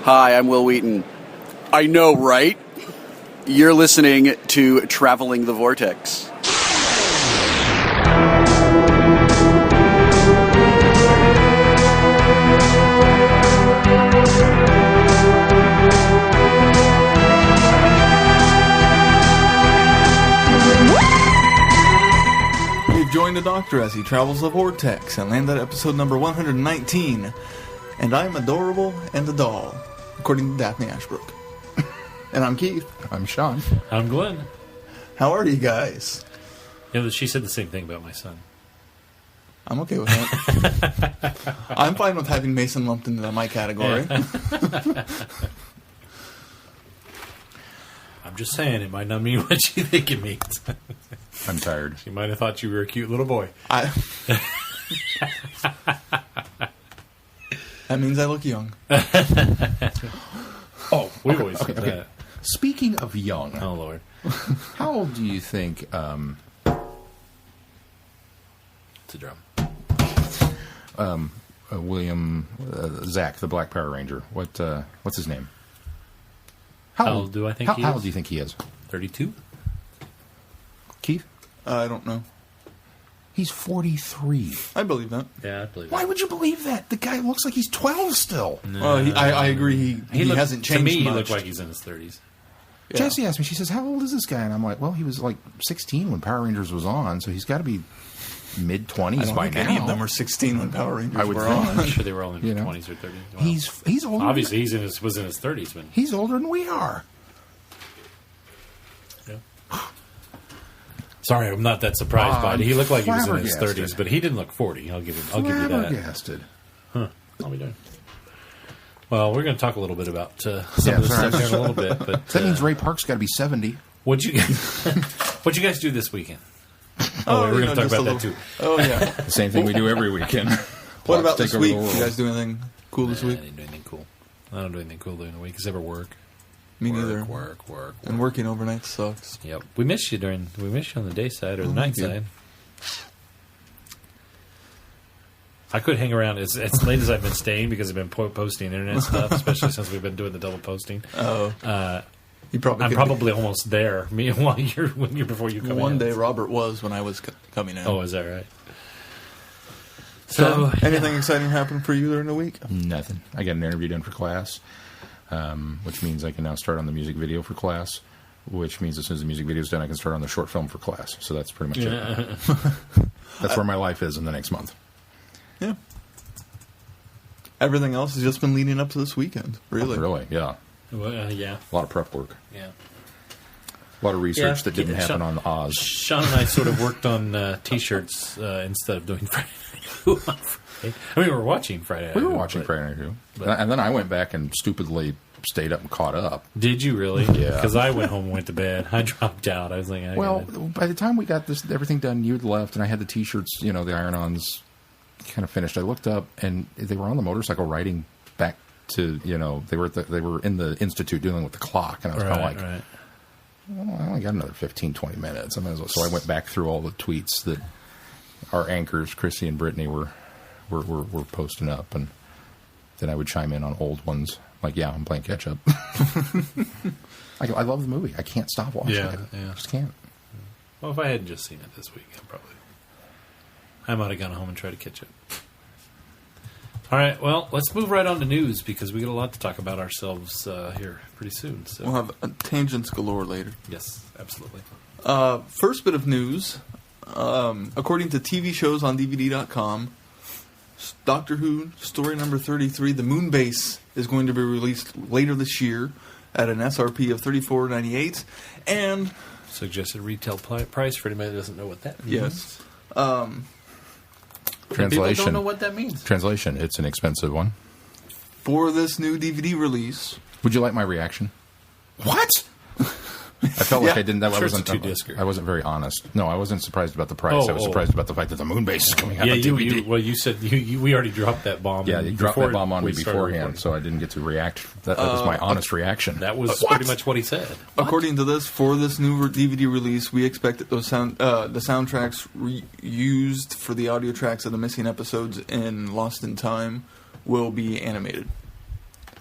Hi, I'm Will Wheaton. I know, right? You're listening to Traveling the Vortex. We've joined the Doctor as he travels the Vortex and land at episode number 119. And I'm adorable and a doll, according to Daphne Ashbrook. And I'm Keith. I'm Sean. I'm Glenn. How are you guys? Yeah, she said the same thing about my son. I'm okay with that. I'm fine with having Mason lumped into my category. Yeah. I'm just saying, it might not mean what you think it means. I'm tired. She might have thought you were a cute little boy. That means I look young. Oh, we've always said that. Speaking of young, Oh, Lord. how old do you think It's a drum. William Zach, the Black Power Ranger? What's his name? How old do I think he How is? old do you think he is? 32? Keith? I don't know. He's 43. I believe that. Yeah, I believe Why that. would you believe that? The guy looks like he's 12 still. I agree. He looked- hasn't changed To me, much. he looked like he's in his 30s. Yeah. Jessie asked me, she says, how old is this guy? And I'm like, well, he was like 16 when Power Rangers was on, so he's got to be I mid-20s don't by think now. any of them were 16 when Power Rangers I would were think. on. I'm sure they were all in You their know? 20s or 30s. Wow. He's older. Obviously, he was in his 30s. But He's older than we are. yeah. Sorry, I'm not that surprised by it. He looked like he was in his flabbergasted. 30s, but he didn't look 40. I'll give you that. Flabbergasted. I'll be darned. Well, we're going to talk a little bit about some Yeah, of this sorry. stuff here in a little bit. But That means Ray Park's got to be 70. what'd you guys do this weekend? Oh, we're you going know, to talk just a about that little- too. Oh, yeah. The same thing we do every weekend. What about Take this over the week? world. You guys do anything cool this I week? didn't do anything cool. I don't do anything cool during the week except for work. Me work, neither. Work. And working overnight sucks. Yep. We missed you on the day side or the night thank you. side. I could hang around as late as I've been staying because I've been posting internet stuff, especially since we've been doing the double posting. Oh. You probably I'm could probably almost there. Before you come in. One day Robert was when I was coming in. Oh, is that right? So, anything exciting happen for you during the week? Nothing. I got an interview done for class, which means I can now start on the music video for class, which means as soon as the music video is done, I can start on the short film for class. So that's pretty much it. That's where my life is in the next month. Yeah. Everything else has just been leading up to this weekend. Really? Really, yeah. Well, yeah. A lot of prep work. Yeah. A lot of research that didn't Yeah, happen on Oz. Sean and I sort of worked on T-shirts instead of doing Friday Night on Friday. I mean, we were watching Friday Night. We were watching Friday Night Who. And then I went back and stupidly stayed up and caught up. Did you really? Yeah. Because I went home and went to bed. I dropped out. I was like, Well, by the time we got everything done, you'd left, and I had the T-shirts, the iron-ons kind of finished. I looked up, and they were on the motorcycle riding back to, they were in the institute dealing with the clock, and I was kind of like, right. well, I only got another 15, 20 minutes. I might as well. So I went back through all the tweets that our anchors, Chrissy and Brittany, were posting up, and then I would chime in on old ones. Like, yeah, I'm playing catch up. I love the movie. I can't stop watching it. Yeah. I just can't. Well, if I hadn't just seen it this week, I might have gone home and tried to catch up. All right, well, let's move right on to news because we got a lot to talk about ourselves here pretty soon. So. We'll have tangents galore later. Yes, absolutely. First bit of news. According to TV shows on DVD.com, Doctor Who story number 33, The Moon Base, is going to be released later this year at an SRP of $34.98. And Suggested retail price for anybody that doesn't know what that means. yes, Translation. People don't know what that means. Translation. It's an expensive one. for this new DVD release. Would you like my reaction? What? I felt like Yeah. I didn't. That Sure, it's wasn't. a two-discer. I wasn't very honest. No, I wasn't surprised about the price. I was surprised about the fact that the moon base is coming out Yeah, on DVD. you said we already dropped that bomb. Yeah, you dropped that bomb on me we started beforehand, recording. so I didn't get to react. That was my honest reaction. That was What? pretty much what he said. According to this, for this new DVD release, we expect that those the soundtracks used for the audio tracks of the missing episodes in Lost in Time will be animated.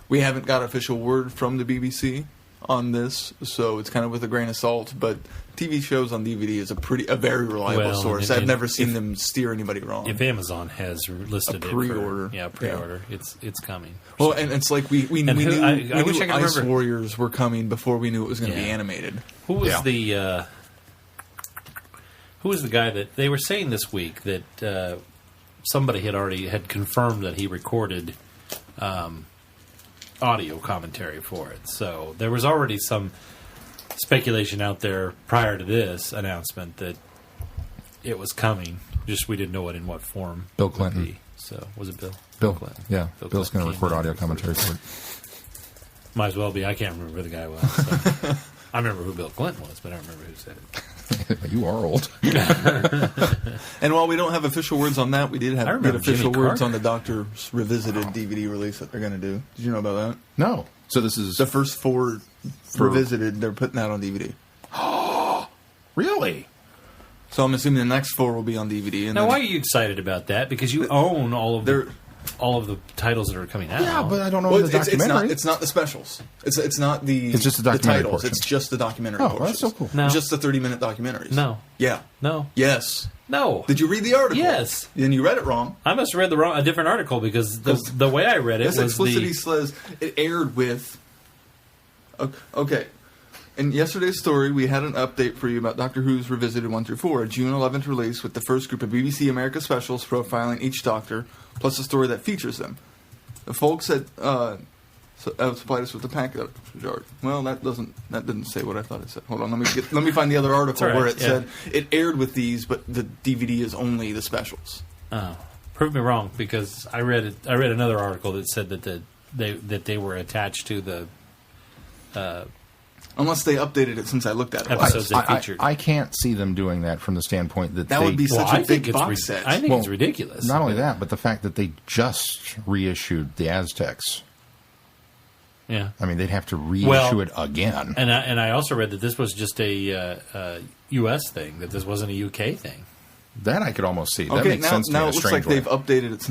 We haven't got official word from the BBC on this, so it's kind of with a grain of salt. But TV shows on DVD is a very reliable source. I've never seen them steer anybody wrong. If Amazon has listed a pre-order, pre-order, it's coming. Well, and it's like we knew Ice remember. Warriors were coming before we knew it was going to be animated. Who was the guy that they were saying this week that somebody had confirmed that he recorded audio commentary for it. So there was already some speculation out there prior to this announcement that it was coming. Just we didn't know in what form. Bill Clinton. It would be. So was it Bill? Bill Clinton. Yeah. Bill Bill's going to record audio commentary for it. Might as well be. I can't remember who the guy was. So. I remember who Bill Clinton was, but I don't remember who said it. You are old. And while we don't have official words on that, we did get official Jimmy words Carter. on the Doctor's Revisited DVD release that they're going to do. Did you know about that? No. So this is The first 4 Revisited, they're putting that on DVD. really. So I'm assuming the next 4 will be on DVD. And Now, then why are you excited about that? Because you own all of the titles that are coming out. Yeah, but I don't know Well, the documentary. it's not the specials. It's not the. It's just the documentary titles. portion. It's just the documentary. Oh, portions. that's so cool. No. Just the 30-minute documentaries. No. Yeah. No. Yes. No. Did you read the article? Yes. Then you read it wrong. I must have read a different article because the way I read it This was explicitly says it aired with. Okay. In yesterday's story, we had an update for you about Doctor Who's Revisited 1 through 4, a June 11th release with the first group of BBC America specials profiling each Doctor, plus a story that features them. The folks said supplied us with the packet art. Well, that didn't say what I thought it said. Hold on, let me find the other article right, where it yeah. said it aired with these, but the DVD is only the specials. Oh, prove me wrong because I read another article that said that they were attached to the Unless they updated it since I looked at it. episodes they featured. I can't see them doing that from the standpoint that That would be such I a think big box set. I think it's ridiculous. Not only that, but the fact that they just reissued the Aztecs. Yeah. I mean, they'd have to reissue it again. And I also read that this was just a U.S. thing, that this wasn't a U.K. thing. That I could almost see. That Okay, makes sense to me now in a it looks strange like they've way. updated it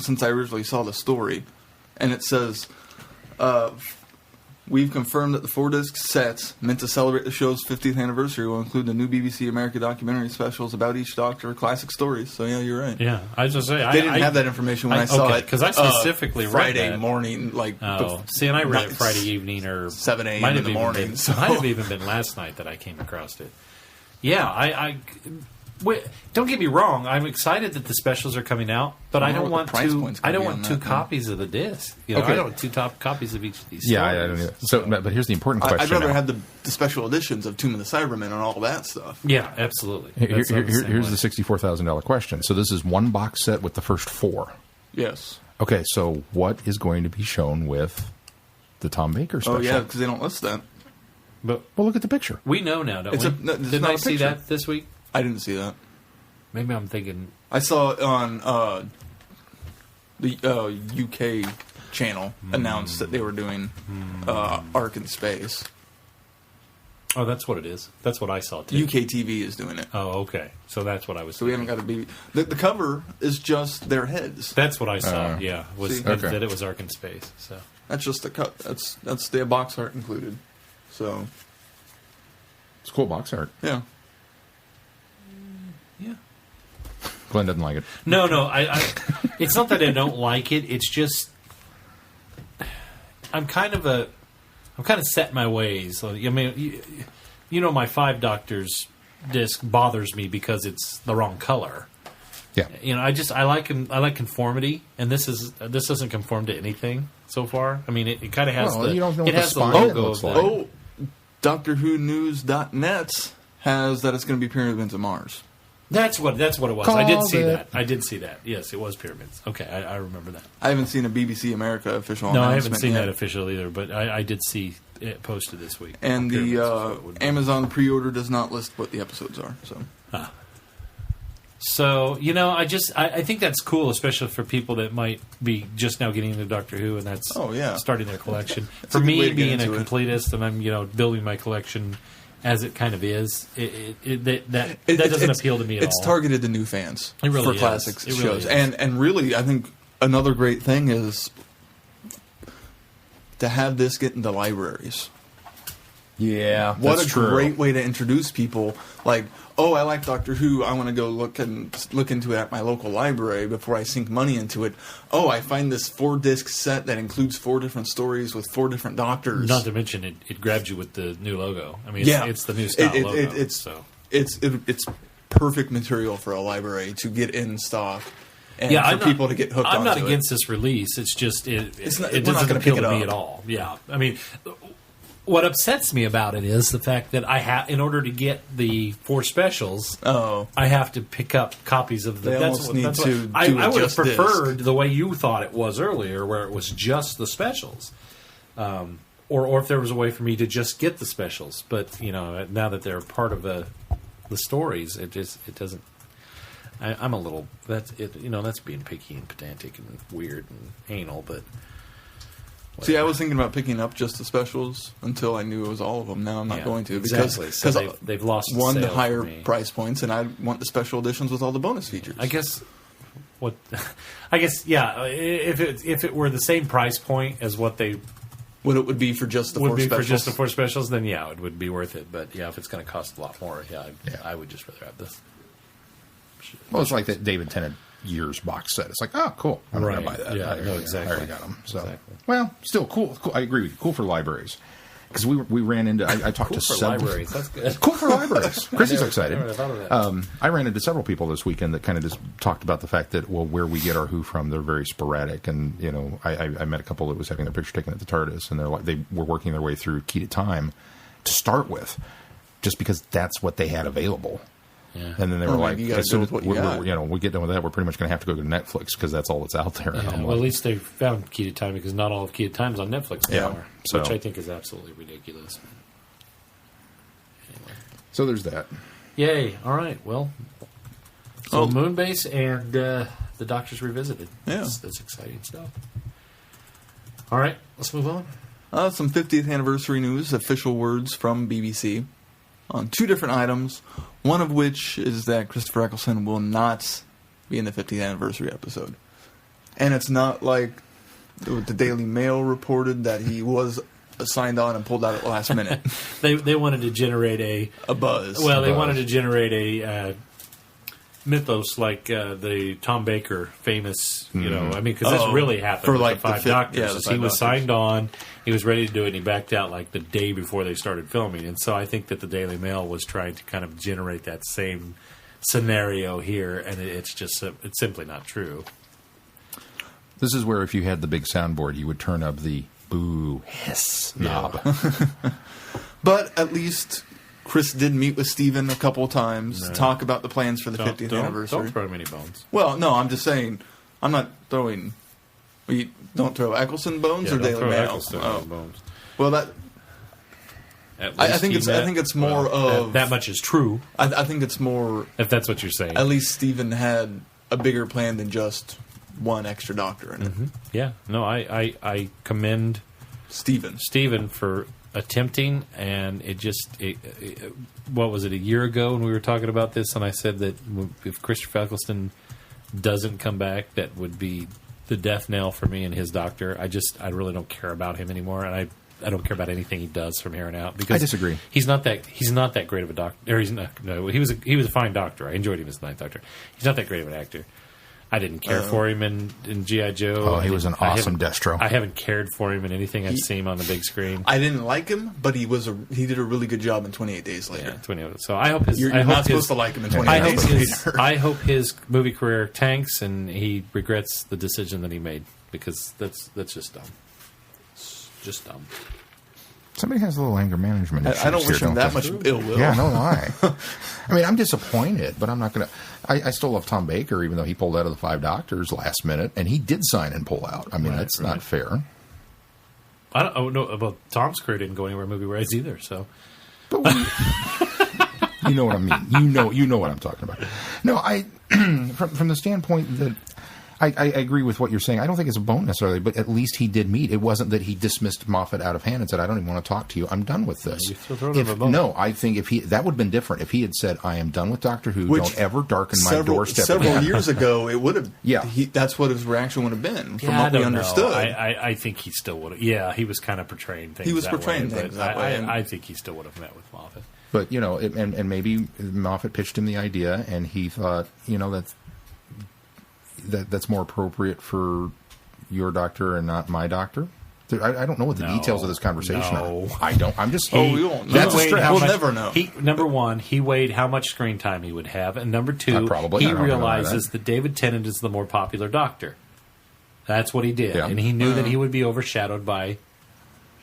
since I originally saw the story, and it says, "We've confirmed that the 4-disc sets meant to celebrate the show's 50th anniversary will include the new BBC America documentary specials about each Doctor, classic stories." So yeah, you're right. Yeah, I was just saying They didn't have that information when I saw it because I specifically read Friday that. morning, like Oh, see, and I read it Friday evening or 7 a.m. might in have the even morning. been- So. Might have even been last night that I came across it. Yeah, wait, don't get me wrong. I'm excited that the specials are coming out, but I wonder don't what want the price point's I gonna don't be want on two that, copies of the disc. You know, Okay. I don't want 2 top copies of each of these. Yeah, stories. I don't either. So, but here's the important question. I'd rather now. have the special editions of Tomb of the Cybermen and all that stuff. Yeah, absolutely. Here's That's the same way. the $64,000 question. So this is one box set with the first 4. Yes. Okay, so what is going to be shown with the Tom Baker special? Oh yeah, because they don't list that. But Well, look at the picture. we know now, don't It's we? it's Didn't not I a see picture. that this week? I didn't see that. Maybe I'm thinking. I saw it on the UK channel announced that they were doing Ark in Space. Oh, that's what it is. That's what I saw too. UK TV is doing it. Oh, okay. So that's what I was. So we haven't got a BB. The cover is just their heads. That's what I saw. Yeah, was See? Okay. that it was Ark in Space. So That's just the cut. That's the box art included. So It's cool box art. yeah. yeah. Glenn doesn't like it. No. I it's not that I don't like it. It's just I'm kind of set in my ways. So, I mean, you know, my 5 Doctors disc bothers me because it's the wrong color. Yeah. You know, I like conformity, and this doesn't conform to anything so far. I mean, it kind of has Well, you don't know it what the has the spine logo looks of the, like. Oh, DoctorWhoNews.net has that it's going to be Pyramids of Mars. That's what it was. I did Called see it. that. I did see that. Yes, it was pyramids. Okay, I remember that. I haven't seen a BBC America official No, I announcement haven't seen yet. that official either, but I did see it posted this week. And Pyramids is what the it would be. Amazon pre-order does not list what the episodes are. So So, you know, I think that's cool, especially for people that might be just now getting into Doctor Who and that's Oh, yeah. starting their collection. It's For a good way me, to get being a into it. completist and I'm, you know, building my collection as it kind of is, that doesn't appeal to me at all. It's targeted to new fans It really for is. classics It really shows. is. And really, I think another great thing is to have this get into libraries. Yeah, What that's a true. great way to introduce people. Like, oh, I like Doctor Who. I want to go look into it at my local library before I sink money into it. Oh, I find this 4-disc set that includes 4 different stories with 4 different doctors. Not to mention, it grabbed you with the new logo. I mean, it's the new style logo. It's perfect material for a library to get in stock. And yeah, for people to get hooked on I'm not onto against this release. It's just it we're not doesn't gonna appeal pick to it me up. at all. Yeah, I mean, what upsets me about it is the fact that I have, in order to get the 4 specials, I have to pick up copies of the. They almost need to do I would have just disc. preferred the way you thought it was earlier, where it was just the specials, or if there was a way for me to just get the specials. But now that they're part of the stories, it doesn't. I'm a little that's being picky and pedantic and weird and anal, but. See, I was thinking about picking up just the specials until I knew it was all of them. Now I'm not going to exactly. because So they've lost one, the sales higher for me. price points, and I want the special editions with all the bonus features. I guess yeah. If it were the same price point as what they what it would be for just the would 4 be specials. for just the 4 specials, then yeah, it would be worth it. But yeah, if it's going to cost a lot more, I would just rather have this. Well, it's like that David Tennant Years box set. It's like, oh, cool. I'm Right. going to buy that. Yeah, no, I exactly. already got them. So, Exactly. well, still cool. I agree with you. Cool for libraries. Because we ran into, I talked Cool to for several. libraries. That's good. Cool for libraries. Chrissy's I excited. never thought of that. I ran into several people this weekend that kind of just talked about the fact that, well, where we get our Who from, they're very sporadic. And, I met a couple that was having their picture taken at the TARDIS, and they were working their way through Key to Time to start with, just because that's what they had available. Yeah. And then they were Well, like, you gotta as go soon with as what you got. we get done with that, we're pretty much going to have to go to Netflix because that's all that's out there. And Yeah, I'm well, at like, least they found Key to Time, because not all of Key to Time is on Netflix Yeah, anymore, so- which I think is absolutely ridiculous. Anyway. so there's that. Yay! All right, well, so Moonbase and the Doctors Revisited. Yeah. That's exciting stuff. All right, let's move on. Some 50th anniversary news, official words from BBC on 2 different items, one of which is that Christopher Eccleston will not be in the 50th anniversary episode. And it's not like the Daily Mail reported that he was signed on and pulled out at the last minute. They wanted to generate A buzz. Well, they wanted to generate a mythos like the Tom Baker famous, because this really happened For with like the Five the Doctors. yeah, the is Five he was Doctors. signed on, he was ready to do it, and he backed out like the day before they started filming. And so I think that the Daily Mail was trying to kind of generate that same scenario here, and it's simply not true. This is where if you had the big soundboard, you would turn up the boo hiss knob. But at least Chris did meet with Stephen a couple of times to talk about the plans for the 50th anniversary. Don't throw him any bones. Well, no, I'm just saying, I'm not throwing... don't throw Eccleston bones Yeah, or don't Daily throw Mail? Eccleston any bones. Well, that... At I least think he it's. met- I think it's more well, of that much is true. I think it's more. If that's what you're saying. At least Stephen had a bigger plan than just one extra doctor in it. Yeah. No, I commend Stephen. for attempting, and what was it, a year ago when we were talking about this, and I said that if Christopher Eccleston doesn't come back, that would be the death knell for me and his doctor. I really don't care about him anymore, and I don't care about anything he does from here on out, because I disagree. He's not that great of a doctor. Or he was a fine doctor. I enjoyed him as the Ninth Doctor. He's not that great of an actor. I didn't care for him in G.I. Joe. Oh, he was an awesome Destro. I haven't cared for him in anything I've seen on the big screen. I didn't like him, but he did a really good job in 28 Days Later. Yeah, 20. So I hope his. You're I hope not supposed his, to like him in I 28 hope Days Later. I hope his movie career tanks and he regrets the decision that he made, because that's just dumb. It's just dumb. Somebody has a little anger management issues. I don't wish here, him that they? much ill will. Yeah, no lie. I mean, I'm disappointed, but I'm not going to... I still love Tom Baker, even though he pulled out of the Five Doctors last minute, and he did sign and pull out. I mean, that's not fair. I don't know about Tom's career didn't go anywhere movie-wise either. So, But you know what I mean. You know what I'm talking about. No, from the standpoint that I agree with what you're saying. I don't think it's a bone necessarily, but at least he did meet. It wasn't that he dismissed Moffat out of hand and said, I don't even want to talk to you. I'm done with this. You still throwing him a bone. No, I think that would have been different. If he had said, I am done with Doctor Who, don't ever darken my doorstep Several again. years ago, it would have. Yeah. That's what his reaction would have been, from Yeah, what we understood. I think he still would have. Yeah, he was kind of portraying things. He was that portraying way, things but that way, and- I think he still would have met with Moffat. But, and maybe Moffat pitched him the idea, and he thought, that's more appropriate for your doctor and not my doctor. I don't know what the details of this conversation are. I don't. I'm just. we won't know. We'll never know. Number one, he weighed how much screen time he would have, and number two, he realizes that David Tennant is the more popular doctor. That's what he did, and he knew that he would be overshadowed by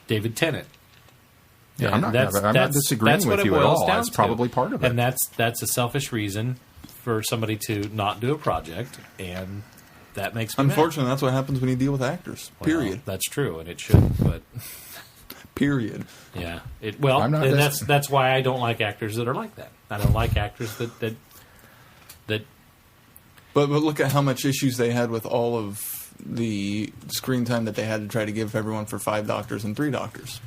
David Tennant. Yeah, I'm not disagreeing with you at all. That's probably part of it. And that's a selfish reason for somebody to not do a project, and that makes me Unfortunately, mad. that's what happens when you deal with actors. Period. Well, that's true, and it should, but... Period. Yeah. That's why I don't like actors that are like that. I don't like actors that But look at how much issues they had with all of the screen time that they had to try to give everyone for 5 doctors and 3 doctors.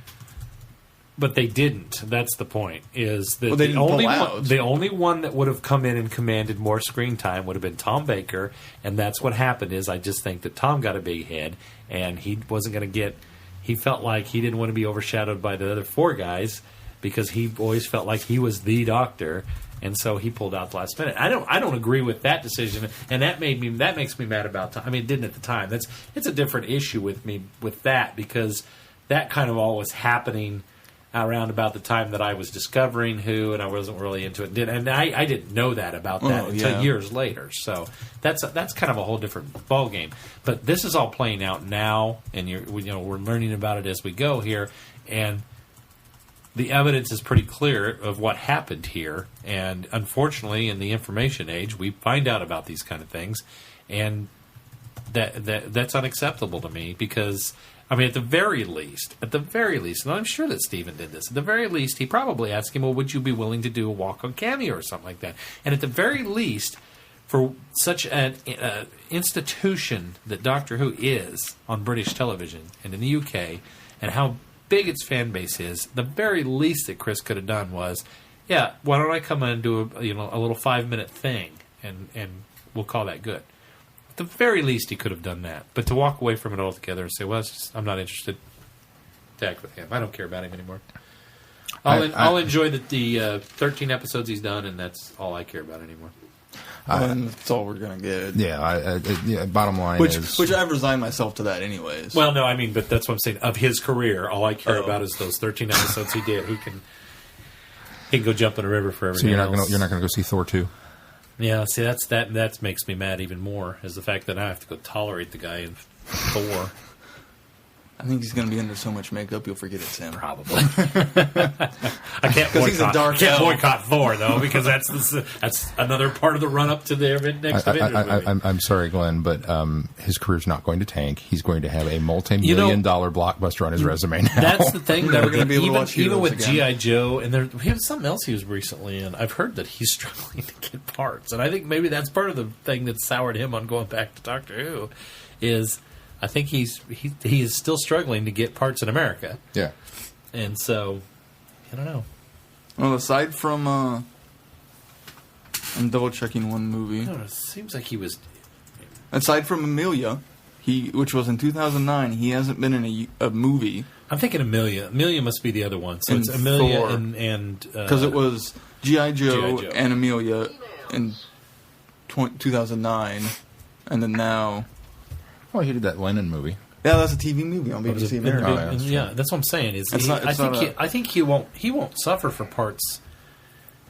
But they didn't. That's the point. Is that they didn't pull out. The only one that would have come in and commanded more screen time would have been Tom Baker, and that's what happened. Is I just think that Tom got a big head, and he wasn't going to get. He felt like he didn't want to be overshadowed by the other 4 guys because he always felt like he was the doctor, and so he pulled out the last minute. I don't agree with that decision, and that makes me mad about Tom. I mean, it didn't at the time. It's a different issue with me with that because that kind of all was happening around about the time that I was discovering Who, and I wasn't really into it. And I didn't know that about that until years later. So that's kind of a whole different ballgame. But this is all playing out now, and we're learning about it as we go here. And the evidence is pretty clear of what happened here. And unfortunately, in the information age, we find out about these kind of things, and that's unacceptable to me because. I mean, at the very least, and I'm sure that Stephen did this, at the very least, he probably asked him, well, would you be willing to do a walk on Cameo or something like that? And at the very least, for such an institution that Doctor Who is on British television and in the UK, and how big its fan base is, the very least that Chris could have done was, yeah, why don't I come in and do a little 5-minute thing, and we'll call that good. At the very least, he could have done that. But to walk away from it altogether and say, well, I'm not interested to act with him. I don't care about him anymore. I'll enjoy the 13 episodes he's done, and that's all I care about anymore. And that's all we're going to get. Yeah, bottom line is... Which I've resigned myself to that anyways. Well, no, I mean, but that's what I'm saying. Of his career, all I care about is those 13 episodes he did. He can go jump in a river for everything else. You're not going to go see Thor 2? Yeah, see, that makes me mad even more, is the fact that I have to go tolerate the guy in Thor. I think he's going to be under so much makeup you'll forget it's him. Probably. I can't boycott Thor, though, because that's another part of the run-up to the next Avengers movie. I'm sorry, Glenn, but his career's not going to tank. He's going to have a multi-million-dollar blockbuster on his resume now. That's the thing. We're never going to be able to watch even with again. G.I. Joe, and he has something else he was recently in. I've heard that he's struggling to get parts, and I think maybe that's part of the thing that soured him on going back to Doctor Who, is... I think he is still struggling to get parts in America. Yeah. And so, I don't know. Well, aside from... I'm double-checking one movie. I don't know, it seems like he was... Aside from Amelia, which was in 2009, he hasn't been in a movie. I'm thinking Amelia. Amelia must be the other one. So it's Amelia Thor. and Because it was G.I. Joe and Amelia in 2009, and then now... Well, he did that Lennon movie. Yeah, that's a TV movie on BBC America. That's what I'm saying. I think he won't suffer for parts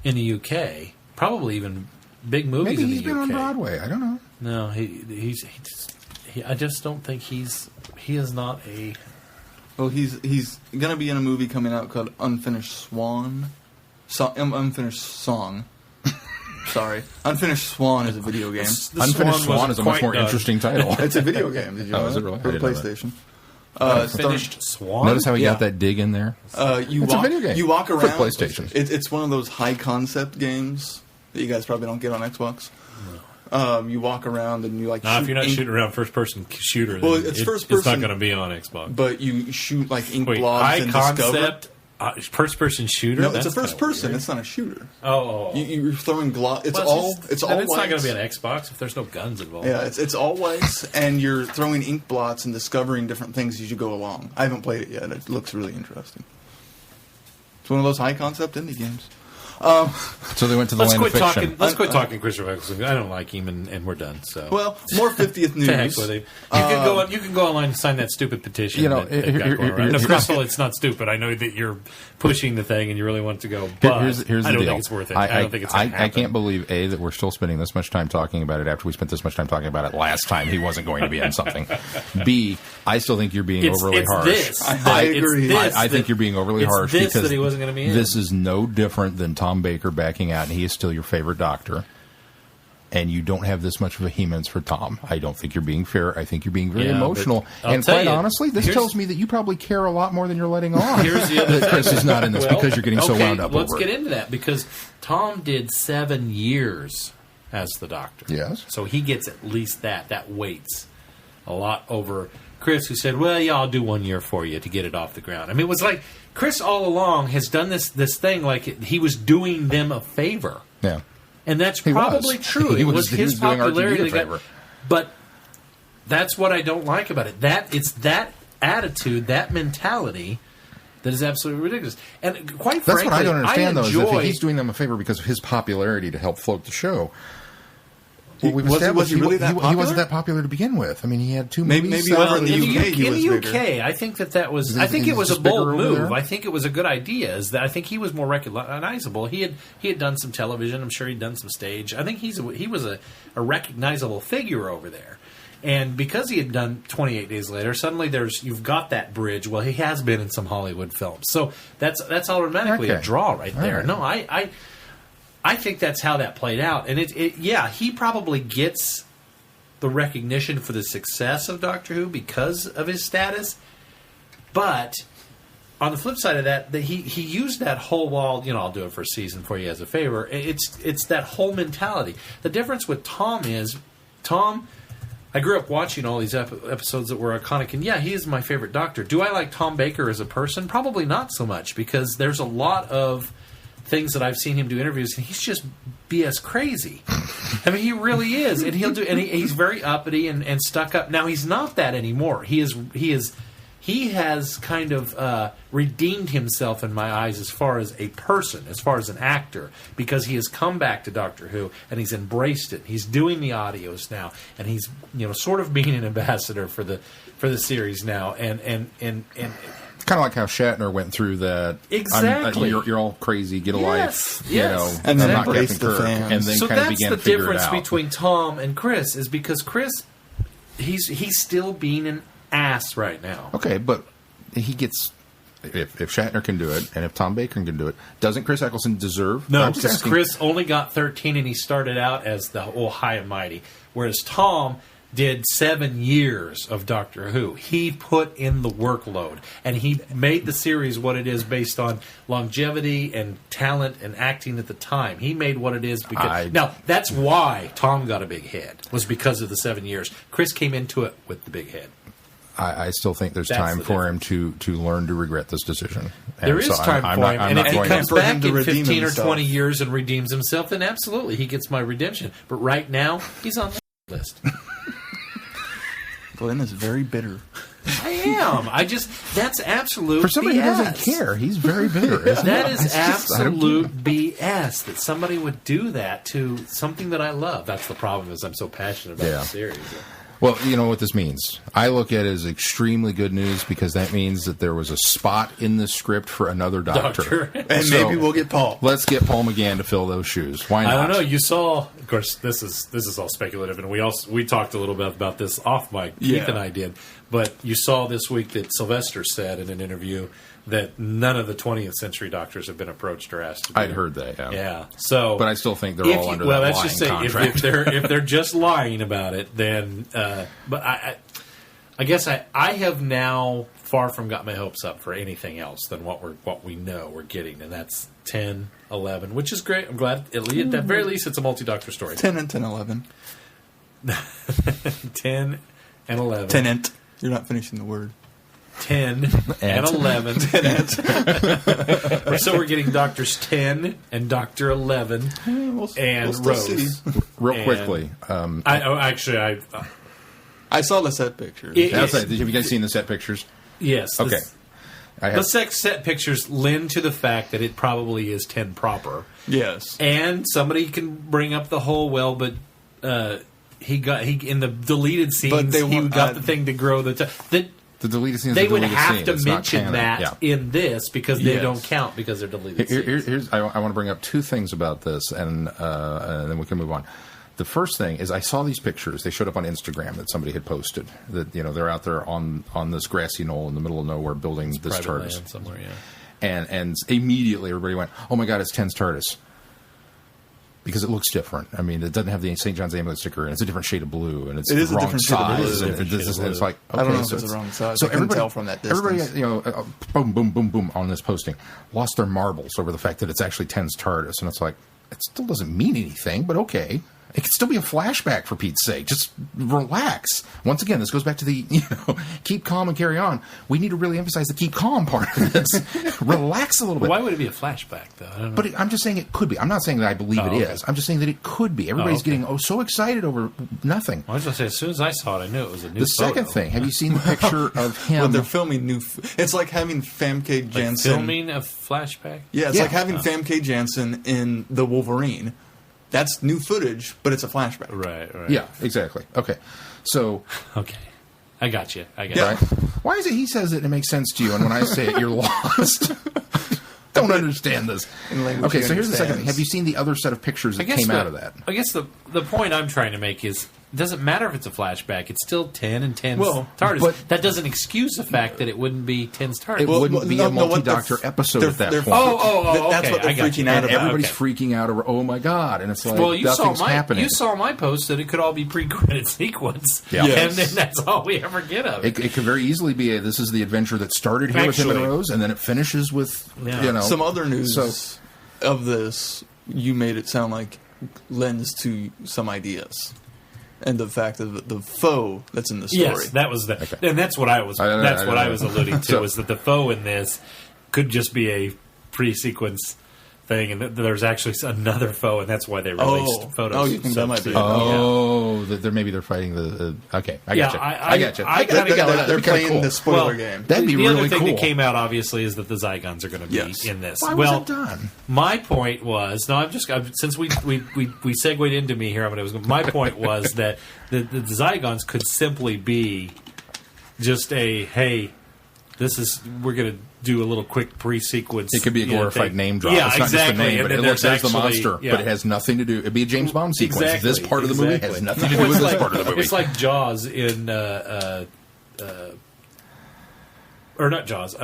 in the UK. Probably even big movies Maybe in the UK. He's been on Broadway. I don't know. No, I just don't think he is not a... Well, he's going to be in a movie coming out called Unfinished Swan. Unfinished Song. Sorry. Unfinished Swan is a video game. Unfinished Swan is a much more interesting title. It's a video game. Did you know is it really? For the PlayStation. Unfinished Swan? Notice how he got that dig in there? It's a video game. You walk around. For PlayStation. It's one of those high-concept games that you guys probably don't get on Xbox. You walk around and you like. Now, shoot if you're not ink, shooting around first-person shooter, then Well, it's first person, it's not going to be on Xbox. but you shoot like ink Wait, blobs high and discover. concept, first-person shooter? No, it's a That's kinda first person. weird. It's not a shooter. Oh. You're throwing It's Well, all. just- It's then all. It's not going whites. to be an Xbox if there's no guns involved. Yeah, it's all whites, and you're throwing ink blots and discovering different things as you go along. I haven't played it yet. It looks really interesting. It's one of those high concept indie games. So they went to the Let's land quit of fiction. talking. Let's quit talking Christopher Eccleston. I don't like him, and we're done. So Well, more 50th news. to heck with him. You can go online and sign that stupid petition. You know, that they've got here- going around. here- Now, first of all, it's not stupid. I know that you're pushing the thing and you really want it to go, but Here's the I don't deal. think it's worth it. I don't think it's. Gonna I can't believe that we're still spending this much time talking about it after we spent this much time talking about it last time he wasn't going to be in something. B, I still think you're being overly harsh. This. I agree. I think you're being overly harsh this because that he wasn't going to be in. this is no different than Tom Baker backing out, and he is still your favorite doctor. And you don't have this much vehemence for Tom. I don't think you're being fair. I think you're being very Yeah, emotional. but I'll And tell quite you, honestly, this here's- tells me that you probably care a lot more than you're letting on. Here's the other that Chris is not in this Well, because you're getting so okay, wound up let's over get it. into that because Tom did 7 years as the doctor. Yes. So he gets at least that. That weights a lot over Chris, who said, well, yeah, I'll do 1 year for you to get it off the ground. I mean, it was like Chris all along has done this thing like he was doing them a favor. Yeah. And that's He probably was. true. He It was- was he his was doing RTD popularity. a that got- favor. But that's what I don't like about it. It's that attitude, that mentality that is absolutely ridiculous. And quite That's frankly, what I don't understand, though, enjoy, is if he's doing them a favor because of his popularity to help float the show. Well, we've Was he established really that he popular? wasn't that popular to begin with. I mean, he had two Maybe movies. over out in the and- UK he in was the bigger. UK, I think that was. Is I think he it was a just bigger bold over move. there? I think it was a good idea. Is that I think he was more recognizable. He had done some television. I'm sure he'd done some stage. I think he was a recognizable figure over there. And because he had done 28 Days Later, suddenly you've got that bridge. Well, he has been in some Hollywood films, so that's automatically a Okay. draw right All there. right. No, I think that's how that played out. And he probably gets the recognition for the success of Doctor Who because of his status. But on the flip side of that, he used that whole wall, I'll do it for a season for you as a favor. It's that whole mentality. The difference with Tom is, I grew up watching all these episodes that were iconic, and he is my favorite Doctor. Do I like Tom Baker as a person? Probably not so much, because there's a lot of things that I've seen him do interviews, and he's just BS crazy. I mean, he really is, and he's very uppity and stuck up. Now he's not that anymore. He has kind of redeemed himself in my eyes as far as a person, as far as an actor, because he has come back to Doctor Who and he's embraced it. He's doing the audios now, and he's sort of being an ambassador for the series now, and kind of like how Shatner went through that. Exactly. You're all crazy. Get a life. Yes. And And then then not embrace Captain the Kirk, fans. and then So kind of that's began the to figure it difference out. between Tom and Chris, is because Chris, he's still being an ass right now. Okay, but he gets. If Shatner can do it, and if Tom Baker can do it, doesn't Chris Eccleston deserve? No, I'm just because asking. Chris only got 13, and he started out as the high and mighty, whereas Tom did 7 years of Doctor Who. He put in the workload, and he made the series what it is based on longevity and talent and acting at the time. He made what it is because now that's why Tom got a big head, was because of the 7 years. Chris came into it with the big head. I still think there's That's time the for him to learn to regret this decision. There And is so time I'm for not- him, I'm and not if he going comes to- for him back to in redeem 15 or himself. 20 years and redeems himself, then absolutely he gets my redemption. But right now, he's on the list. Glenn is very bitter. I am. That's absolute For somebody BS. who doesn't care, he's very bitter. Isn't That he? is It's just- I don't get it. absolute BS that somebody would do that to something that I love. That's the problem, is I'm so passionate about the series. Well, you know what this means. I look at it as extremely good news because that means that there was a spot in the script for another doctor. And So, maybe we'll get Paul. Let's get Paul McGann to fill those shoes. Why not? I don't know. You saw, of course, this is all speculative, and we talked a little bit about this off mic. Keith Yeah. and I did, but you saw this week that Sylvester said in an interview that none of the 20th century doctors have been approached or asked to do I'd it. heard that. Yeah. Yeah. So, But I still think they're if all you- under well, that let's lying just say contract. if they're just lying about it, then. But I guess I have now far from got my hopes up for anything else than what we know we're getting, and that's 10, 11, which is great. I'm glad at the very least it's a multi-doctor story. 10 and 10, 11. 10 and 11. Tenant. You're not finishing the word. 10 and 11. So we're getting Doctors 10 and Dr. 11 and we'll still Rose. see. Real And quickly. I saw the set pictures. Have you guys seen the set pictures? Yes. Okay. The set pictures lend to the fact that it probably is 10 proper. Yes. And somebody can bring up the whole, but he in the deleted scenes, he got the thing to grow the deleted scenes. They would deleted have scene. to It's not mention canon. that in this because they don't count because they're deleted scenes. I want to bring up two things about this, and then we can move on. The first thing is I saw these pictures. They showed up on Instagram that somebody had posted. That they're out there on this grassy knoll in the middle of nowhere building this TARDIS somewhere. Yeah. And immediately everybody went, "Oh my God, it's Ten's TARDIS." Because it looks different. I mean, it doesn't have the St. John's Ambulance sticker, and it's a different shade of blue, and it's it is the a wrong different shade of size. blue. And it's like, okay, I don't know so if it's the wrong size. So I couldn't tell from that distance. Everybody, boom, boom, boom, boom on this posting, lost their marbles over the fact that it's actually Ten's TARDIS, and it's like, it still doesn't mean anything, but okay. It could still be a flashback, for Pete's sake. Just relax. Once again, this goes back to the, keep calm and carry on. We need to really emphasize the keep calm part of this. Relax a little bit. Why would it be a flashback, though? I don't know. But I'm just saying it could be. I'm not saying that I believe it is. I'm just saying that it could be. Everybody's getting so excited over nothing. I was going to say, as soon as I saw it, I knew it was a new The second thing, have you seen the picture of him? Well, they're filming new... it's like having Famke Janssen... filming a flashback? Yeah, it's like having Famke Janssen in The Wolverine. That's new footage, but it's a flashback. Right. Yeah, exactly. Okay. So... Okay. I got you. Right? Why is it he says it and it makes sense to you, and when I say it, you're lost? Don't understand this. Okay, so here's the second thing. Have you seen the other set of pictures that came out of that? I guess the point I'm trying to make is it doesn't matter if it's a flashback. It's still 10 and 10's TARDIS. But that doesn't excuse the fact that it wouldn't be 10's TARDIS. It wouldn't be a multi-doctor episode at that point. That's what they're freaking out about. Everybody's freaking out over, oh my God. And it's like, nothing's happening. You saw my post that it could all be pre-credit sequence. Yeah. And then that's all we ever get of it. It could very easily be this is the adventure that started here with him and Rose, and then it finishes with, Some other news of this, you made it sound like lends to some ideas. And the fact of the foe that's in the story. Yes, that was and that's what I was. That's what I was alluding to. Was that the foe in this could just be a pre-sequence thing, and there's actually another foe, and that's why they released photos. Oh, you think that might be? Maybe they're fighting the. Okay, I got you. I got it. They're playing the spoiler game. That'd be really cool. The other thing that came out, obviously, is that the Zygons are going to be in this. Why was it done? My point was since we segued into me here. My point was that the Zygons could simply be just we're going to do a little quick pre-sequence. It could be a glorified name drop. Yeah, it's not exactly. just a name, but it looks like the monster. Yeah. But it has nothing to do. It'd be a James Bond sequence. Exactly, This part of the movie has nothing to do with this part of the movie. It's like Jaws in, or not Jaws.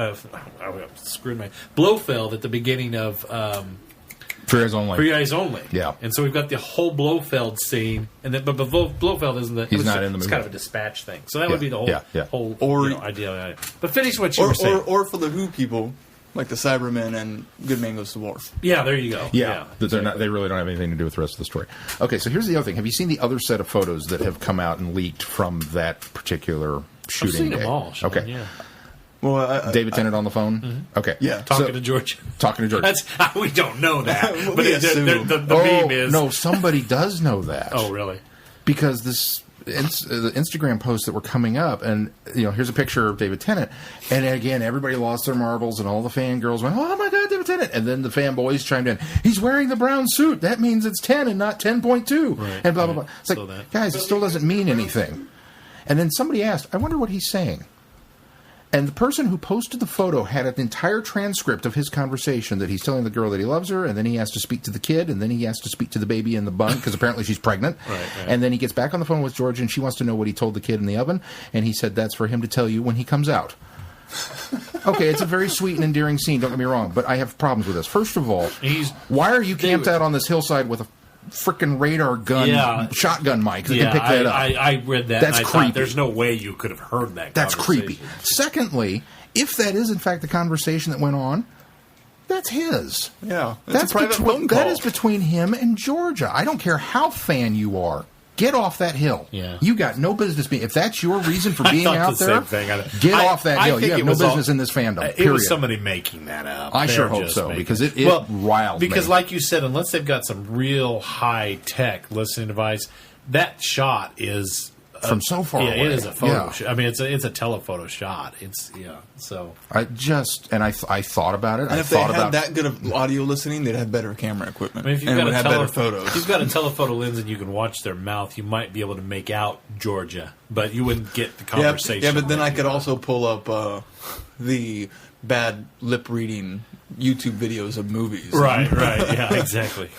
Screwed my Blofeld at the beginning of. For Eyes Only. For Eyes Only. Yeah. And so we've got the whole Blofeld scene, and then, but Blofeld isn't He's not in the movie. It's kind of a dispatch thing. So that would be the whole idea. But finish what you were saying. Or for the Who people, like the Cybermen and Good Man Goes to Wharf. Yeah, there you go. Yeah. They're not, they really don't have anything to do with the rest of the story. Okay, so here's the other thing. Have you seen the other set of photos that have come out and leaked from that particular shooting I've seen day? them all, Sean, okay. Yeah. Well, David Tennant on the phone? Mm-hmm. Okay. Yeah. Talking to George. We don't know that. But the meme is... No, somebody does know that. Oh, really? Because the Instagram posts that were coming up, and here's a picture of David Tennant, and again, everybody lost their marbles, and all the fangirls went, "Oh my God, David Tennant!" And then the fanboys chimed in, "He's wearing the brown suit. That means it's 10 and not 10.2." Right, and blah blah blah. It's like, guys, it still doesn't mean anything. And then somebody asked, "I wonder what he's saying." And the person who posted the photo had an entire transcript of his conversation that he's telling the girl that he loves her, and then he has to speak to the kid, and then he has to speak to the baby in the bun, because apparently she's pregnant. Right. And then he gets back on the phone with George, and she wants to know what he told the kid in the oven, and he said that's for him to tell you when he comes out. Okay, it's a very sweet and endearing scene, don't get me wrong, but I have problems with this. First of all, why are you camped out on this hillside with a frickin' radar gun, shotgun mic that can pick that up? I read that. That's and I creepy. thought there's no way you could have heard that. That's creepy. Secondly, if that is in fact the conversation that went on, that's his. Yeah, that's a private phone call. That is between him and Georgia. I don't care how fan you are. Get off that hill. Yeah. You got no business being. If that's your reason for being thought out the there, same thing. get off that hill. think You have it no was all- business in this fandom. It Period. was somebody making that up. I sure They're hope just so, making because it riled me. Because, like you said, unless they've got some real high tech listening device, that shot is From so far Yeah, away. it is a photo. Yeah. I mean, it's a telephoto shot. So I thought about it. And if they had that good of audio listening, they'd have better camera equipment. I mean, if you've and got would a have better photos. If you've got a telephoto lens and you can watch their mouth, you might be able to make out Georgia, but you wouldn't get the conversation. Yeah, but then I could also pull up the bad lip reading YouTube videos of movies. Right, yeah, exactly.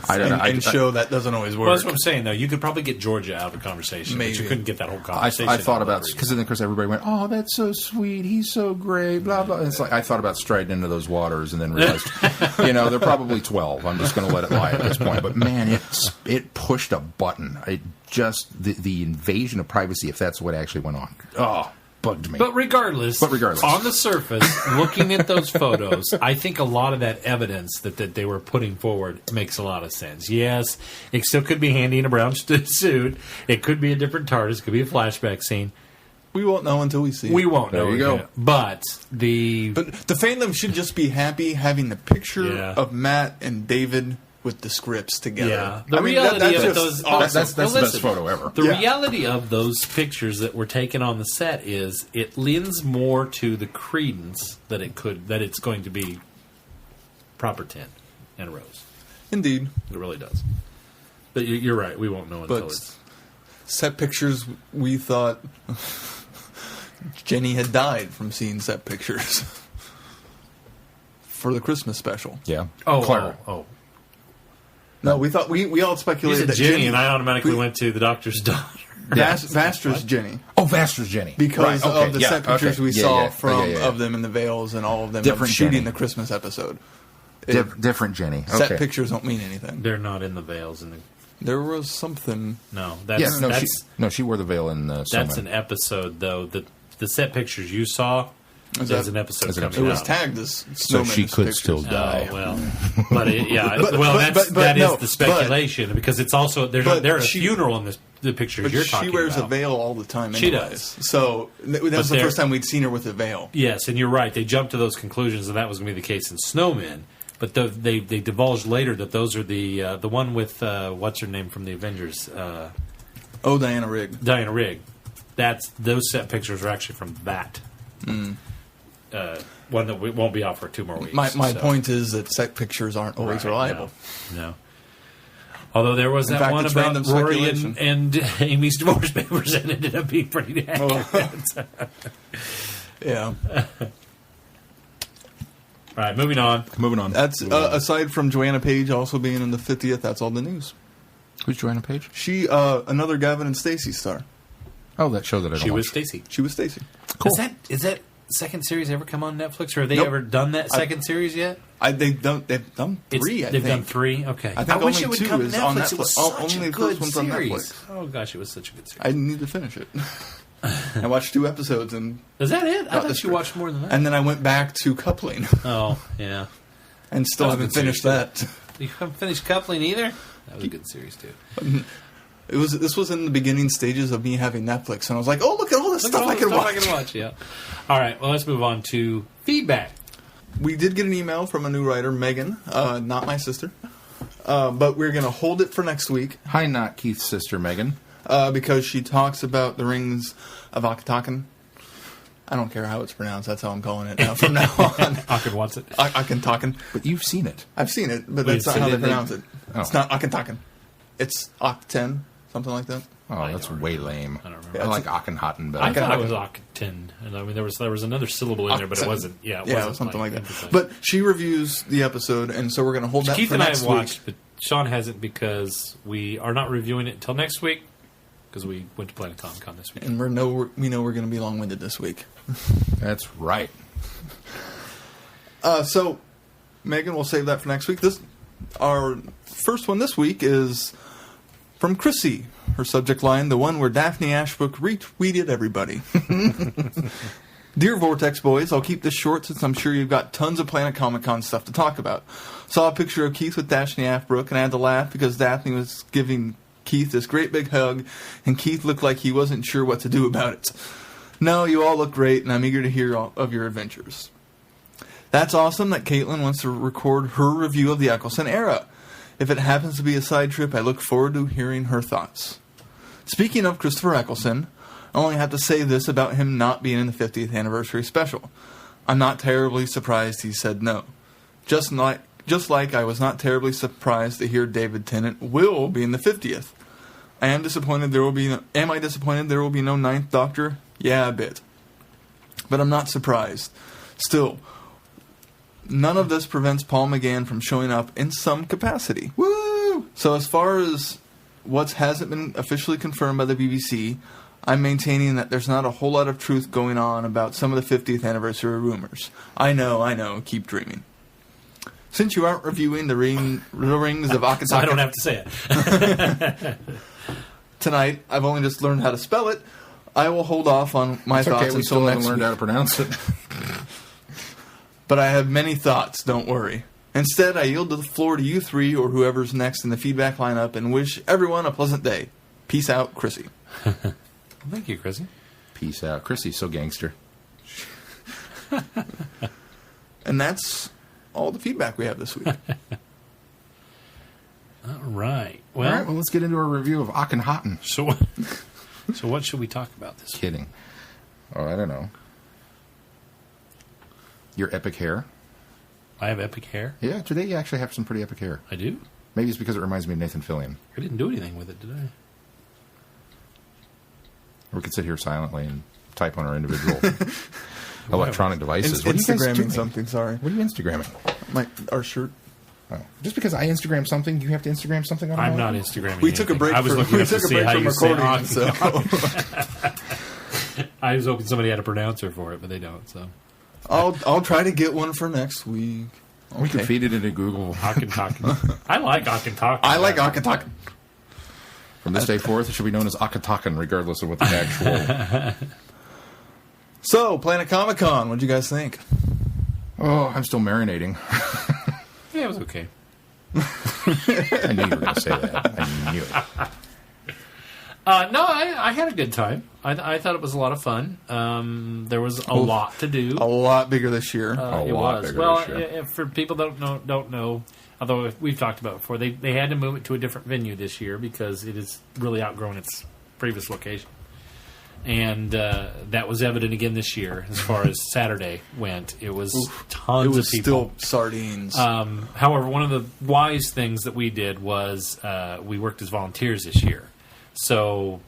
And show that doesn't always work. Well, that's what I'm saying, though. You could probably get Georgia out of the conversation, but you couldn't get that whole conversation. I thought about, because then, of course, everybody went, "Oh, that's so sweet. He's so great." Blah blah. It's like I thought about striding into those waters, and then realized, they're probably 12. I'm just going to let it lie at this point. But man, it pushed a button. It just the invasion of privacy, if that's what actually went on. Oh. Bugged me. But regardless, on the surface, looking at those photos, I think a lot of that evidence that they were putting forward makes a lot of sense. Yes, it still could be Handy in a brown suit. It could be a different TARDIS. It could be a flashback scene. We won't know until we see it. We won't know. There you go. But the fandom should just be happy having the picture of Matt and David with the scripts together. Yeah. The reality of those... That's the best photo ever. The reality of those pictures that were taken on the set is it lends more to the credence that it's going to be proper 10 and a rose. Indeed. It really does. But you're right. We won't know until it's... Set pictures, we thought Jenny had died from seeing set pictures for the Christmas special. Yeah. Clara. No, we thought we all speculated that Jenny, and I automatically went to the doctor's daughter. Vastra's Jenny. Oh, Vastra's Jenny. Because of the set pictures we saw of them in the veils and all of them shooting the Christmas episode. Different Jenny. Okay. Set pictures don't mean anything. They're not in the veils. There was something. No, she wore the veil in the. That's an episode, though. The set pictures you saw. There's an episode coming out. It was tagged as so she could still die. Oh, well, but that is the speculation because it's also they're at a funeral in the pictures you're talking about. She wears a veil all the time. She does. So that was the first time we'd seen her with a veil. Yes, and you're right. They jumped to those conclusions, and that was going to be the case in Snowmen. But they divulged later that those are the one with what's her name from the Avengers? Diana Rigg. Diana Rigg. Those set pictures are actually from that. One that won't be out for 2 more weeks. My point is that set pictures aren't always reliable. No. Although there was that one about Rory and Amy's divorce papers that ended up being pretty accurate. Yeah. All right, moving on. That's aside from Joanna Page also being in the 50th. That's all the news. Who's Joanna Page? She another Gavin and Stacey star. Oh, that show that I don't She was watch. Stacey. She was Stacey. Cool. Is that second series ever come on Netflix, or have they ever done that second series yet? They've done 3. They've done 3. Okay. I think wish only it would 2 come is to on Netflix. Netflix. It was such only a the good first one's on series. Netflix. Oh gosh, it was such a good series. I need to finish it. I watched 2 episodes and. Is that it? I thought you watched more than that. And then I went back to Coupling. Oh yeah. And still haven't finished that. You haven't finished Coupling either? That was a good series too. This was in the beginning stages of me having Netflix, and I was like, "Oh, look at all this stuff I can watch." Yeah. All right. Well, let's move on to feedback. We did get an email from a new writer, Megan, not my sister, but we're going to hold it for next week. Hi, not Keith's sister, Megan, because she talks about the Rings of Akhenaten. I don't care how it's pronounced. That's how I'm calling it now from now on. Akin wants it. Akhenaten. But you've seen it. I've seen it, but that's not how they pronounce it. It's not Akhenaten. It's Akten. Something like that. Oh, that's way lame. I don't remember. I like Akhenaten better. I thought it was Akhenaten, and I mean there was another syllable in there, but it wasn't. Yeah, it wasn't something like that. But she reviews the episode, and so we're going to hold that Keith for and I next have week. watched, but Sean hasn't because we are not reviewing it until next week because we went to Planet ComiCon this week, and we know we're going to be long-winded this week. That's right. So, Megan, we'll save that for next week. Our first one this week is from Chrissy. Her subject line, the one where Daphne Ashbrook retweeted everybody. Dear Vortex boys, I'll keep this short since I'm sure you've got tons of Planet ComiCon stuff to talk about. Saw a picture of Keith with Daphne Ashbrook and I had to laugh because Daphne was giving Keith this great big hug, and Keith looked like he wasn't sure what to do about it. No, you all look great, and I'm eager to hear all of your adventures. That's awesome that Caitlin wants to record her review of the Eccleston era. If it happens to be a side trip, I look forward to hearing her thoughts. Speaking of Christopher Eccleston, I only have to say this about him not being in the 50th anniversary special. I'm not terribly surprised he said no. Just like I was not terribly surprised to hear David Tennant will be in the 50th. Am I disappointed there will be no Ninth Doctor? Yeah, a bit. But I'm not surprised. Still, none of this prevents Paul McGann from showing up in some capacity. Woo! So as far as what hasn't been officially confirmed by the BBC, I'm maintaining that there's not a whole lot of truth going on about some of the 50th anniversary rumors. I know, keep dreaming. Since you aren't reviewing the rings of Akataka... So I don't have to say it. Tonight, I've only just learned how to spell it. I will hold off on my thoughts we until still next haven't learned week. how to pronounce it. But I have many thoughts, don't worry. Instead, I yield the floor to you three or whoever's next in the feedback lineup and wish everyone a pleasant day. Peace out, Chrissy. Thank you, Chrissy. Peace out. Chrissy's so gangster. And that's all the feedback we have this week. All right. All right, well, let's get into our review of Akhenaten. So what should we talk about this week? Kidding. Oh, I don't know. Your epic hair. I have epic hair. Yeah, today you actually have some pretty epic hair. I do? Maybe it's because it reminds me of Nathan Fillion. I didn't do anything with it, did I? Or we could sit here silently and type on our individual electronic devices. What are you guys Instagramming doing? something, sorry. What are you Instagramming? Our shirt. Oh. Just because I Instagram something, you have to Instagram something on I'm my not own? Instagramming We took a anything. break I was looking up to see how you say recording, so. I was hoping somebody had a pronouncer for it, but they don't, so. I'll try to get one for next week. We can feed it into Google. Akhenaten. I like Akhenaten. I like Akataka. From this day forth, it should be known as Akhenaten, regardless of what the actual... So, Planet ComiCon, what'd you guys think? Oh, I'm still marinating. Yeah, it was okay. I knew you were going to say that. I knew it. No, I had a good time. I thought it was a lot of fun. There was a lot to do. A lot bigger this year. A It lot was. bigger Well, this year. for people that don't know, although we've talked about it before, they had to move it to a different venue this year because it has really outgrown its previous location. And that was evident again this year as far as Saturday went. It was tons It of was people. still sardines. However, one of the wise things that we did was we worked as volunteers this year. So,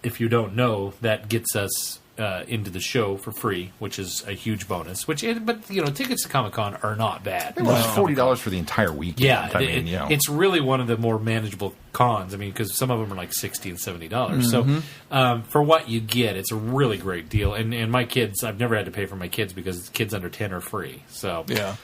if you don't know, that gets us into the show for free, which is a huge bonus. But tickets to Comic-Con are not bad. It was $40 for the entire weekend. Yeah, I mean, it's really one of the more manageable cons. I mean, because some of them are like $60 and $70. So for what you get, it's a really great deal. And my kids, I've never had to pay for my kids because kids under 10 are free. So yeah.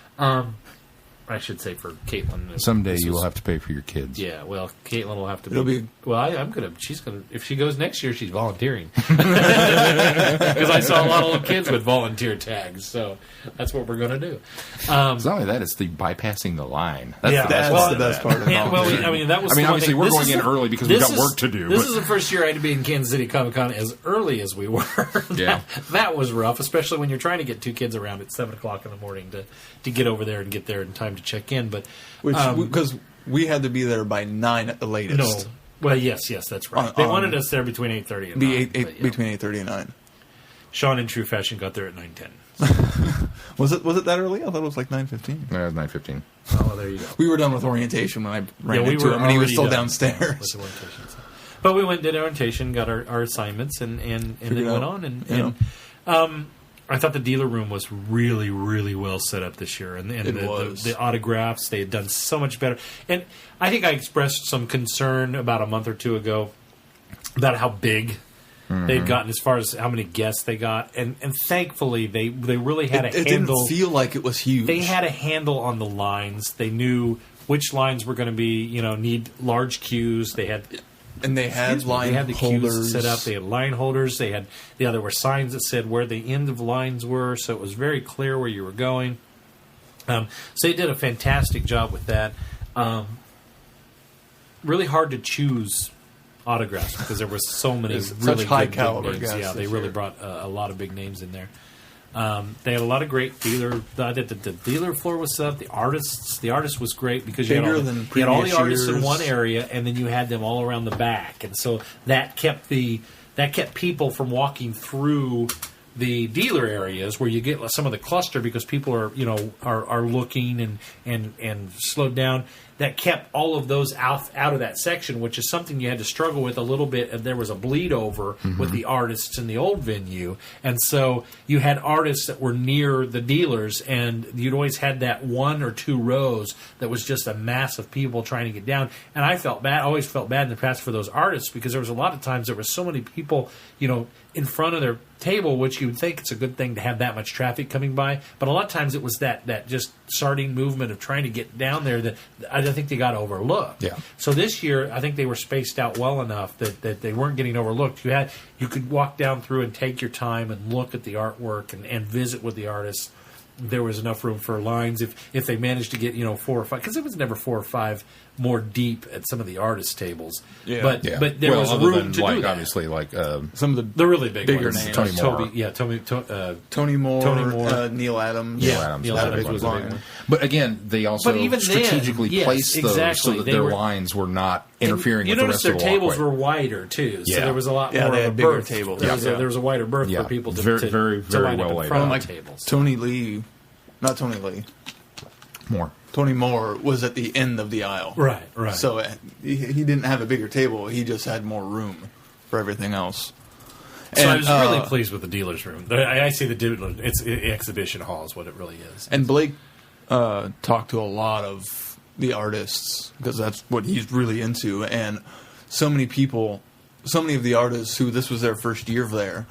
I should say for Caitlin. Someday you will have to pay for your kids. Yeah, well, Caitlin will have to. It'll be. Well, I'm gonna. She's gonna. If she goes next year, she's volunteering. Because I saw a lot of little kids with volunteer tags, so that's what we're gonna do. It's not only that; it's the bypassing the line. That's Yeah, the best that's part the of best that. part of it. And, well, that was. I mean, the one obviously, thing. we're This going is in the- early because we've this got is- work to do. This but- is the first year I had to be in Kansas City Comic Con as early as we were. Yeah. that was rough, especially when you're trying to get two kids around at 7:00 in the morning to get over there and get there in time to check in. But Because we had to be there by 9 at the latest. no, well, yes, that's right. They wanted us there between 8:30 and 9. But, yeah. Between 8:30 and 9. Sean, in true fashion, got there at 9:10. Was it that early? I thought it was like 9:15. No, it was 9:15. Oh, there you go. We were done with orientation when I ran we into were him, and he was already still done downstairs. with the orientation, so. But we went did orientation, got our assignments, and then Figured went out, on. And yeah. I thought the dealer room was really, really well set up this year, and It was. the autographs they had done so much better. And I think I expressed some concern about a month or two ago about how big they'd gotten as far as how many guests they got, and thankfully they really had It a didn't handle. feel like it was huge. They had a handle on the lines. They knew which lines were going to be, need large queues. They had. And they had line They had the holders queues set up. They had line holders. They had there were signs that said where the end of lines were, so it was very clear where you were going. So they did a fantastic job with that. really hard to choose autographs because there were so many It's really such high good caliber big names. guests Yeah, they this really year. brought a lot of big names in there. They had a lot of great dealer. The dealer floor was set up. The artist was great because you Bigger had than all the previous artists in years. one area, and then you had them all around the back, and so that kept people from walking through the dealer areas where you get some of the cluster because people are looking and slowed down. That kept all of those out of that section, which is something you had to struggle with a little bit. And there was a bleed over with the artists in the old venue, and so you had artists that were near the dealers, and you'd always had that 1 or 2 rows that was just a mass of people trying to get down. And I always felt bad in the past for those artists because there was a lot of times there were so many people, in front of their table, which you would think it's a good thing to have that much traffic coming by. But a lot of times it was that just sardine movement of trying to get down there that I think they got overlooked. Yeah. So this year, I think they were spaced out well enough that they weren't getting overlooked. You could walk down through and take your time and look at the artwork and visit with the artists. There was enough room for lines if they managed to get 4 or 5, because it was never 4 or 5 more deep at some of the artist tables. Yeah. But there was other room than, to do that. Obviously, Some of The really big bigger ones. names. Tony Moore. Tony Moore, Tony Moore. Neil Adams. Yeah, Adams Neil was a Adams big was a one. big one. But again, they also But even then, strategically yes, placed those exactly. so that They their were- lines were not interfering You with the notice rest their of the tables walkway. were wider too, so Yeah. there was a lot Yeah, more they of had a bigger berth. tables. There was Yeah. there was a wider berth Yeah. for people to Very, to, very, to very line well up in laid front out. of Like the tables. Tony Lee, not Tony Lee. More. Tony Moore was at the end of the aisle. Right. So he didn't have a bigger table. He just had more room for everything else. So I And, was really pleased with the dealer's room. I see the dealer. It's exhibition hall is what it really is. And Blake talked to a lot of the artists because that's what he's really into. And so many of the artists who this was their first year there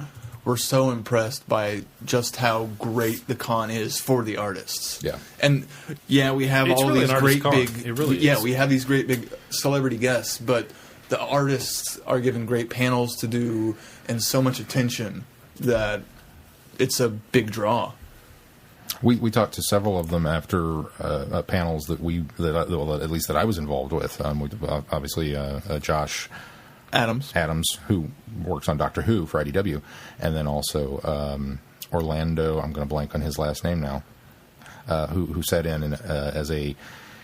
were so impressed by just how great the con is for the artists. Yeah. And we have It's all really these an artist great con. big It really is. we have these great big celebrity guests, but the artists are given great panels to do and so much attention that it's a big draw. We talked to several of them after panels at least that I was involved with. Obviously, Josh Adams, who works on Doctor Who for IDW, and then also Orlando. I'm going to blank on his last name now. Who sat in as a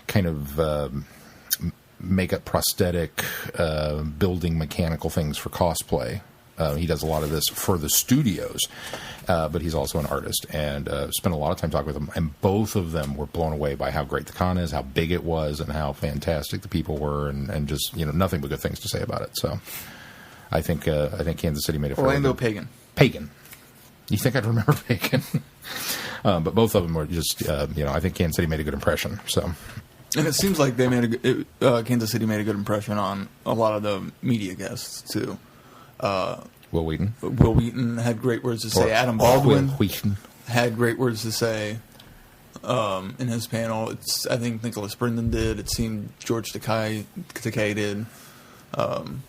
kind of makeup prosthetic, building mechanical things for cosplay. He does a lot of this for the studios, but he's also an artist, and spent a lot of time talking with them. And both of them were blown away by how great the con is, how big it was, and how fantastic the people were, and just nothing but good things to say about it. So, I think Kansas City made it. Orlando Pagan. You think I'd remember Pagan? But both of them were just, I think Kansas City made a good impression. So. And it seems like they Kansas City made a good impression on a lot of the media guests too. Will Wheaton. Will Wheaton had great words to say. Adam Baldwin Will Wheaton had great words to say in his panel. I think Nicholas Brendan did. It seemed George Takei did.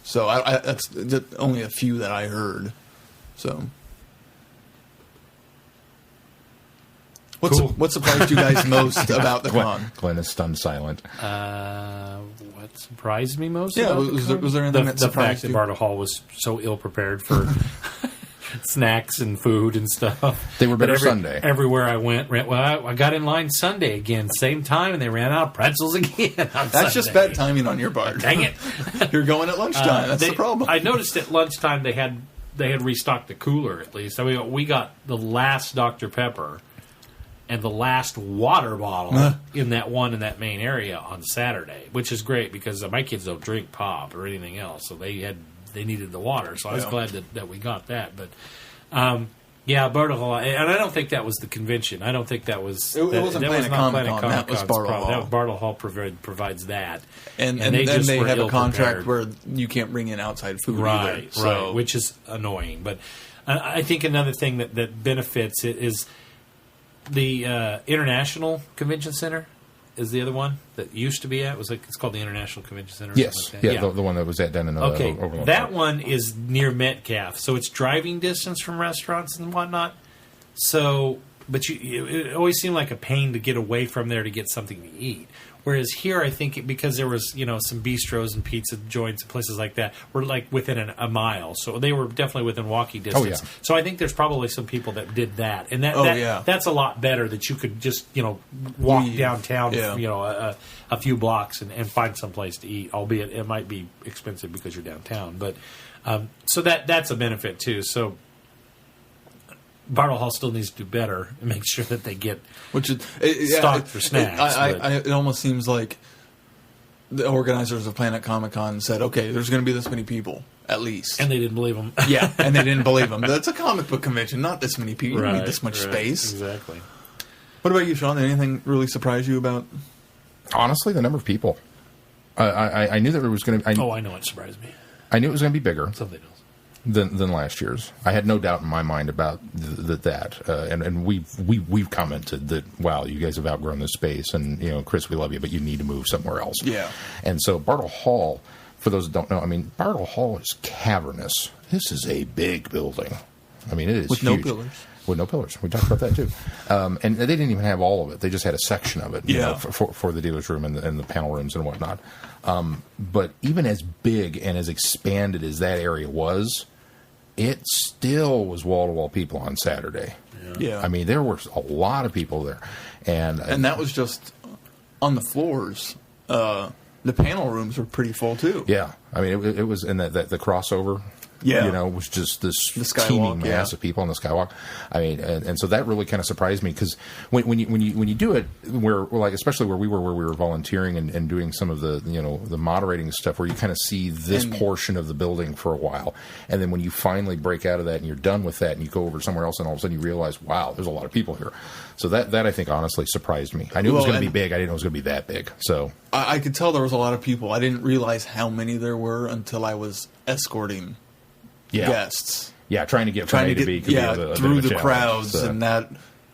So that's only a few that I heard. So. Cool. What surprised you guys most about the con? Glenn is stunned silent. What surprised me most? Yeah, about was the there anything that the fact surprised that you? Bartle Hall was so ill prepared for snacks and food and stuff. They were better But Sunday. Everywhere I went, I got in line Sunday again, same time, and they ran out of pretzels again. That's just bad timing on your part. Dang it! You're going at lunchtime. That's the problem. I noticed at lunchtime they had restocked the cooler at least. I mean, we got the last Dr. Pepper and the last water bottle in that main area on Saturday, which is great because my kids don't drink pop or anything else, so they needed the water. So I was glad that we got that. But Bartle Hall, and I don't think that was the convention. I don't think that was It wasn't Planet ComiCon. That was Bartle Hall. Bartle Hall provides that, and they then just they were have a contract ill-prepared. where you can't bring in outside food either. Right, So which is annoying. But I think another thing that benefits it is the International Convention Center is the other one that used to be at. It's called the International Convention Center. Or Yes, something like that. The one that was at down in Okay, Overland that Park. one is near Metcalf, so it's driving distance from restaurants and whatnot. So but it always seemed like a pain to get away from there to get something to eat. Whereas here, I think because there was some bistros and pizza joints and places like that were like within a mile, so they were definitely within walking distance. Oh, yeah. So I think there's probably some people that did that, and that's a lot better that you could just walk downtown, a few blocks and find some place to eat. Albeit it might be expensive because you're downtown, but so that's a benefit too. So Bartle Hall still needs to do better and make sure that they get stocked for snacks. It almost seems like the organizers of Planet ComiCon said, okay, there's going to be this many people, at least. And they didn't believe them. Yeah, and they didn't believe them. That's a comic book convention, not this many people. You need this much space. Exactly. What about you, Sean? Did anything really surprise you about? Honestly, the number of people. I knew that it was going to... I know it surprised me. I knew it was going to be bigger. Something else. Than last year's. I had no doubt in my mind about that. And we've commented that, wow, you guys have outgrown this space, and Chris, we love you, but you need to move somewhere else. Yeah. And so Bartle Hall, for those that don't know, Bartle Hall is cavernous. This is a big building. It is with huge. No pillars. With no pillars. We talked about that too. And they didn't even have all of it. They just had a section of it for the dealer's room and the panel rooms and whatnot. But even as big and as expanded as that area was, it still was wall-to-wall people on Saturday. Yeah. There were a lot of people there. And that was just on the floors. The panel rooms were pretty full, too. Yeah. It was in the crossover. Yeah. Was just this Skywalk, teeming mass of people on the skywalk. And so that really kind of surprised me because when you do it, especially where we were volunteering and doing some of the the moderating stuff, where you kind of see this portion of the building for a while, and then when you finally break out of that and you're done with that and you go over somewhere else, and all of a sudden you realize, wow, there's a lot of people here. So that I think honestly surprised me. I knew it was going to be big. I didn't know it was going to be that big. So I could tell there was a lot of people. I didn't realize how many there were until I was escorting guests. Yeah, trying to get from A to B through the crowds, and that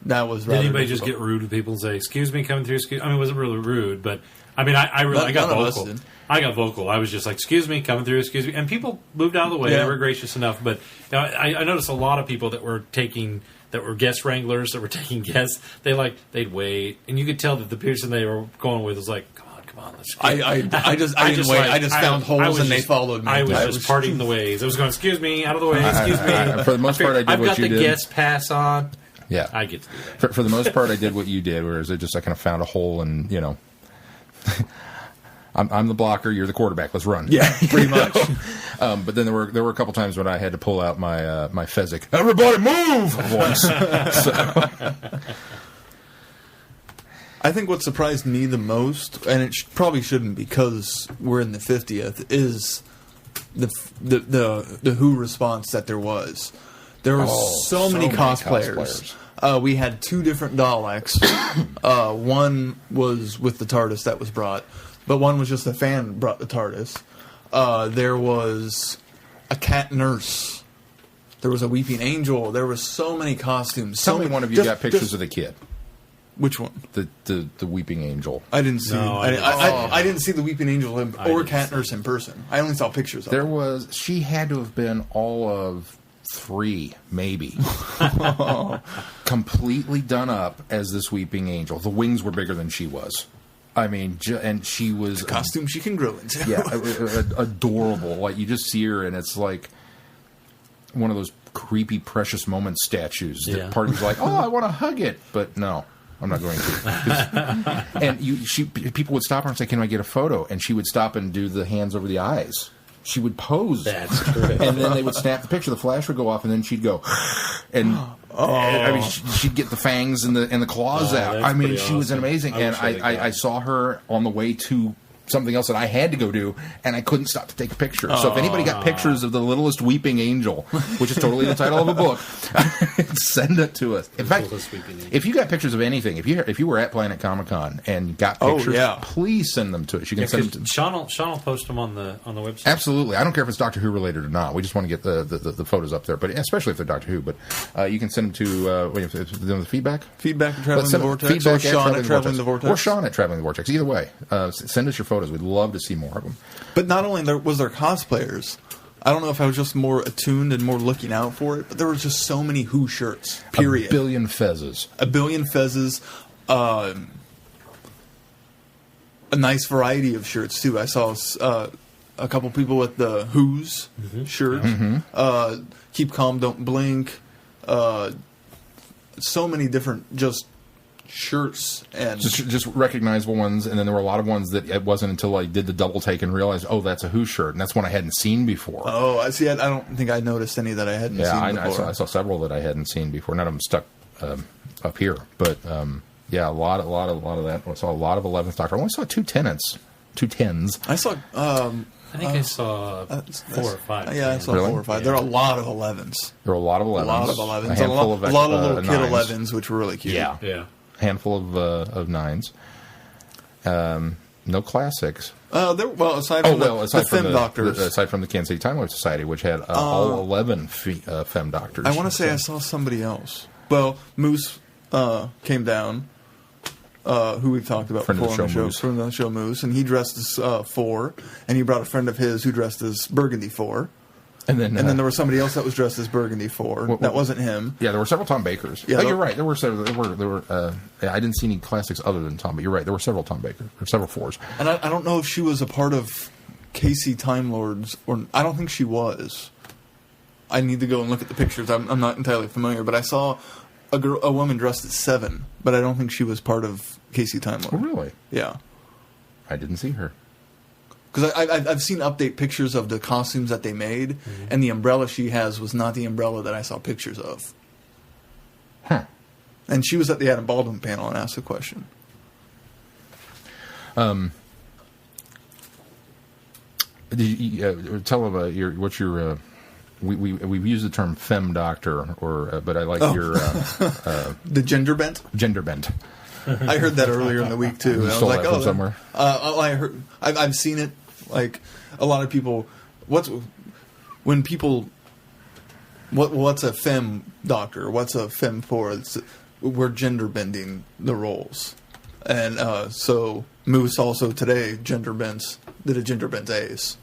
was rather Did anybody difficult. just get rude to people and say, "Excuse me, coming through"? It wasn't really rude, but I got vocal. I got vocal. I was just like, "Excuse me, coming through, excuse me," and people moved out of the way. Yeah. They were gracious enough, but I noticed a lot of people that were guest wranglers that were taking guests. They'd wait, and you could tell that the person they were going with was like, "Come on, let's." I didn't wait. I just found holes and they followed me. I was just parting the ways. I was going, "Excuse me, out of the way, excuse me." For the most part, I did I've what got you the did. guest pass on. Yeah, I get to do that. For the most part, I did what you did, whereas I kind of found a hole and I'm the blocker, you're the quarterback. Let's run. Yeah, pretty much. But then there were a couple times when I had to pull out my my Fezzik, everybody move voice. I think what surprised me the most, and it probably shouldn't because we're in the 50th, is the Who response that there was. There were so many cosplayers. We had two different Daleks. One was with the TARDIS that was brought, but one was just a fan brought the TARDIS. There was a cat nurse. There was a weeping angel. There were so many costumes. Tell me one of you got pictures of the kid. Which one? The weeping angel. I didn't see. No, I didn't see the weeping angel or cat nurse in person. I only saw pictures of her. She had to have been all of 3, maybe. Completely done up as this weeping angel. The wings were bigger than she was. And she was... The costume she can grow into. Yeah, adorable. Like, you just see her, and it's like one of those creepy Precious Moments statues. That part of you's like, I want to hug it. But no, I'm not going to. And people would stop her and say, "Can I get a photo?" And she would stop and do the hands over the eyes. She would pose. That's true. And then they would snap the picture. The flash would go off, and then she'd go, and she'd get the fangs and the claws out. She was amazing. And I saw her on the way to something else that I had to go do, and I couldn't stop to take a picture. So if anybody got pictures of the littlest weeping angel, which is totally the title of a book, send it to us. In fact, if you got pictures of anything, if you were at Planet ComiCon and got pictures, please send them to us. You can send them to Sean will post them on the website. Absolutely. I don't care if it's Doctor Who related or not. We just want to get the photos up there, but especially if they're Doctor Who. But you can send them to the feedback. Feedback at Traveling the Vortex. Feedback or Sean at Traveling the Vortex. Or Sean at Traveling the Vortex. Either way, send us your photos. We'd love to see more of them. But not only was there cosplayers, I don't know if I was just more attuned and more looking out for it, but there were just so many Who shirts. Period. A billion fezzes. A billion fezzes. A nice variety of shirts too. I saw a couple people with the Who's shirt. Keep Calm, Don't Blink. So many different just shirts and just recognizable ones, and then there were a lot of ones that it wasn't until I did the double take and realized, oh, that's a Who shirt, and that's one I hadn't seen before. Oh, I see. I don't think I noticed any that I hadn't seen before. I saw several that I hadn't seen before. None of them stuck up here, but yeah, a lot of that. I saw a lot of 11th Doctor. I only saw two tenants. I saw. I think I saw 4 or 5. Yeah, I saw Really? 4 or 5. Yeah. There are a lot of 11s. There were a lot of 11s. A lot of 11s. A handful of a lot of little kid nines. 11s, which were really cute. Yeah. Handful of 9s. No classics. Aside from the Femme Doctors. Aside from the Kansas City Time Lord Society, which had all 11 Femme Doctors. I want to say I saw somebody else. Well, Moose came down, who we've talked about Friend of before the on show, the show. Moose. Friend of the show, Moose. And he dressed as 4. And he brought a friend of his who dressed as Burgundy 4. And then there was somebody else that was dressed as Burgundy 4. That wasn't him. Yeah, there were several Tom Bakers. Yeah, you're right. There were several. There were. I didn't see any classics other than Tom. But you're right. There were several Tom Bakers. Or several 4s. And I don't know if she was a part of KC Time Lords or I don't think she was. I need to go and look at the pictures. I'm not entirely familiar, but I saw a woman dressed as 7, but I don't think she was part of KC Time Lord. Oh, really? Yeah. I didn't see her. Because I've seen update pictures of the costumes that they made, and the umbrella she has was not the umbrella that I saw pictures of. Huh. And she was at the Adam Baldwin panel and asked a question. Did you, tell them what's your. We've used the term femme doctor, but I like your the gender bent. Gender bent. I heard that earlier in the week too. You And I was stole like, that from somewhere? I heard. I've seen it. Like a lot of people. What's a femme doctor? What's a femme for? We're gender bending the roles, and so Moose also today did a gender bent ace.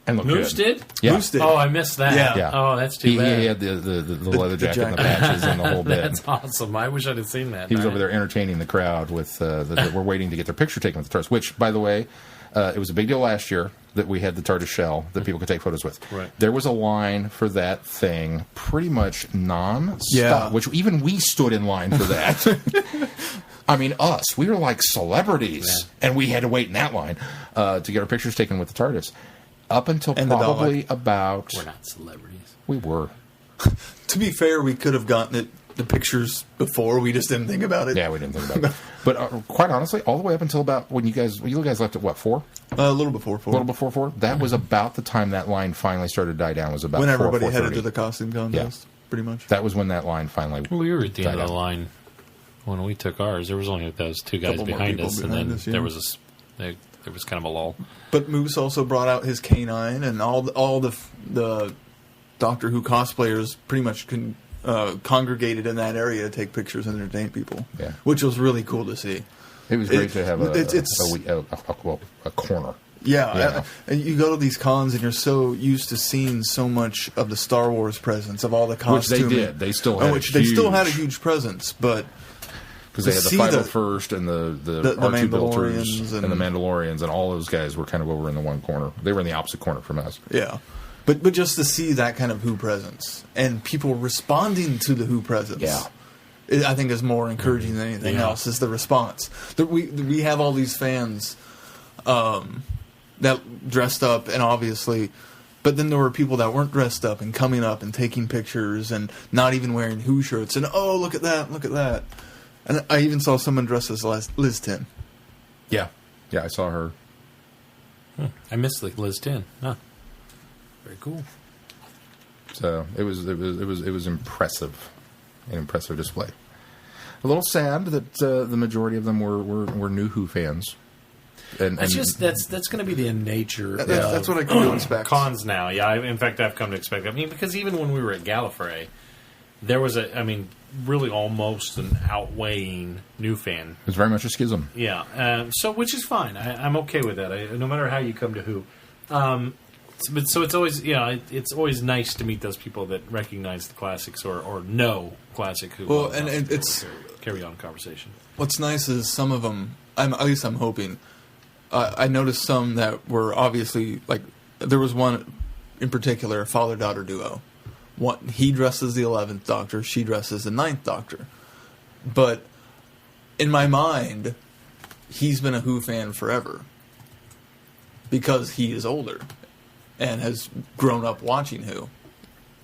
And look Moose good. did? Yeah. Moose did. Oh, I missed that. Yeah. Oh, that's too bad. He had the leather jacket and the patches and the whole bit. That's awesome. I wish I'd have seen that. He was over there entertaining the crowd with we're waiting to get their picture taken with the TARDIS, which, by the way, it was a big deal last year that we had the TARDIS shell that people could take photos with. Right. There was a line for that thing pretty much non-stop, Yeah. which even we stood in line for that. I mean, we were like celebrities, and we had to wait in that line to get our pictures taken with the TARDIS. Up until And the probably dog. about... We're not celebrities. We were. To be fair, we could have gotten the pictures before. We just didn't think about it. Yeah, we didn't think about it. But quite honestly, all the way up until about when you guys left at what, 4? A little before 4. A little before 4? That was about the time that line finally started to die down. Was about when 4, everybody 4:30. headed to the costume contest, pretty much. That was when that line finally. We were at the end died of the out. line when we took ours. There was only those 2 guys Couple more behind people us, behind and then us, yeah. there was kind of a lull. But Moose also brought out his canine, and all the Doctor Who cosplayers pretty much congregated in that area to take pictures and entertain people. Yeah. Which was really cool to see. It was great to have a corner. Yeah, and you go to these cons and you're so used to seeing so much of the Star Wars presence of all the costumes. Which they did. They still had they still had a huge presence, but because they had see the the- 501st and the the R2 Mandalorians builders and and the Mandalorians and all those guys were kind of over in the one corner. They were in the opposite corner from us. yeah. But just to see that kind of Who presence and people responding to the Who presence, I think is more encouraging than anything else. Is the response that we have all these fans that dressed up and obviously, but then there were people that weren't dressed up and coming up and taking pictures and not even wearing Who shirts and look at that, and I even saw someone dressed as Liz Tin. Yeah, I saw her. I missed Liz 10. Huh. Very cool. So it was impressive, an impressive display. A little sad that the majority of them were new Who fans. And That's going to be the nature. That's what I come to expect. Cons now. Yeah, in fact, I've come to expect that. I mean, because even when we were at Gallifrey, there was really almost an outweighing new fan. It was very much a schism. Yeah, so which is fine. I'm okay with that. No matter how you come to Who. So it's always it's always nice to meet those people that recognize the classics or know classic who. Well, and it's carry on conversation. What's nice is some of them. At least I'm hoping. I noticed some that were obviously like there was one in particular, a father-daughter duo. He dresses the 11th Doctor, she dresses the 9th Doctor. But in my mind, he's been a Who fan forever because he is older and has grown up watching Who.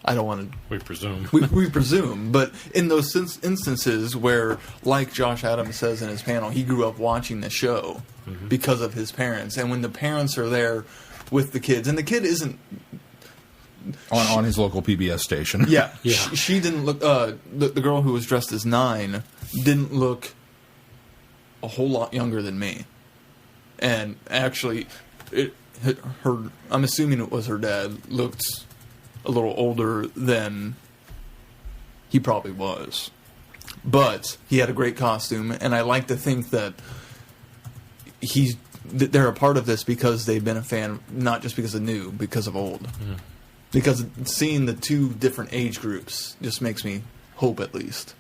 I don't want to... We presume. We presume, but in those instances where, like Josh Adams says in his panel, he grew up watching the show because of his parents. And when the parents are there with the kids, and the kid isn't... On his local PBS station. Yeah. She didn't look... the girl who was dressed as 9 didn't look a whole lot younger than me. And actually, I'm assuming it was her dad, looked a little older than he probably was. But he had a great costume, and I like to think that they're a part of this because they've been a fan, not just because of new, because of old. Mm. Because seeing the two different age groups just makes me hope, at least.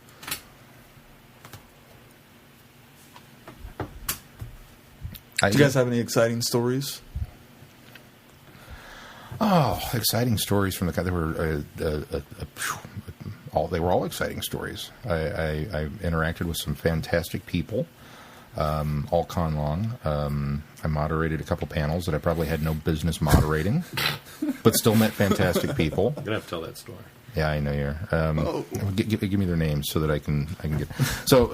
Do you guys have any exciting stories? Oh, exciting stories from the... They were all exciting stories. I interacted with some fantastic people all con long. I moderated a couple panels that I probably had no business moderating, but still met fantastic people. You're going to have to tell that story. Yeah, I know you're. Give me their names so that I can get. So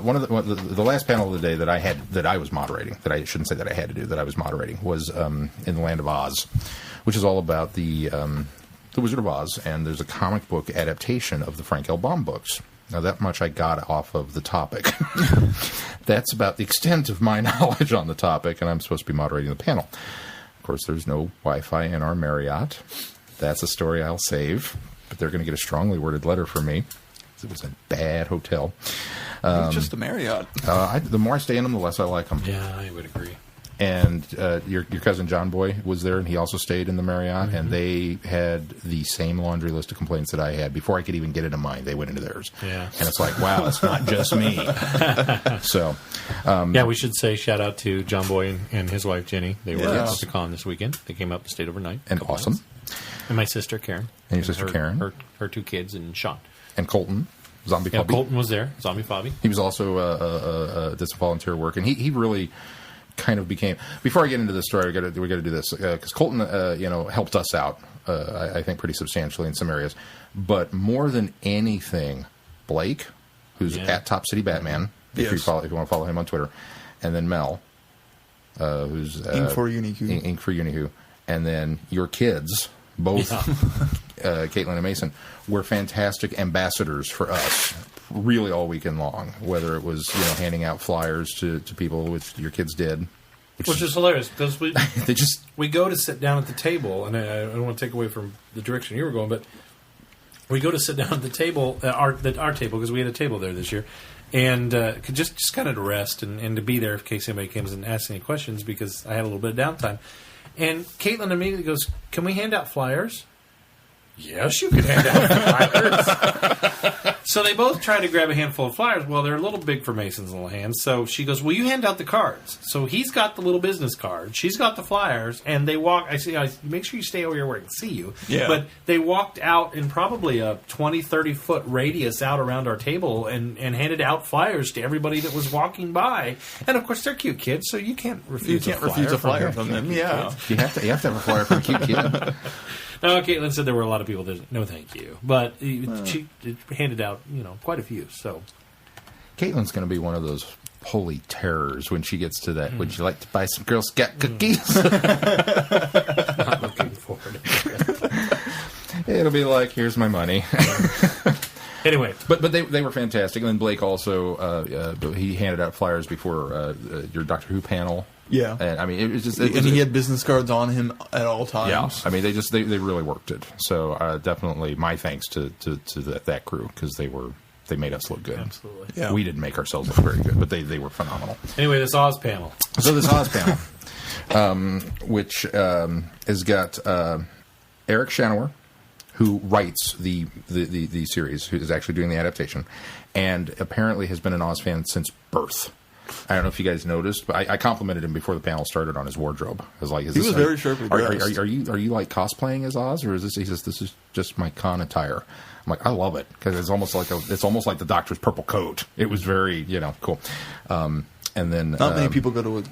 one of the last panel of the day that I was moderating, that I shouldn't say that I had to do, that I was moderating, was in the Land of Oz, which is all about the Wizard of Oz, and there's a comic book adaptation of the Frank L. Baum books. Now, that much I got off of the topic. That's about the extent of my knowledge on the topic, and I'm supposed to be moderating the panel. Of course, there's no Wi-Fi in our Marriott. That's a story I'll save, but they're going to get a strongly worded letter from me. It was a bad hotel. It's just a Marriott. The more I stay in them, the less I like them. Yeah, I would agree. And your cousin John Boy was there, and he also stayed in the Marriott, and they had the same laundry list of complaints that I had. Before I could even get into mine, they went into theirs. Yeah. And it's like, wow, it's not just me. So, yeah, we should say shout out to John Boy and his wife Jenny. They were at Yes. ComiCon this weekend. They came up and stayed overnight. And awesome. Nights. And my sister Karen. And your sister Karen. Her two kids and Sean. And Colton, Zombie Yeah, Puppy. Colton was there. Zombie Fobby. He was also did some volunteer work, and he really kind of became. Before I get into this story, we got to do this because Colton, helped us out. I think pretty substantially in some areas, but more than anything, Blake, who's at Top City Batman, if you want to follow him on Twitter, and then Mel, who's Ink for Unihu, and then your kids, both Caitlin and Mason, were fantastic ambassadors for us. Really all weekend long, whether it was handing out flyers to people, which your kids did, which is hilarious because we go to sit down at the table, and I don't want to take away from the direction you were going, but we go to sit down at the table, our table, because we had a table there this year, and just kind of to rest and to be there in case anybody comes and asks any questions, because I had a little bit of downtime. And Caitlin immediately goes, "Can we hand out flyers?" Yes, you can hand out flyers. So they both try to grab a handful of flyers. Well, they're a little big for Mason's little hands. So she goes, "Will you hand out the cards?" So he's got the little business card. She's got the flyers. And they walk. I make sure you stay over here where I can see you. Yeah. But they walked out in probably a 20, 30-foot radius out around our table and handed out flyers to everybody that was walking by. And, of course, they're cute kids, so you can't refuse a flyer from them. Yeah. You have to have a flyer for a cute kid. No, Caitlin said there were a lot of people that no thank you. But she handed out, quite a few. So Caitlin's going to be one of those holy terrors when she gets to that. Would you like to buy some Girl Scout cookies? Not looking forward to it. It'll be like, here's my money. Anyway. But they were fantastic. And then Blake also, he handed out flyers before your Doctor Who panel. Yeah, and I mean, it was just, and he had business cards on him at all times. Yeah, I mean, they really worked it. So definitely my thanks to that crew, because they were they made us look good. Absolutely. Yeah. We didn't make ourselves look very good, but they were phenomenal. Anyway, this Oz panel. So this Oz panel, which has got Eric Shanower, who writes the series, who is actually doing the adaptation, and apparently has been an Oz fan since birth. I don't know if you guys noticed, but I complimented him before the panel started on his wardrobe. I was like, He was very sharply dressed. Are you like cosplaying as Oz, or is this? He says this is just my con attire. I'm like, I love it because it's almost like the Doctor's purple coat. It was very cool. And then Not many people go to a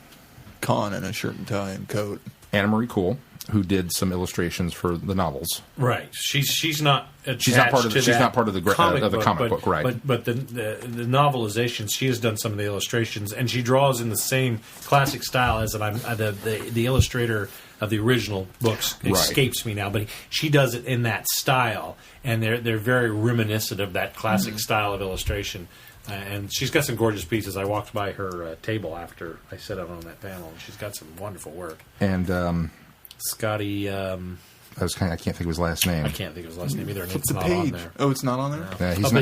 con in a shirt and tie and coat. Anna Marie Cool, who did some illustrations for the novels. Right. She's not attached She's not part of to she's that not part of the comic book, right? But the novelizations, she has done some of the illustrations, and she draws in the same classic style as the illustrator of the original books escapes me now, but she does it in that style, and they're very reminiscent of that classic style of illustration. And she's got some gorgeous pieces. I walked by her table after I sat out on that panel, and she's got some wonderful work. And Scotty, I can't think of his last name. I can't think of his last name either. And What's it's the not page? on there. Oh, it's not on there? Yeah, He's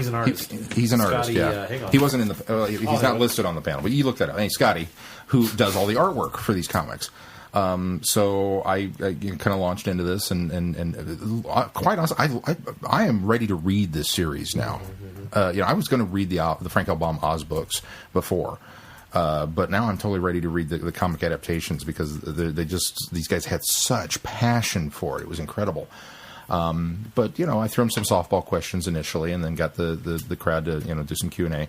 an artist. He's an artist. Scotty, Yeah, hang on. he wasn't in the. He's not listed on the panel, but you look that up. Hey, Scotty, who does all the artwork for these comics. So I kind of launched into this, and quite honestly, I am ready to read this series now. I was going to read the Frank L. Baum Oz books before. But now I'm totally ready to read the comic adaptations because these guys had such passion for it. It was incredible. But I threw them some softball questions initially, and then got the crowd to do some Q&A,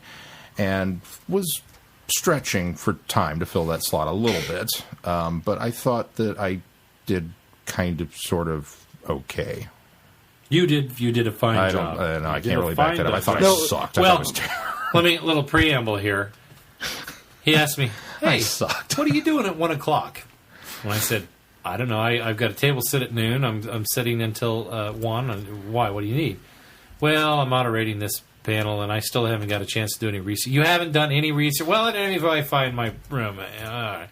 and was stretching for time to fill that slot a little bit. But I thought that I did kind of sort of okay. You did a fine job. I can't really back that up. I thought I sucked. Well, I thought it was let me little preamble here. He asked me, "Hey, sucked. what are you doing at 1 o'clock?" And I said, "I don't know. I've got a table sit at noon. I'm sitting until 1. Why? What do you need?" "Well, I'm moderating this panel, and I still haven't got a chance to do any research." "You haven't done any research?" "Well, if I find my room." All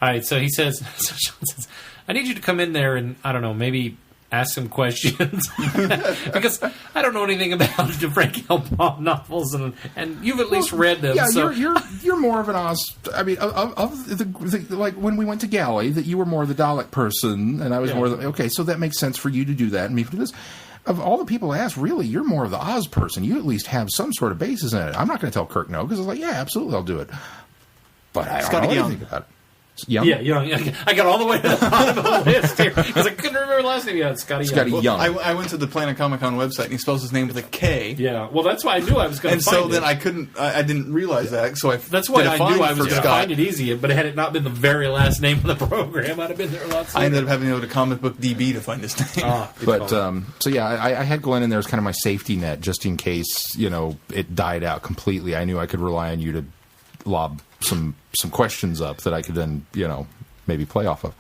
right. So he says, "I need you to come in there and, I don't know, maybe ask some questions." Because I don't know anything about the Frank L. Baum novels, and you've at least read them. Yeah, so. you're more of an Oz. I mean, of the like when we went to Galley, that you were more the Dalek person, and I was more okay. So that makes sense for you to do that, and me to do this. Of all the people I asked, really, you're more of the Oz person. You at least have some sort of basis in it. I'm not going to tell Kirk no, because I was like, yeah, absolutely, I'll do it. But I don't know anything about it. Young? Yeah, Young. I got all the way to the bottom of the list here because I couldn't remember the last name. Yeah, it's Scotty Young. I went to the Planet ComiCon website and he spells his name with a K. Yeah, well, that's why I knew I was going to find it. And so then I couldn't. I didn't realize that. So that's why I knew I was going to find it easy. But had it not been the very last name of the program, I'd have been there a lot sooner. I ended up having to go to Comic Book DB to find his name. But so yeah, I had Glenn in there as kind of my safety net, just in case it died out completely. I knew I could rely on you to lob some questions up that I could then maybe play off of.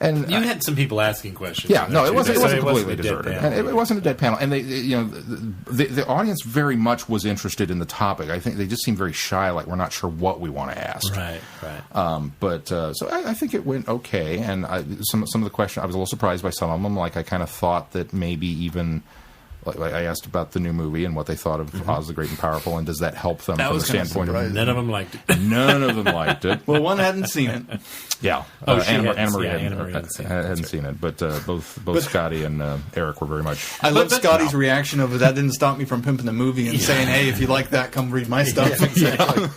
And you had some people asking questions. Yeah, no, it wasn't completely a deserted. And it wasn't a dead panel. And they, the audience very much was interested in the topic. I think they just seemed very shy, like we're not sure what we want to ask. Right. So I think it went okay. And some of the questions, I was a little surprised by some of them. Like I kind of thought that maybe even. Like I asked about the new movie and what they thought of Oz the Great and Powerful, and does that help them from the standpoint of... None of them liked it. None of them liked it. Well, one hadn't seen it. Yeah. Anna Marie hadn't seen it. But both Scotty and Eric were very much... I love Scotty's reaction of it. That didn't stop me from pimping the movie and saying, hey, if you like that, come read my stuff. Exactly.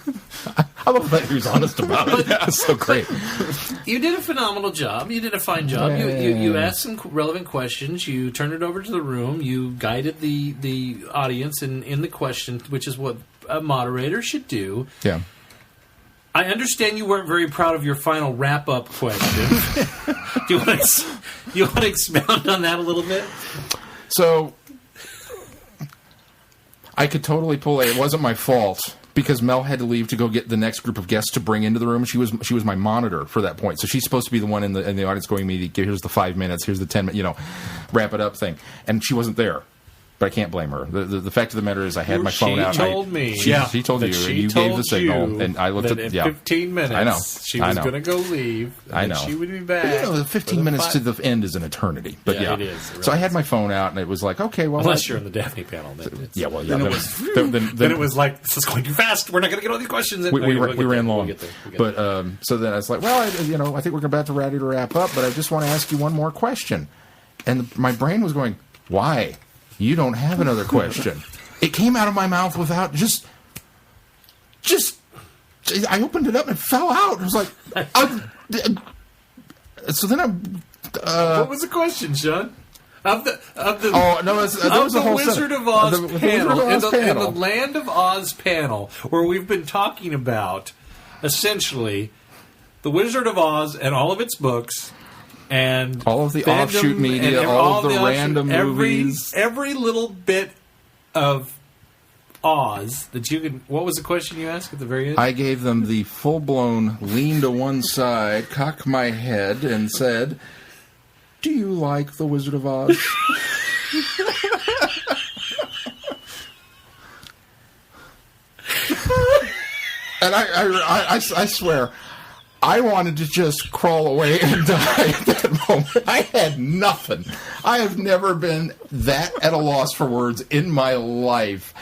I love that he was honest about it. That's so great. You did a phenomenal job. You did a fine job. You asked some relevant questions. You turned it over to the room. You guided the audience in the question, which is what a moderator should do. Yeah. I understand you weren't very proud of your final wrap-up question. Do you want to expound on that a little bit? So, I could totally pull it. It wasn't my fault. Because Mel had to leave to go get the next group of guests to bring into the room. She was my monitor for that point. So she's supposed to be the one in the audience going, here's the 5 minutes, here's the 10 minutes, wrap it up thing. And she wasn't there. But I can't blame her. The fact of the matter is, I had my phone out. She told me. She told you, and you gave the signal, and I looked that at. in 15 minutes, I know. she was going to go leave. I know. She would be back. 15 minutes to the end is an eternity. But it is. It really so I had my phone out, and it was like, okay, well, unless you're in the Daphne panel, then then it was like, this is going too fast. We're not going to get all these questions. We ran long. But so then I was like, well, I think we're about to ready to wrap up, but I just want to ask you one more question. And my brain was going, why? You don't have another question. It came out of my mouth without just. I opened it up and it fell out. It was like, so then what was the question, Sean? Of the Wizard of Oz panel, in the Land of Oz panel, where we've been talking about essentially the Wizard of Oz and all of its books. And all of the offshoot media, all of the random movies. Every little bit of Oz that you can... What was the question you asked at the very end? I gave them the full-blown lean to one side, cock my head, and said, do you like The Wizard of Oz? And I swear... I wanted to just crawl away and die at that moment. I had nothing. I have never been that at a loss for words in my life.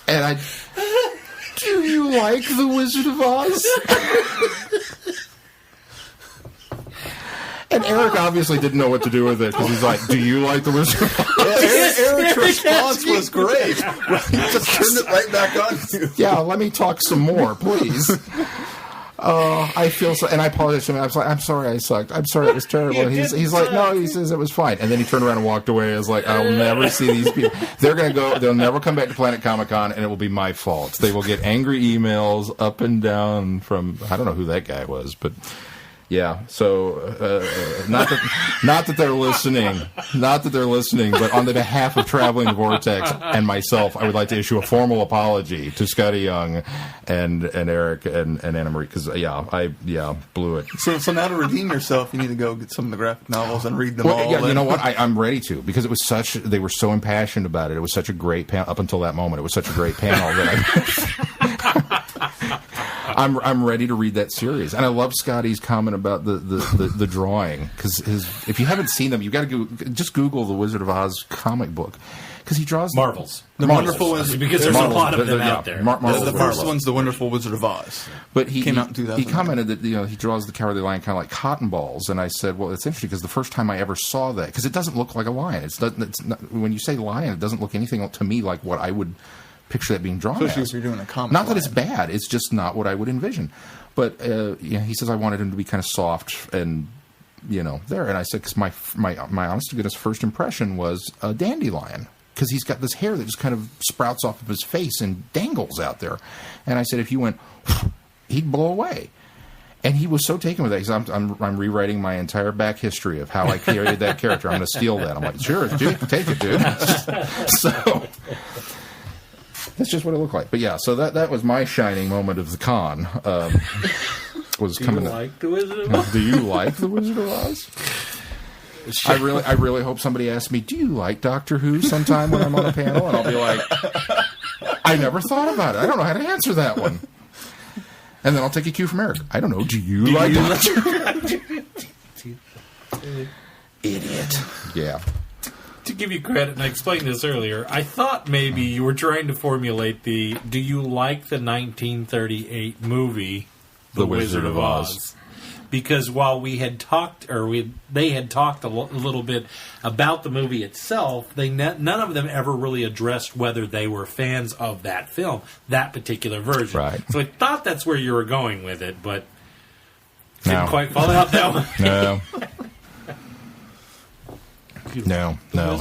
And do you like The Wizard of Oz? And Eric obviously didn't know what to do with it because he's like, do you like The Wizard of Oz? Eric's response was great. He just turned it right back on you. Yeah, let me talk some more, please. I feel so, and I apologize to him. I was like, I'm sorry I sucked. I'm sorry it was terrible. And he's like, no, he says it was fine. And then he turned around and walked away. I was like, I'll never see these people. They're going to go, they'll never come back to Planet ComiCon, and it will be my fault. They will get angry emails up and down from, I don't know who that guy was, but yeah. So, not that they're listening, but on the behalf of Traveling the Vortex and myself, I would like to issue a formal apology to Scotty Young and Eric and Anna Marie, because I blew it. So now to redeem yourself, you need to go get some of the graphic novels and read them all. Yeah, you know what? I'm ready to, because it was they were so impassioned about it. It was such a great panel up until that moment. It was such a great panel that I'm ready to read that series. And I love Scotty's comment about the drawing, because if you haven't seen them, you got to just Google the Wizard of Oz comic book, because he draws Marvels. The Wonderful Wizard, because there's a lot of them out there. The first one's The Wonderful Wizard of Oz. But he came out in 2000. He commented that he draws the Cowardly Lion kind of like cotton balls, and I said, well, it's interesting because the first time I ever saw that, because it doesn't look like a lion. It's not, when you say lion, it doesn't look anything to me like what I would picture that being drawn especially as. if you're doing a comic. Not that it's bad; it's just not what I would envision. But he says I wanted him to be kind of soft and there. And I said, because my honest to goodness first impression was a dandelion, because he's got this hair that just kind of sprouts off of his face and dangles out there. And I said, if you went, he'd blow away. And he was so taken with that. He said, I'm rewriting my entire back history of how I created that character. I'm going to steal that. I'm like, sure, dude, take it, dude. So that's just what it looked like. But yeah, so that was my shining moment of the con. Was coming. Do you like The Wizard of Oz? Do you like The Wizard of Oz? I really hope somebody asks me, do you like Doctor Who sometime when I'm on a panel? And I'll be like, I never thought about it. I don't know how to answer that one. And then I'll take a cue from Eric. I don't know. Do you like Doctor Who? Idiot. Yeah. To give you credit, and I explained this earlier, I thought maybe you were trying to formulate do you like the 1938 movie The Wizard of Oz? Because while we had talked, they had talked a little bit about the movie itself, none of them ever really addressed whether they were fans of that film, that particular version. Right. So I thought that's where you were going with it, but didn't quite follow out that way. No. No.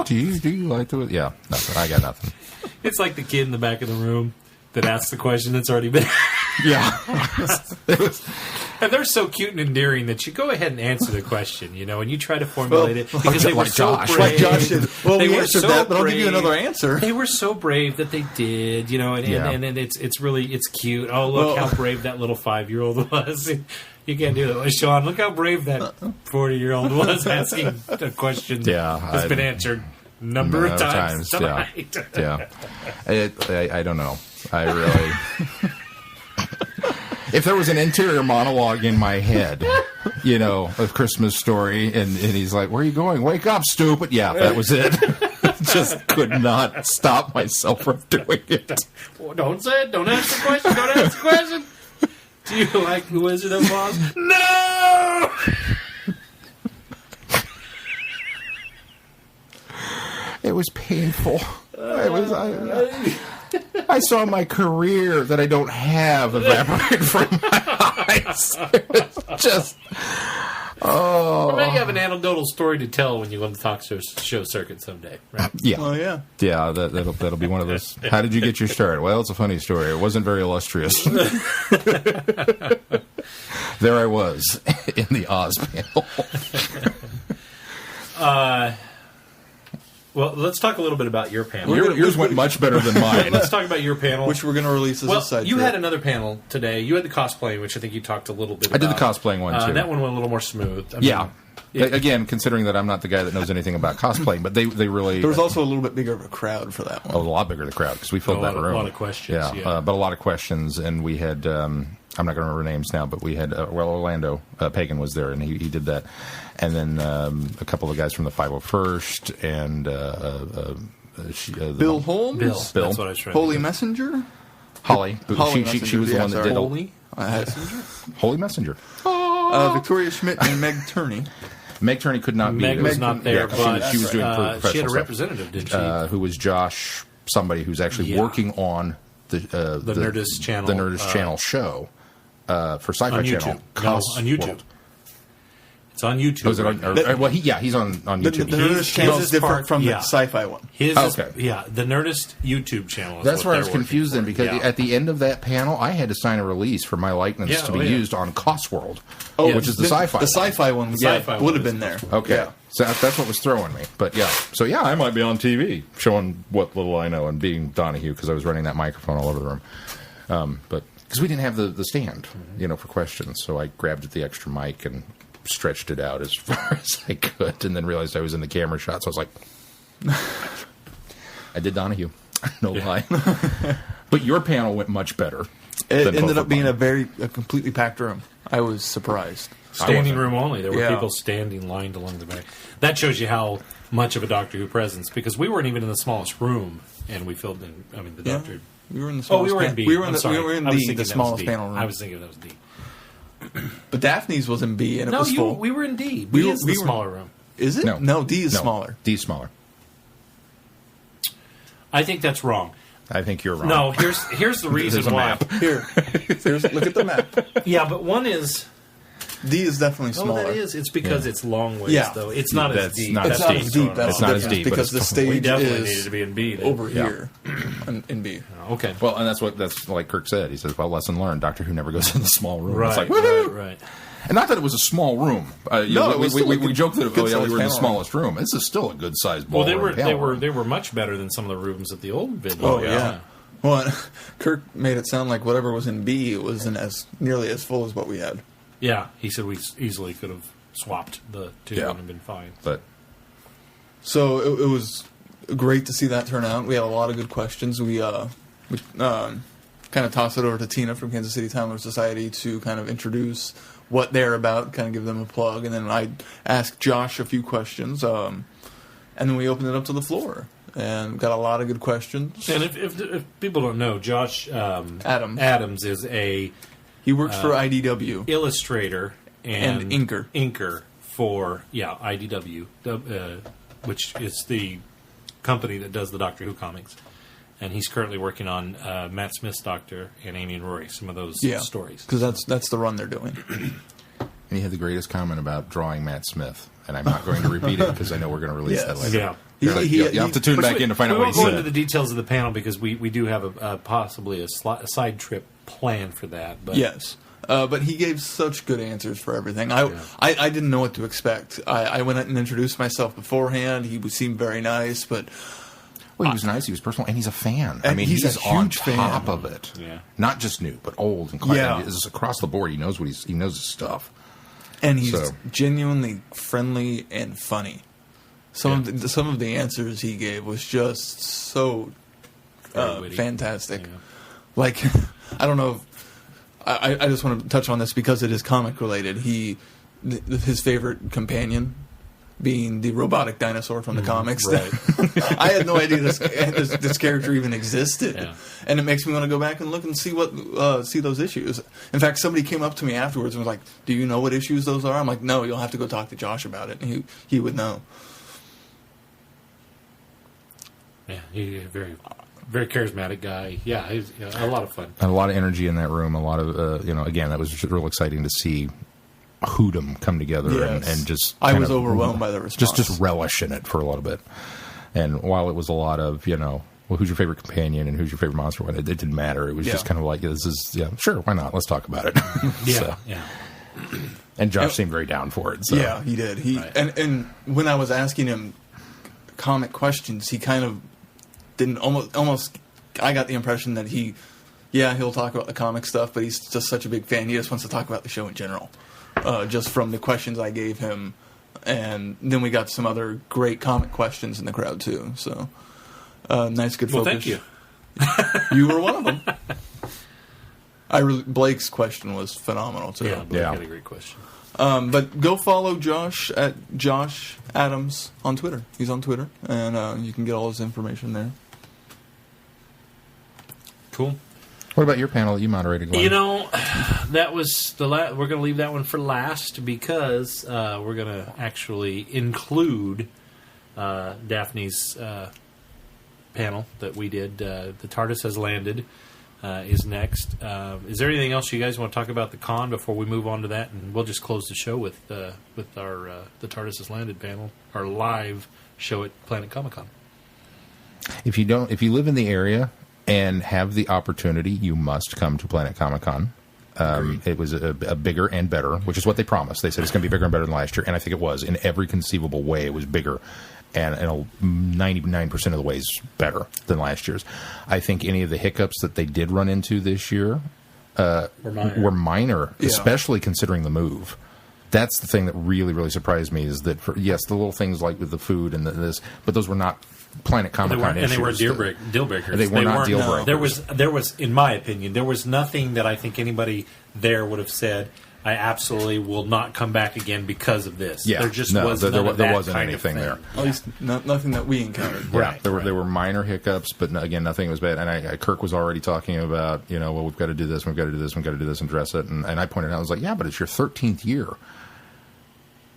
Do you like the? Yeah, nothing. I got nothing. It's like the kid in the back of the room that asks the question that's already been. Yeah. And they're so cute and endearing that you go ahead and answer the question, and you try to formulate it because they were so brave. Like Josh did. Well, we answered that, but I'll give you another answer. They were so brave that they did, and it's cute. Oh, look how brave that little 5-year-old was. You can't do that. Sean, look how brave that 40-year-old was asking a question that's been answered number of times tonight. Yeah. I don't know. I really... If there was an interior monologue in my head, a Christmas Story, and he's like, "Where are you going? Wake up, stupid!" Yeah, that was it. Just could not stop myself from doing it. Well, don't say it. Don't ask the question. Don't ask the question. Do you like The Wizard of Oz? No! It was painful. I saw my career that I don't have evaporate from my eyes. It was just... Oh. Or maybe you have an anecdotal story to tell when you go to the talk show circuit someday, right? Yeah. Oh, yeah. Yeah, that'll be one of those. How did you get your start? Well, it's a funny story. It wasn't very illustrious. There I was in the Oz panel. Well, let's talk a little bit about your panel. Yours went much better than mine. Let's talk about your panel. Which we're going to release as a side you trip. had another panel today. You had the cosplaying, which I think you talked a little bit about. I did the cosplaying one, too. That one went a little more smooth. Again, considering that I'm not the guy that knows anything about cosplaying, but they really... There was also a little bit bigger of a crowd for that one. A lot bigger the crowd, because we filled that room. A lot of questions, yeah. But a lot of questions, and we had... I'm not going to remember names now, but we had... Orlando Pagan was there, and he did that. And then a couple of guys from the 501st, and... Bill Holmes? Bill. That's what I was trying Holy to Messenger? Holly. Holly She was the one that did... Holy? Holy Messenger. Victoria Schmidt and Meg Turney. Meg Turney could not be Meg there. was not there, but she was doing professional she had a stuff. representative, didn't she? Who was Josh, somebody who's actually working on the Nerdist channel, the Nerdist channel show for Sci-Fi on YouTube. Channel. No, on YouTube. World. It's on YouTube. Oh, is it on, he's on YouTube. The Nerdist channel is different from the yeah. sci-fi one. The Nerdist YouTube channel. That's where I was confused then, because at the end of that panel, I had to sign a release for my likeness to be used on Cosworld, which is the sci-fi. The sci-fi one, would have been there. Okay, yeah. so that's what was throwing me. But I might be on TV showing what little I know and being Donahue, because I was running that microphone all over the room. But because we didn't have the stand, for questions, so I grabbed the extra mic and stretched it out as far as I could, and then realized I was in the camera shot, so I was like, I did Donahue. No lie. But your panel went much better. It ended up being a completely packed room. I was surprised. Standing room only. There were people standing lined along the back. That shows you how much of a Doctor Who presence, because we weren't even in the smallest room, and we filled in, the Doctor... We were in the smallest we were in B. We were in the smallest panel room. I was thinking that was D. But Daphne's was in B, and it was full. We were in D. B is the smaller room. Is it? No, D is smaller. D is smaller. I think that's wrong. I think you're wrong. No, here's the reason why. Here, look at the map. Yeah, but one is... D is definitely smaller. Oh, that is. It's because it's long ways, though. It's not as deep. It's not as deep. It's not as deep. Because the stage we definitely needed is to be in B. Then. over here in B. Okay. Well, and that's like Kirk said. He says, well, lesson learned. Doctor Who never goes in the small room. Right, it's like, woohoo! Right. And not that it was a small room. No, we joked that we were in the smallest room. This is still a good sized ballroom. Well, they were much better than some of the rooms at the old video. Oh yeah. Well, Kirk made it sound like whatever was in B wasn't as nearly as full as what we had. Yeah, he said we easily could have swapped the two and been fine. So it was great to see that turn out. We had a lot of good questions. We kind of tossed it over to Tina from Kansas City Time Lord Society to kind of introduce what they're about, kind of give them a plug, and then I asked Josh a few questions, and then we opened it up to the floor and got a lot of good questions. And if people don't know, Josh Adams is a... He works for IDW. Illustrator and inker. Inker for, IDW, which is the company that does the Doctor Who comics. And he's currently working on Matt Smith's Doctor and Amy and Rory, some of those stories. Because that's the run they're doing. And he had the greatest comment about drawing Matt Smith. And I'm not going to repeat it because I know we're going to release that later. Yeah. You have to tune back in to find out what he said. We won't go into the details of the panel because we do have possibly a side trip plan for that. But. Yes. But he gave such good answers for everything. I didn't know what to expect. I went out and introduced myself beforehand. He seemed very nice, but... Well, he was nice, he was personal, and he's a fan. And he's a on huge top fan. of it. Yeah. Not just new, but old and classic. Yeah. It's across the board. He knows he knows his stuff. And he's genuinely friendly and funny. Some of the answers he gave was just so fantastic. Yeah. Like, I don't know. I just want to touch on this because it is comic related. His favorite companion being the robotic dinosaur from the comics. Right. I had no idea this character even existed, and it makes me want to go back and look and see those issues. In fact, somebody came up to me afterwards and was like, "Do you know what issues those are?" I'm like, "No, you'll have to go talk to Josh about it, and he would know." Yeah, he's a very, very charismatic guy. Yeah, he's a lot of fun. And a lot of energy in that room. A lot of again, that was just real exciting to see Hood'em come together and just. I was overwhelmed by the response. Just relish in it for a little bit. And while it was a lot of well, who's your favorite companion and who's your favorite monster? It didn't matter. It was just kind of like, this is sure, why not? Let's talk about it. Yeah. And Josh seemed very down for it. So. Yeah, he did. And when I was asking him comic questions, he kind of didn't almost. I got the impression that he'll talk about the comic stuff, but he's just such a big fan. He just wants to talk about the show in general. Just from the questions I gave him, and then we got some other great comic questions in the crowd too. So nice, good focus. Well, thank you. You were one of them. Blake's question was phenomenal too. Yeah, Blake had a great question. But go follow Josh at Josh Adams on Twitter. He's on Twitter, and you can get all his information there. Cool. What about your panel that you moderated, Glenn? That was the we're going to leave that one for last because we're going to actually include Daphne's panel that we did. The TARDIS has landed is next. Is there anything else you guys want to talk about the con before we move on to that? And we'll just close the show with our the TARDIS has landed panel, our live show at Planet ComiCon. If you live in the area and have the opportunity, you must come to Planet ComiCon. It was a bigger and better, which is what they promised. They said it's going to be bigger and better than last year, and I think it was. In every conceivable way, it was bigger, and 99% of the ways better than last year's. I think any of the hiccups that they did run into this year were minor, especially considering the move. That's the thing that really, really surprised me is that, the little things like with the food and this, but those were not Planet ComiCon issues. And they were deal breakers. They were not deal breakers. There was, in my opinion, there was nothing that I think anybody there would have said, I absolutely will not come back again because of this. Yeah, there just wasn't anything there. At least nothing that we encountered. Right. There were minor hiccups, but again, nothing was bad. And Kirk was already talking about, well, we've got to do this, we've got to do this, we've got to do this and dress it. And I pointed out, I was like, yeah, but it's your 13th year.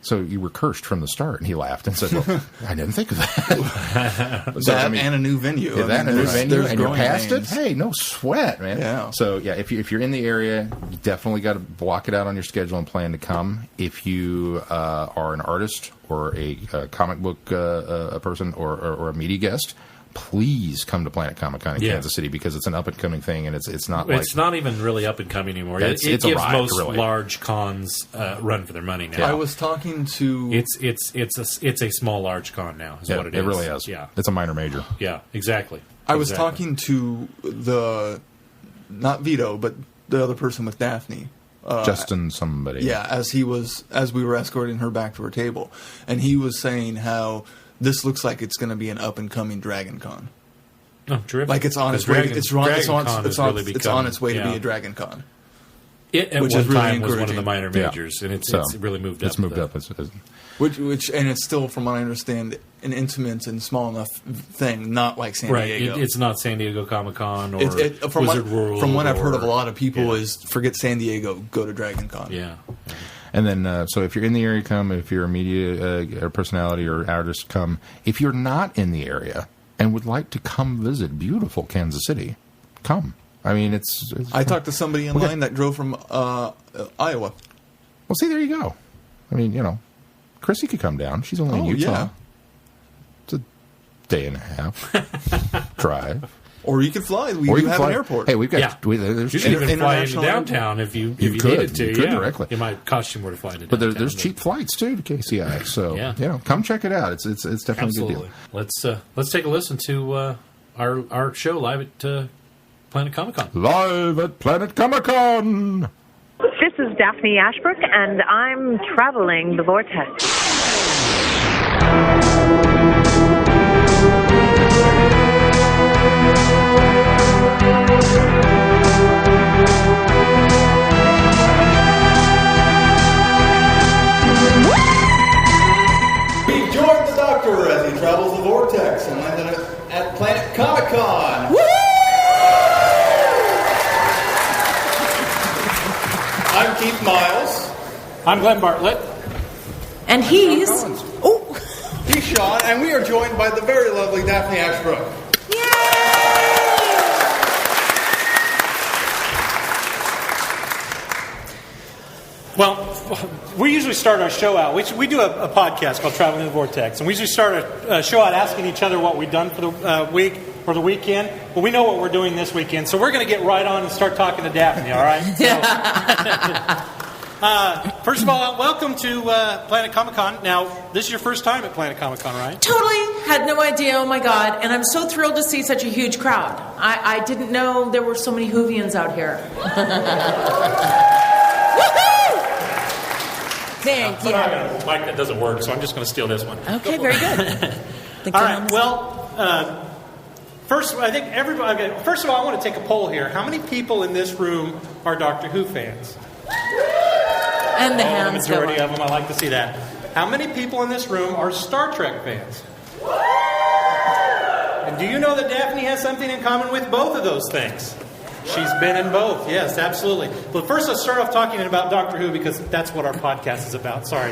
So you were cursed from the start. And he laughed and said, well, I didn't think of that. And a new venue. And you're past names. it? Hey, no sweat, man. Yeah. So, if you're in the area, you definitely got to block it out on your schedule and plan to come. If you are an artist or a comic book a person or a media guest, please come to Planet ComiCon in Kansas City because it's an up-and-coming thing, and it's not like... It's not even really up-and-coming anymore. It gives most large cons run for their money now. I was talking to... It's a small large con now, is what it is. It really is. Yeah. It's a minor major. Yeah, exactly. I was talking to not Vito, but the other person with Daphne. Justin somebody. Yeah, as we were escorting her back to her table. And he was saying how... This looks like it's going to be an up-and-coming Dragon Con. Oh, terrific. Like it's on its way. It's on its way to be a Dragon Con. It at which one is really time was one of the minor majors, and it's really moved up. It's moved up. Which and it's still, from what I understand, an intimate and small enough thing, not like San Diego. It's not San Diego Comic-Con or Wizard World. From what I've heard of a lot of people is forget San Diego, go to Dragon Con. Yeah. And then, so if you're in the area, come. If you're a media or personality or artist, come. If you're not in the area and would like to come visit beautiful Kansas City, come. I mean, it's I talked to somebody online that drove from Iowa. Well, see, there you go. I mean, Chrissy could come down. She's only in Utah. Yeah. It's a day and a half drive. Or you could fly. We do have an airport. Hey, we've got. There's you can even fly into downtown if you needed to. You could directly. It might cost you more to fly into downtown. But there's cheap flights too to KCI. So come check it out. It's definitely a good deal. Let's take a listen to our show live at Planet ComiCon. Live at Planet ComiCon. This is Daphne Ashbrook, and I'm traveling the Vortex. We've joined the Doctor as he travels the Vortex and landed at Planet ComiCon. I'm Keith Miles. I'm Glenn Bartlett. And he's... Collins. Oh! He's Sean, and we are joined by the very lovely Daphne Ashbrook. Well, we usually start our show out. We do a podcast called Traveling the Vortex, and we usually start a show out asking each other what we've done for the week or the weekend. Well, we know what we're doing this weekend, so we're going to get right on and start talking to Daphne, all right? So, first of all, welcome to Planet ComiCon. Now, this is your first time at Planet ComiCon, right? Totally. Had no idea. Oh, my God. And I'm so thrilled to see such a huge crowd. I didn't know there were so many Whovians out here. Thank you. I got a mic that doesn't work, so I'm just going to steal this one. Okay, very good. All right. Well, first of all, I want to take a poll here. How many people in this room are Doctor Who fans? And the hands The majority go of them. I like to see that. How many people in this room are Star Trek fans? And do you know that Daphne has something in common with both of those things? She's been in both. Yes, absolutely. But first, let's start off talking about Doctor Who because that's what our podcast is about. Sorry.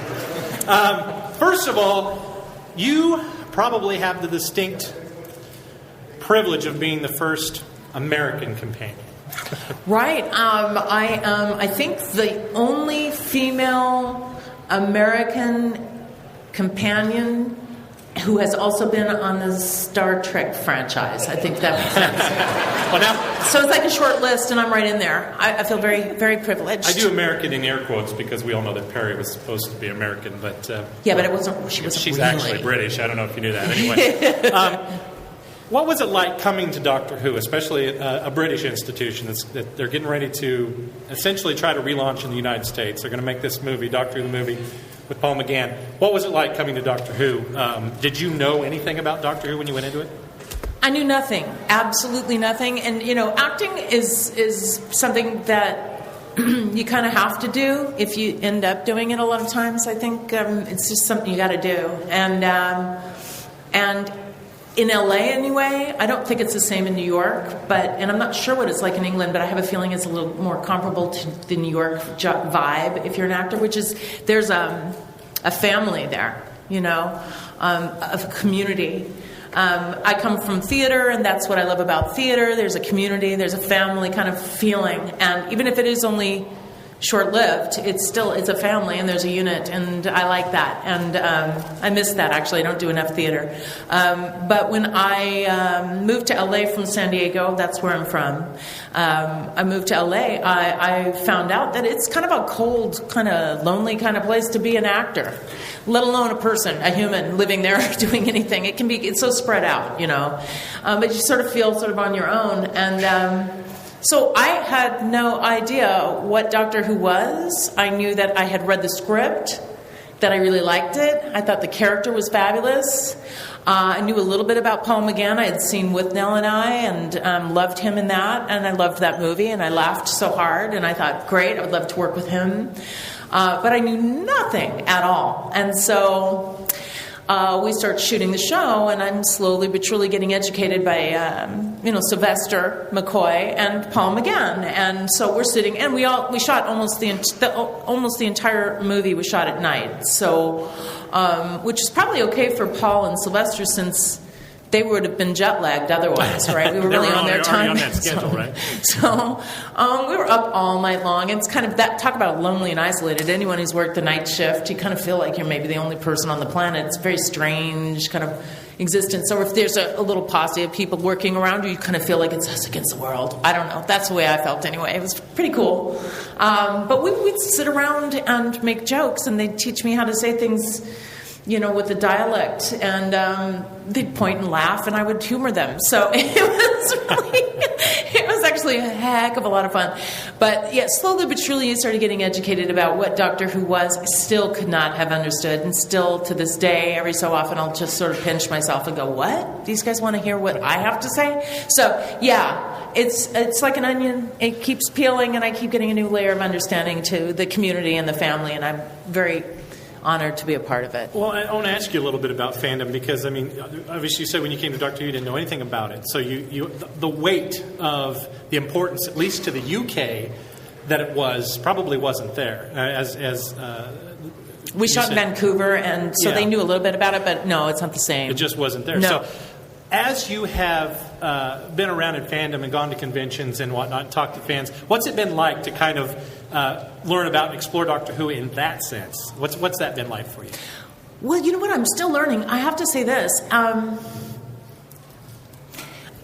First of all, you probably have the distinct privilege of being the first American companion. Right. I think the only female American companion who has also been on the Star Trek franchise. I think that makes sense. Well, now, so it's like a short list, and I'm right in there. I feel very, very privileged. I do American in air quotes because we all know that Perry was supposed to be American, but yeah, but it wasn't. She's really. Actually British. I don't know if you knew that. Anyway, what was it like coming to Doctor Who, especially a British institution that they're getting ready to essentially try to relaunch in the United States? They're going to make this movie, Doctor Who the movie, with Paul McGann. What was it like coming to Doctor Who? Did you know anything about Doctor Who when you went into it? I knew nothing, absolutely nothing. And acting is something that you kind of have to do if you end up doing it. A lot of times, I think it's just something you got to do. And in LA anyway, I don't think it's the same in New York, and I'm not sure what it's like in England, but I have a feeling it's a little more comparable to the New York vibe if you're an actor, which is there's a family there, a community. I come from theater, and that's what I love about theater. There's a community, there's a family kind of feeling, and even if it is only short-lived, it's a family, and there's a unit, and I like that, and I miss that, actually. I don't do enough theater. But when I moved to LA from San Diego, that's where I'm from, I moved to LA, I found out that it's kind of a cold, kind of lonely kind of place to be an actor, let alone a person, a human, living there doing anything. It's so spread out, but you sort of feel sort of on your own, and so I had no idea what Doctor Who was. I knew that I had read the script, that I really liked it. I thought the character was fabulous. I knew a little bit about Paul McGann. I had seen With Nell and I, and loved him in that, and I loved that movie, and I laughed so hard, and I thought, great, I would love to work with him. But I knew nothing at all. And so we start shooting the show, and I'm slowly but surely getting educated by, Sylvester McCoy and Paul McGann. And so we're sitting, and we shot almost the entire movie was shot at night. So, which is probably okay for Paul and Sylvester since they would have been jet lagged otherwise, right? We were really on their time. On that schedule, right? So we were up all night long. It's kind of that, talk about lonely and isolated. Anyone who's worked the night shift, you kind of feel like you're maybe the only person on the planet. It's a very strange kind of existence. So if there's a little posse of people working around you, you kind of feel like it's us against the world. I don't know. That's the way I felt anyway. It was pretty cool. But we'd sit around and make jokes, and they'd teach me how to say things, with the dialect, and they'd point and laugh, and I would humor them. So it was actually a heck of a lot of fun. But yeah, slowly but surely, I started getting educated about what Doctor Who was. I still could not have understood, and still to this day, every so often, I'll just sort of pinch myself and go, "What? These guys want to hear what I have to say?" So yeah, it's like an onion. It keeps peeling, and I keep getting a new layer of understanding to the community and the family, and I'm very honored to be a part of it. Well, I want to ask you a little bit about fandom because, I mean, obviously you said when you came to Doctor Who you didn't know anything about it. So the weight of the importance, at least to the UK, that it was probably wasn't there. We shot in Vancouver, and so they knew a little bit about it, but no, it's not the same. It just wasn't there. No. So as you have been around in fandom and gone to conventions and whatnot, and talked to fans, what's it been like to kind of learn about and explore Doctor Who in that sense? What's that been like for you? Well, you know what? I'm still learning. I have to say this. I'm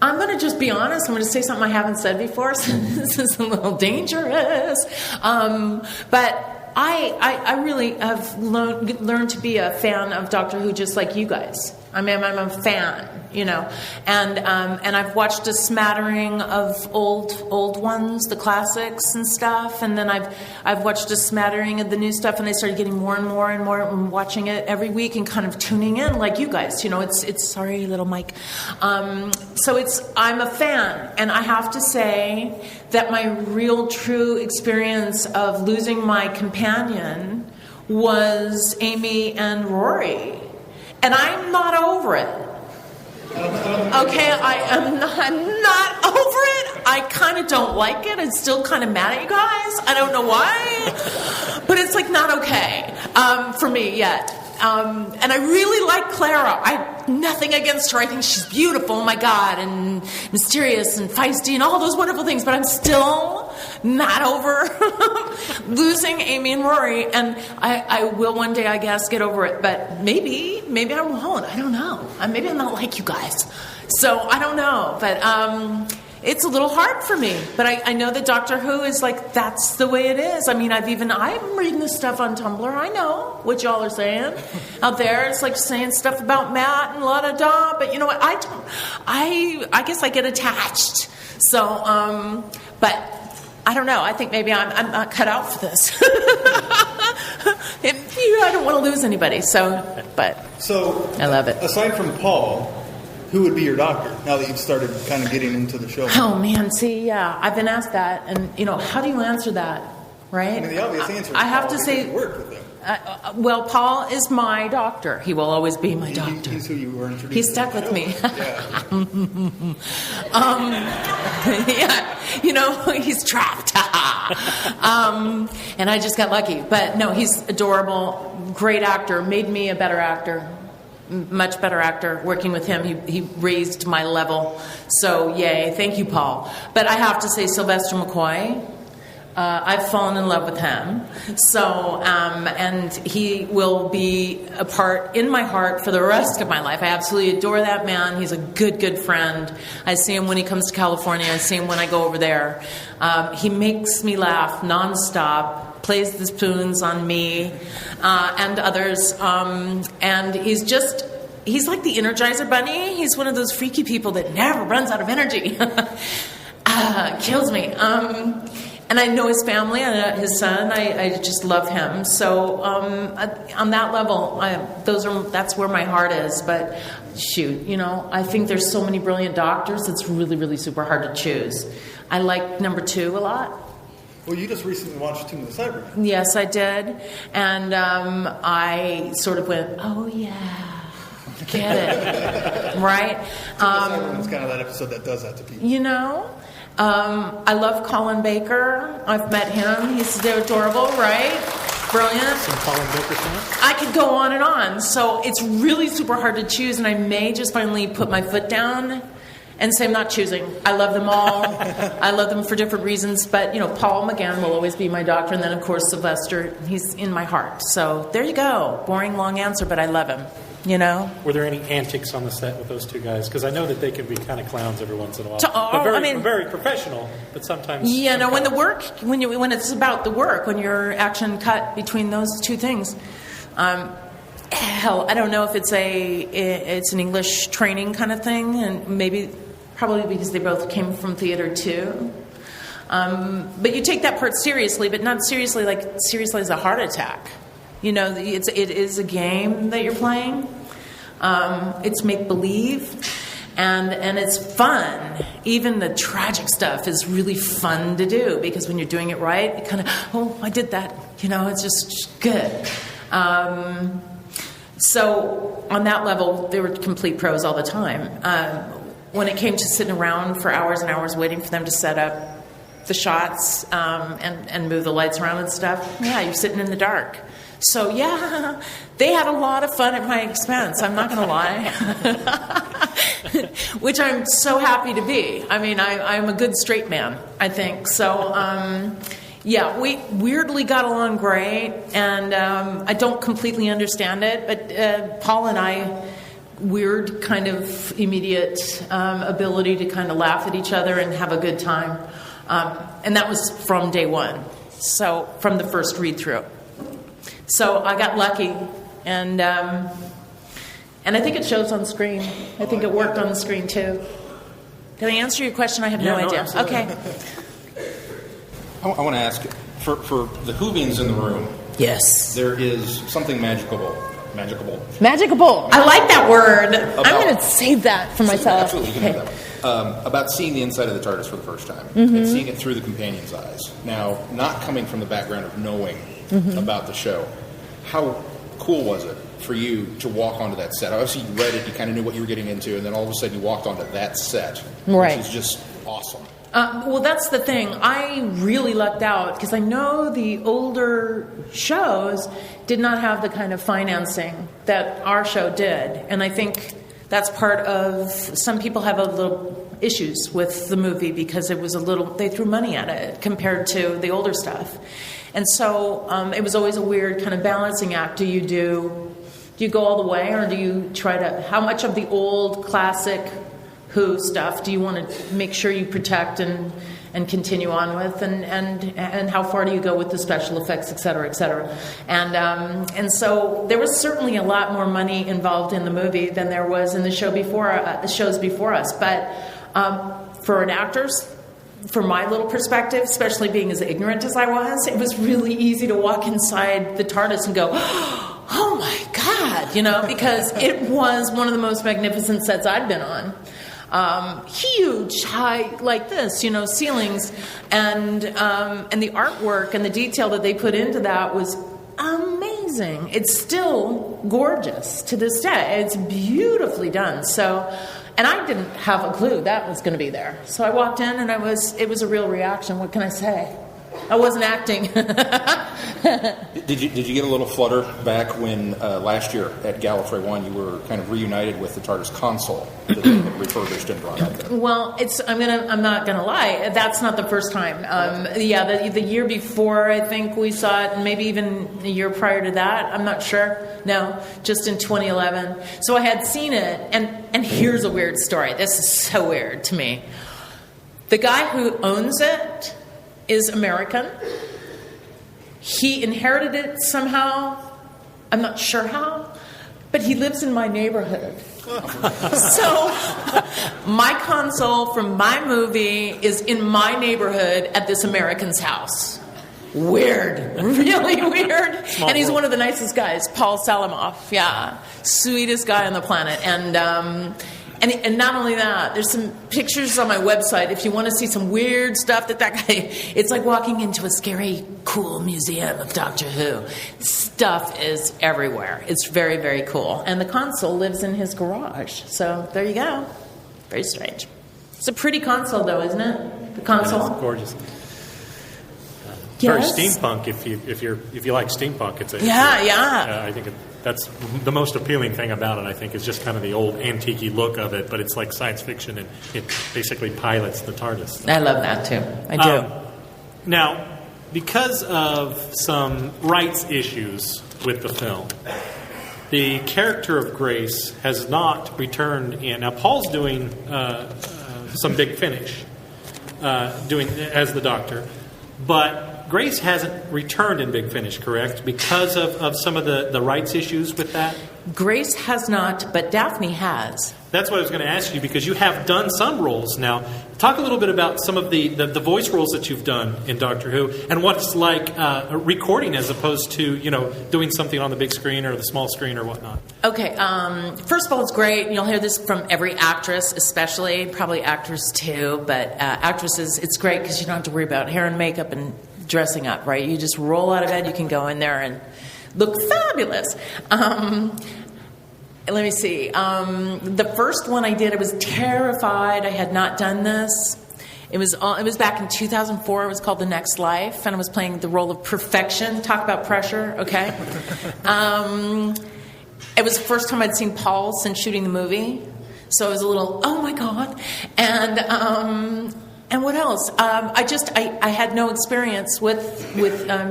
going to just be honest. I'm going to say something I haven't said before, so this is a little dangerous. But I really have learned to be a fan of Doctor Who just like you guys. I mean, I'm a fan, you know, and I've watched a smattering of old ones, the classics and stuff, and then I've watched a smattering of the new stuff, and I started getting more and more and more, and watching it every week and kind of tuning in like you guys, you know. It's sorry, little Mike. So I'm a fan, and I have to say that my real true experience of losing my companion was Amy and Rory. And I'm not over it. Okay, I'm not over it. I kind of don't like it. I'm still kind of mad at you guys. I don't know why. But it's like not okay for me yet. And I really like Clara. I have nothing against her. I think she's beautiful, oh my God, and mysterious and feisty and all those wonderful things. But I'm still not over losing Amy and Rory. And I will one day, I guess, get over it. But maybe I won't. I don't know. Maybe I'm not like you guys. So I don't know. But it's a little hard for me, but I know that Doctor Who is like, that's the way it is. I mean, I'm reading this stuff on Tumblr. I know what y'all are saying out there. It's like saying stuff about Matt and la-da-da, but you know what? I guess I get attached. So, but I don't know. I think maybe I'm not cut out for this. I don't want to lose anybody, so I love it. Aside from Paul, who would be your doctor now that you've started kind of getting into the show? Oh, man. See, yeah, I've been asked that. And, you know, how do you answer that, right? I mean, the obvious answer is I have Paul, to say, you work with him. Well, Paul is my doctor. He will always be my doctor. He's who you were introduced He's stuck with me. Yeah. Yeah, you know, he's trapped. And I just got lucky. But, no, he's adorable, great actor, made me a better actor. Much better actor. Working with him, he raised my level. So, yay. Thank you, Paul. But I have to say, Sylvester McCoy, I've fallen in love with him. So, and he will be a part in my heart for the rest of my life. I absolutely adore that man. He's a good friend. I see him when he comes to California. I see him when I go over there. He makes me laugh nonstop. Plays the spoons on me and others. And he's like the Energizer Bunny. He's one of those freaky people that never runs out of energy. Kills me. And I know his family, I know his son. I just love him. So on that level, that's where my heart is. But shoot, you know, I think there's so many brilliant doctors. It's really, really super hard to choose. I like number 2 a lot. Well, you just recently watched Tomb of the Cybermen. Yes, I did. And I sort of went, oh, yeah, get it. Right? Tomb of the Cybermen is kind of that episode that does that to people. You know, I love Colin Baker. I've met him. He's adorable, right? Brilliant. Some Colin Baker fans? I could go on and on. So it's really super hard to choose, and I may just finally put my foot down and say I'm not choosing. I love them all. I love them for different reasons. But, you know, Paul McGann will always be my doctor. And then, of course, Sylvester, he's in my heart. So there you go. Boring, long answer, but I love him, you know? Were there any antics on the set with those two guys? Because I know that they can be kind of clowns every once in a while. But very professional, but sometimes... Yeah, no, when it's about the work, when your action cut between those two things... hell, I don't know if it's an English training kind of thing, and probably because they both came from theater too. But you take that part seriously, but not seriously as a heart attack. You know, it is a game that you're playing. It's make-believe. And it's fun. Even the tragic stuff is really fun to do because when you're doing it right, it kind of, oh, I did that. You know, it's just good. So on that level, they were complete pros all the time. When it came to sitting around for hours and hours waiting for them to set up the shots and move the lights around and stuff, yeah, you're sitting in the dark. So, yeah, they had a lot of fun at my expense. I'm not going to lie. Which I'm so happy to be. I mean, I'm a good straight man, I think. So, yeah, we weirdly got along great. And I don't completely understand it. But Paul and I, weird kind of immediate ability to kind of laugh at each other and have a good time. And that was from day one. So, from the first read-through. So I got lucky, and I think it shows on screen. I think it worked on the screen too. Can I answer your question? I have no idea. Absolutely. Okay. I want to ask, for the Whovians in the room, Yes. there is something magical. Magicable. I like that word. I'm going to save that for myself. Absolutely, you can have that. About seeing the inside of the TARDIS for the first time and seeing it through the companion's eyes. Now, not coming from the background of knowing about the show, how cool was it for you to walk onto that set? Obviously, you read it, you kind of knew what you were getting into, and then all of a sudden you walked onto that set, Right. which is just awesome. Well, that's the thing. I really lucked out because I know the older shows did not have the kind of financing that our show did. And I think that's part of, some people have a little issues with the movie because it was they threw money at it compared to the older stuff. And so it was always a weird kind of balancing act. Do you go all the way, or do you try to, how much of the old classic Who stuff do you want to make sure you protect and continue on with, and how far do you go with the special effects, et cetera, et cetera. And so there was certainly a lot more money involved in the movie than there was in the shows before us. But for an actors, from my little perspective, especially being as ignorant as I was, it was really easy to walk inside the TARDIS and go, oh my God, because it was one of the most magnificent sets I'd been on. Huge, high, like this, ceilings, and the artwork and the detail that they put into that was amazing. It's still gorgeous to this day. It's beautifully done. So, and I didn't have a clue that was going to be there. So I walked in, and it was a real reaction. What can I say? I wasn't acting. Did you get a little flutter back when last year at Gallifrey 1 you were kind of reunited with the TARDIS console that they had refurbished and brought out there? Well, I'm not gonna lie. That's not the first time. The year before, I think we saw it, and maybe even the year prior to that. I'm not sure. No, just in 2011. So I had seen it, and here's a weird story. This is so weird to me. The guy who owns it is American. He inherited it somehow. I'm not sure how, but he lives in my neighborhood. So my console from my movie is in my neighborhood at this American's house. Weird. Really weird. And he's one of the nicest guys, Paul Salamoff. Yeah. Sweetest guy on the planet. And not only that, there's some pictures on my website. If you want to see some weird stuff that guy, it's like walking into a scary, cool museum of Doctor Who. Stuff is everywhere. It's very, very cool. And the console lives in his garage. So there you go. Very strange. It's a pretty console, though, isn't it? The console. It's gorgeous. Yes. Very steampunk. If you like steampunk, it's yeah. I think that's the most appealing thing about it. I think is just kind of the old antique-y look of it, but it's like science fiction, and it basically pilots the TARDIS. I love that too. I do. Now, because of some rights issues with the film, the character of Grace has not returned in. Now, Paul's doing some Big Finish, doing as the Doctor, but Grace hasn't returned in Big Finish, correct? Because of some of the rights issues with that? Grace has not, but Daphne has. That's what I was going to ask you, because you have done some roles now. Talk a little bit about some of the voice roles that you've done in Doctor Who, and what it's like recording as opposed to, doing something on the big screen or the small screen or whatnot. Okay, first of all, it's great. You'll hear this from every actress, especially, probably actors too, but actresses, it's great because you don't have to worry about hair and makeup and dressing up, right? You just roll out of bed, you can go in there and look fabulous. Let me see. The first one I did, I was terrified. I had not done this. It was back in 2004. It was called The Next Life, and I was playing the role of perfection. Talk about pressure, okay? It was the first time I'd seen Paul since shooting the movie, so it was a little, oh my God. And what else? I had no experience with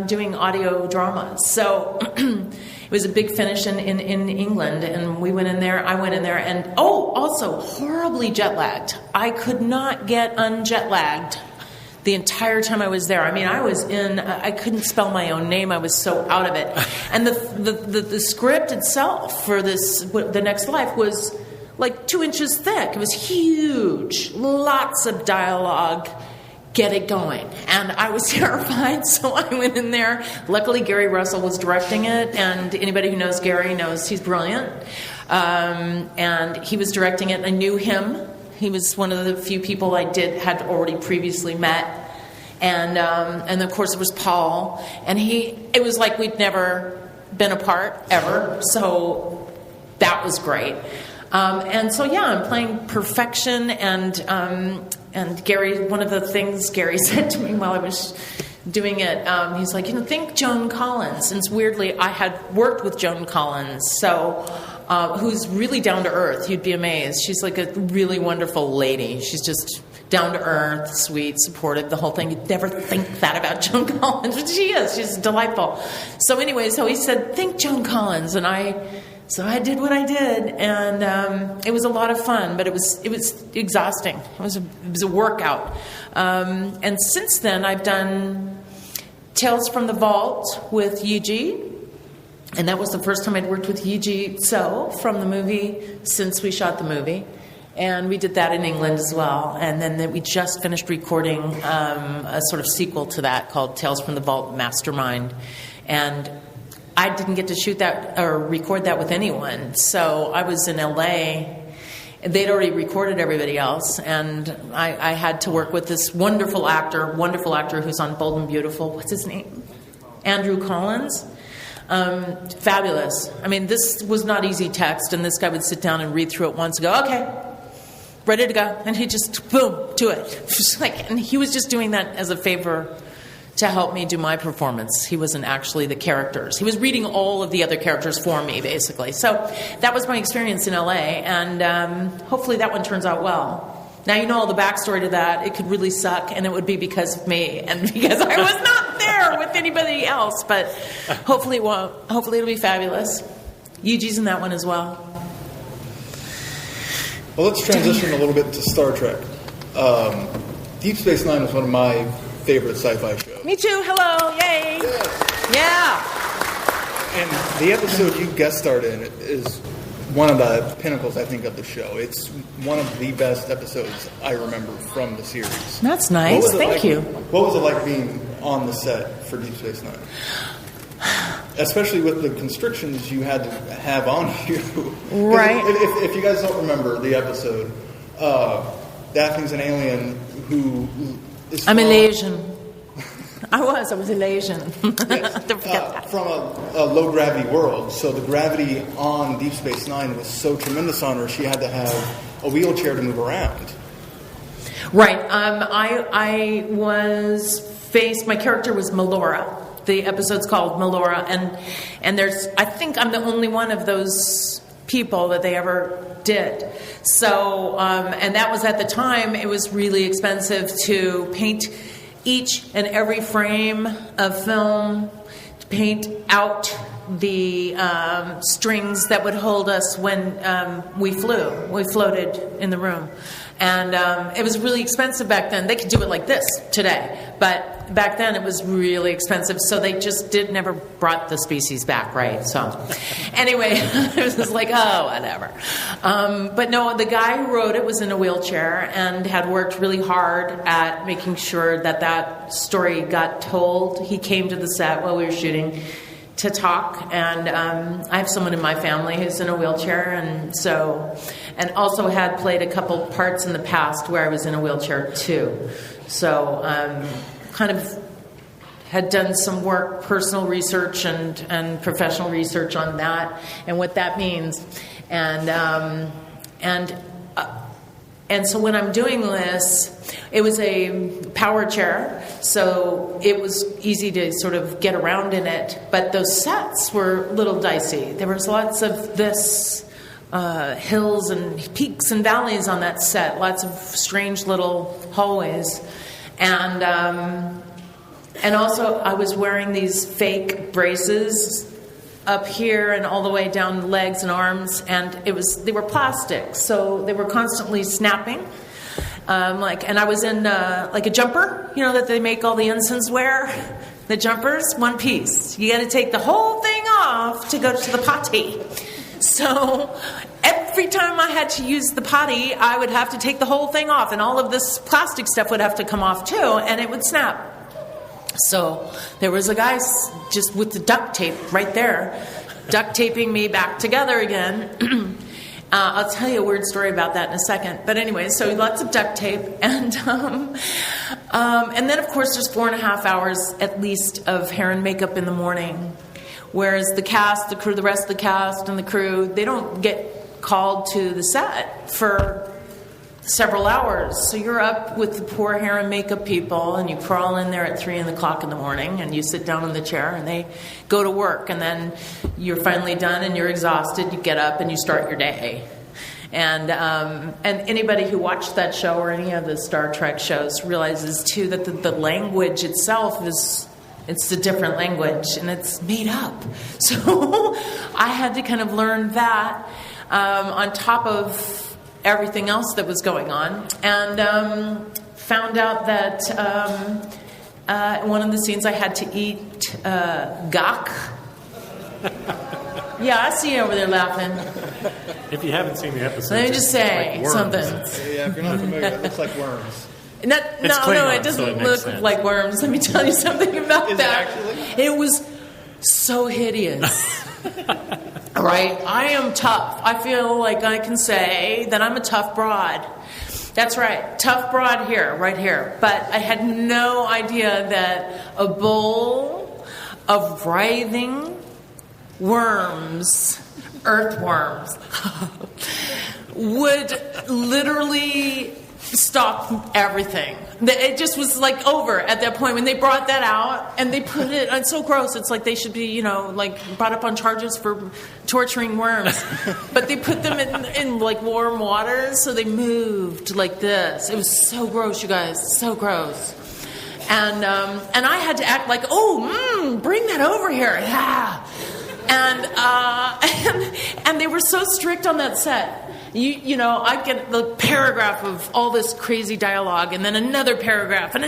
doing audio dramas, so it was a big finish in England, and we went in there. I went in there, and also horribly jet lagged. I could not get unjet lagged the entire time I was there. I mean, I couldn't spell my own name. I was so out of it. And the script itself for The Next Life was like 2 inches thick. It was huge. Lots of dialogue. Get it going. And I was terrified, so I went in there. Luckily, Gary Russell was directing it, and anybody who knows Gary knows he's brilliant. And he was directing it, and I knew him. He was one of the few people I had already previously met. And of course, it was Paul. And it was like we'd never been apart, ever. So that was great. And so, yeah, I'm playing perfection, and Gary, one of the things Gary said to me while I was doing it, he's like, think Joan Collins. And weirdly, I had worked with Joan Collins, so who's really down to earth. You'd be amazed. She's like a really wonderful lady. She's just down to earth, sweet, supportive, the whole thing. You'd never think that about Joan Collins, but she is. She's delightful. So anyway, he said, think Joan Collins, and So I did what I did, and it was a lot of fun, but it was exhausting. It was a workout. And since then, I've done Tales from the Vault with Yiji, and that was the first time I'd worked with Yiji So from the movie, since we shot the movie. And we did that in England as well. And then we just finished recording a sort of sequel to that called Tales from the Vault Mastermind. And I didn't get to shoot that or record that with anyone. So I was in LA. They'd already recorded everybody else. And I had to work with this wonderful actor who's on Bold and Beautiful. What's his name? Andrew Collins. Fabulous. I mean, this was not easy text. And this guy would sit down and read through it once and go, okay, ready to go. And he'd just, boom, do it. And he was just doing that as a favor to help me do my performance. He wasn't actually the characters. He was reading all of the other characters for me, basically. So that was my experience in LA, and hopefully that one turns out well. Now you know all the backstory to that. It could really suck, and it would be because of me, and because I was not there with anybody else, but hopefully it won't. Hopefully it'll be fabulous. Yuji's in that one as well. Well, let's transition a little bit to Star Trek. Deep Space Nine was one of my favorite sci-fi shows. Me too. Hello. Yay. Yeah. And the episode you guest starred in is one of the pinnacles, I think, of the show. It's one of the best episodes I remember from the series. That's nice. Thank you. What was it like being on the set for Deep Space Nine? Especially with the constrictions you had to have on you. Right. If you guys don't remember the episode, Daphne's an alien who... I'm Malaysian. I was Malaysian. Yes. Don't forget that. From a low-gravity world, so the gravity on Deep Space Nine was so tremendous on her, she had to have a wheelchair to move around. Right. I was faced... My character was Melora. The episode's called Melora, and there's... I think I'm the only one of those people that they ever did. So, and that was at the time, it was really expensive to paint each and every frame of film, to paint out the strings that would hold us when we floated in the room. And it was really expensive back then. They could do it like this today, but back then it was really expensive, so they just never brought the species back, right? So anyway, it was like, oh, whatever. But no, the guy who wrote it was in a wheelchair and had worked really hard at making sure that story got told. He came to the set while we were shooting to talk, and I have someone in my family who's in a wheelchair, and also had played a couple parts in the past where I was in a wheelchair too. So kind of had done some work, personal research and professional research on that and what that means, and so when I'm doing this, it was a power chair, so it was easy to sort of get around in it. But those sets were a little dicey. There was lots of hills and peaks and valleys on that set, lots of strange little hallways. And also I was wearing these fake braces up here and all the way down legs and arms, and they were plastic, so they were constantly snapping. And I was in like a jumper, that they make all the ensigns wear, the jumpers, one piece. You got to take the whole thing off to go to the potty. So every time I had to use the potty, I would have to take the whole thing off, and all of this plastic stuff would have to come off too, and it would snap. So there was a guy just with the duct tape right there, duct taping me back together again. I'll tell you a weird story about that in a second. But anyway, so lots of duct tape. And then, of course, there's 4.5 hours at least of hair and makeup in the morning. Whereas the cast, the crew, the rest of the cast and the crew, they don't get called to the set for several hours. So you're up with the poor hair and makeup people, and you crawl in there at 3 o'clock in the morning, and you sit down in the chair, and they go to work, and then you're finally done, and you're exhausted. You get up and you start your day. And anybody who watched that show or any of the Star Trek shows realizes too that the language itself it's a different language, and it's made up. So I had to kind of learn that on top of everything else that was going on, and found out that one of the scenes I had to eat gak. Yeah, I see you over there laughing. If you haven't seen the episode, let me just say like something. Yeah, if you're not familiar, it looks like worms. No, Klingon, it doesn't so it makes look sense. like worms. Let me tell you something about Is it that. actually? It was so hideous. All right, I am tough. I feel like I can say that I'm a tough broad. That's right, tough broad here, right here. But I had no idea that a bowl of writhing worms, earthworms, would literally stop everything. It just was like over at that point when they brought that out and they put it. It's so gross. It's like they should be, like brought up on charges for torturing worms. But they put them in like warm water, so they moved like this. It was so gross, you guys. So gross. And I had to act like, bring that over here. Yeah. And they were so strict on that set. I get the paragraph of all this crazy dialogue, and then another paragraph, and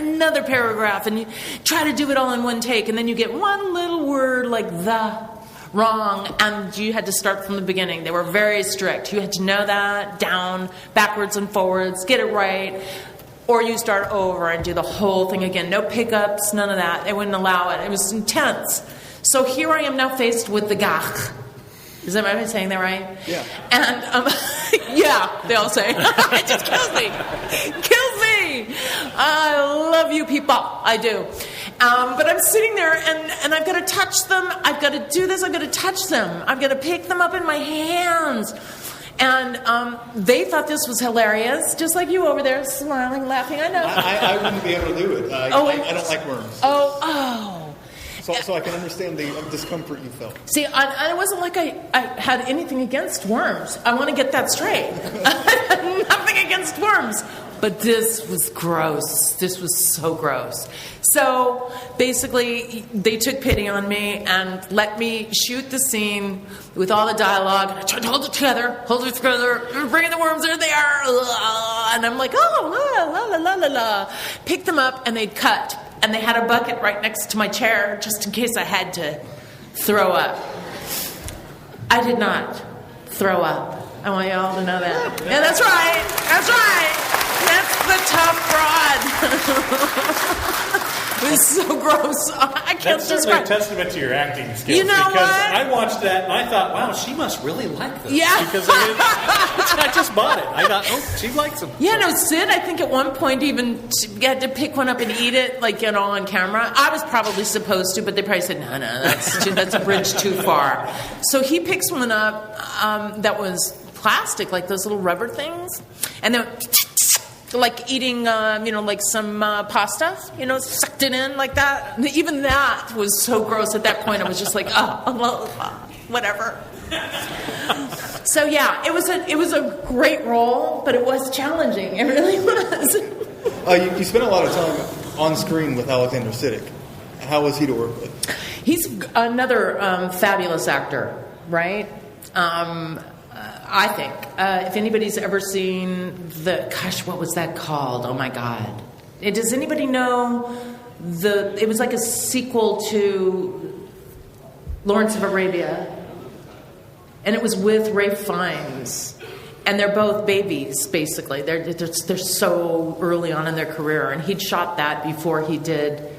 you try to do it all in one take, and then you get one little word like the wrong, and you had to start from the beginning. They were very strict. You had to know that down, backwards and forwards, get it right, or you start over and do the whole thing again. No pickups, none of that. They wouldn't allow it. It was intense. So here I am now faced with the gach. Am I saying that right? Yeah. And, yeah, they all say. It just kills me. Kills me. I love you people. I do. But I'm sitting there, and I've got to touch them. I've got to do this. I've got to touch them. I've got to pick them up in my hands. And they thought this was hilarious, just like you over there, smiling, laughing. I know. I wouldn't be able to do it. I don't like worms. Oh. So I can understand the discomfort you felt. See, I wasn't like I had anything against worms. I want to get that straight. I had nothing against worms. But this was gross. This was so gross. So basically, they took pity on me and let me shoot the scene with all the dialogue. And I tried to hold it together, bring in the worms, there they are. And I'm like, oh, la, la, la, la, la, la. Pick them up, and they'd cut. and they had a bucket right next to my chair just in case I had to throw up. I did not throw up. I want you all to know that. Yeah, that's right. That's right. That's the tough broad. It was so gross. I can't That's certainly a describe. testament to your acting skills. You know because what? I watched that and I thought, wow, she must really like this. Yeah. Because I just bought it. I thought, oh, she likes them. Yeah, no, Sid, I think at one point even had to pick one up and eat it, like, on camera. I was probably supposed to, but they probably said, no, that's a bridge too far. So he picks one up that was plastic, like those little rubber things, and then like eating, like some pasta, sucked it in like that. Even that was so gross at that point. I was just like, whatever. So yeah, it was a great role, but it was challenging. It really was. You spent a lot of time on screen with Alexander Siddig. How was he to work with? He's another fabulous actor, right? I think. If anybody's ever seen what was that called? Oh my God. Does anybody know it was like a sequel to Lawrence of Arabia. And it was with Ralph Fiennes. And they're both babies, basically. They're so early on in their career. And he'd shot that before he did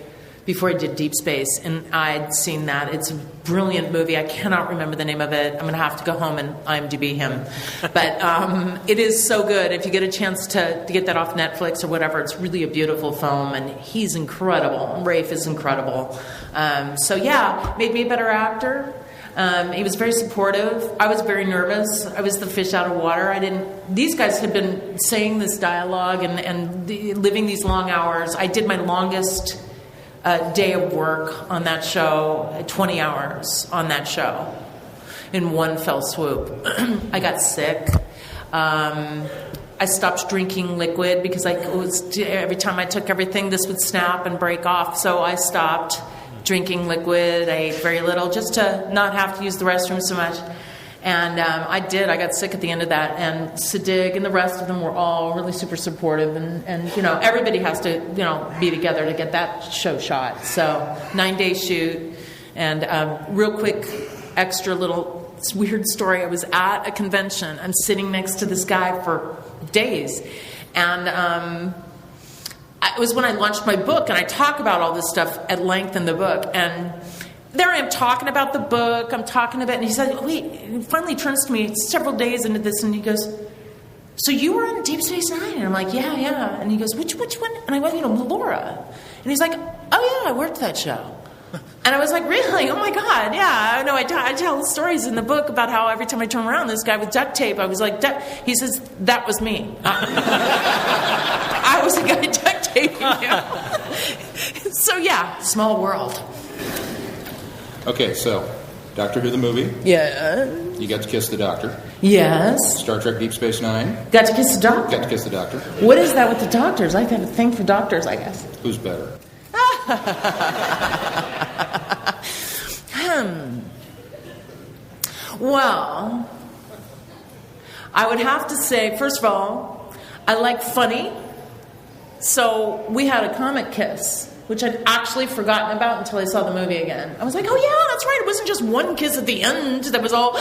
Deep Space, and I'd seen that. It's a brilliant movie. I cannot remember the name of it. I'm going to have to go home and IMDb him. But it is so good. If you get a chance to get that off Netflix or whatever, it's really a beautiful film, and he's incredible. Rafe is incredible. So yeah, made me a better actor. He was very supportive. I was very nervous. I was the fish out of water. These guys had been saying this dialogue and living these long hours. I did my longest day of work on that show, 20 hours on that show in one fell swoop. I got sick. I stopped drinking liquid because every time I took everything, this would snap and break off. So I stopped drinking liquid. I ate very little just to not have to use the restroom so much. And I got sick at the end of that. And Siddig and the rest of them were all really super supportive. And everybody has to, be together to get that show shot. So 9-day shoot. And real quick, extra little weird story. I was at a convention. I'm sitting next to this guy for days. And it was when I launched my book. And I talk about all this stuff at length in the book. And there I am talking about the book. I'm talking about it. And he said, wait, he finally turns to me several days into this and he goes, so you were on Deep Space Nine? And I'm like, yeah. And he goes, which one? And I went, Laura. And he's like, oh yeah, I worked that show. And I was like, really? Oh my God, yeah. No, I tell stories in the book about how every time I turn around, this guy with duct tape, I was like, he says, that was me. I was the guy duct taping you. So yeah, small world. Okay, so Doctor Who the movie. Yeah. You got to kiss the Doctor. Yes. Star Trek Deep Space Nine. Got to kiss the Doctor. Got to kiss the Doctor. What is that with the doctors? I have a thing for doctors, I guess. Who's better? Well, I would have to say, first of all, I like funny. So we had a comic kiss, which I'd actually forgotten about until I saw the movie again. I was like, oh yeah, that's right. It wasn't just one kiss at the end that was all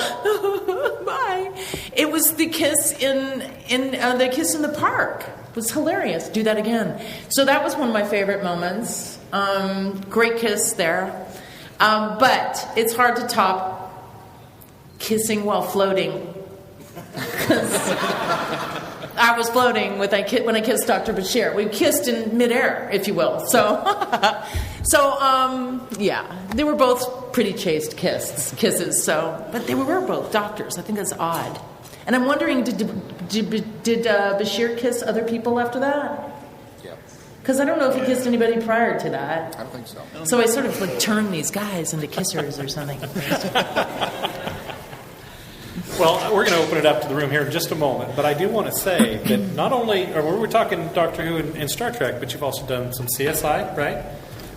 bye. It was the kiss in the park. It was hilarious. Do that again. So that was one of my favorite moments. Great kiss there. But it's hard to top kissing while floating. I was floating when I kissed Dr. Bashir. We kissed in midair, if you will. So yeah, they were both pretty chaste kisses. So, but they were both doctors. I think that's odd. And I'm wondering, did Bashir kiss other people after that? Yeah. Because I don't know if he kissed anybody prior to that. I don't think so. So I sort of turned these guys into kissers or something. Well, we're going to open it up to the room here in just a moment, but I do want to say that not only we're talking Doctor Who and Star Trek, but you've also done some CSI, right?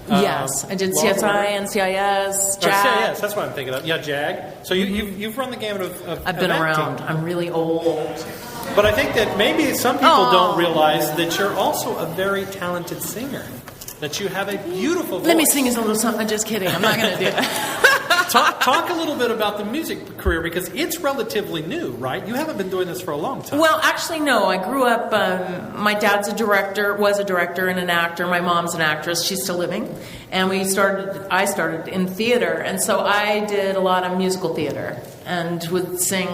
Yes, I did CSI, NCIS, JAG. CIS, that's what I'm thinking of. Yeah, JAG. So you've run the gamut of I've been around. acting. I'm really old. But I think that maybe some people don't realize that you're also a very talented singer. that you have a beautiful voice. Let me sing us a little something. I'm just kidding. I'm not going to do that. Talk a little bit about the music career, because it's relatively new, right? You haven't been doing this for a long time. Well, actually, no. I grew up, my dad's was a director and an actor. My mom's an actress. She's still living. And I started in theater. And so I did a lot of musical theater and would sing.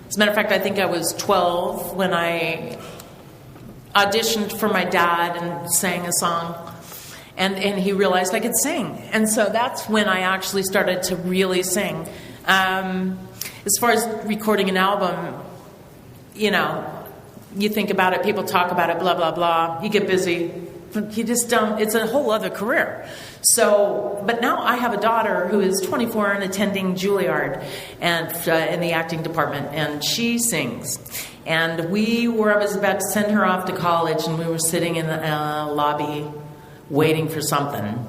As a matter of fact, I think I was 12 when I auditioned for my dad and sang a song. And he realized I could sing. And so that's when I actually started to really sing. As far as recording an album, you think about it, people talk about it, blah, blah, blah. You get busy. You just don't. It's a whole other career. So, but now I have a daughter who is 24 and attending Juilliard and in the acting department, and she sings. And I was about to send her off to college, and we were sitting in the lobby waiting for something,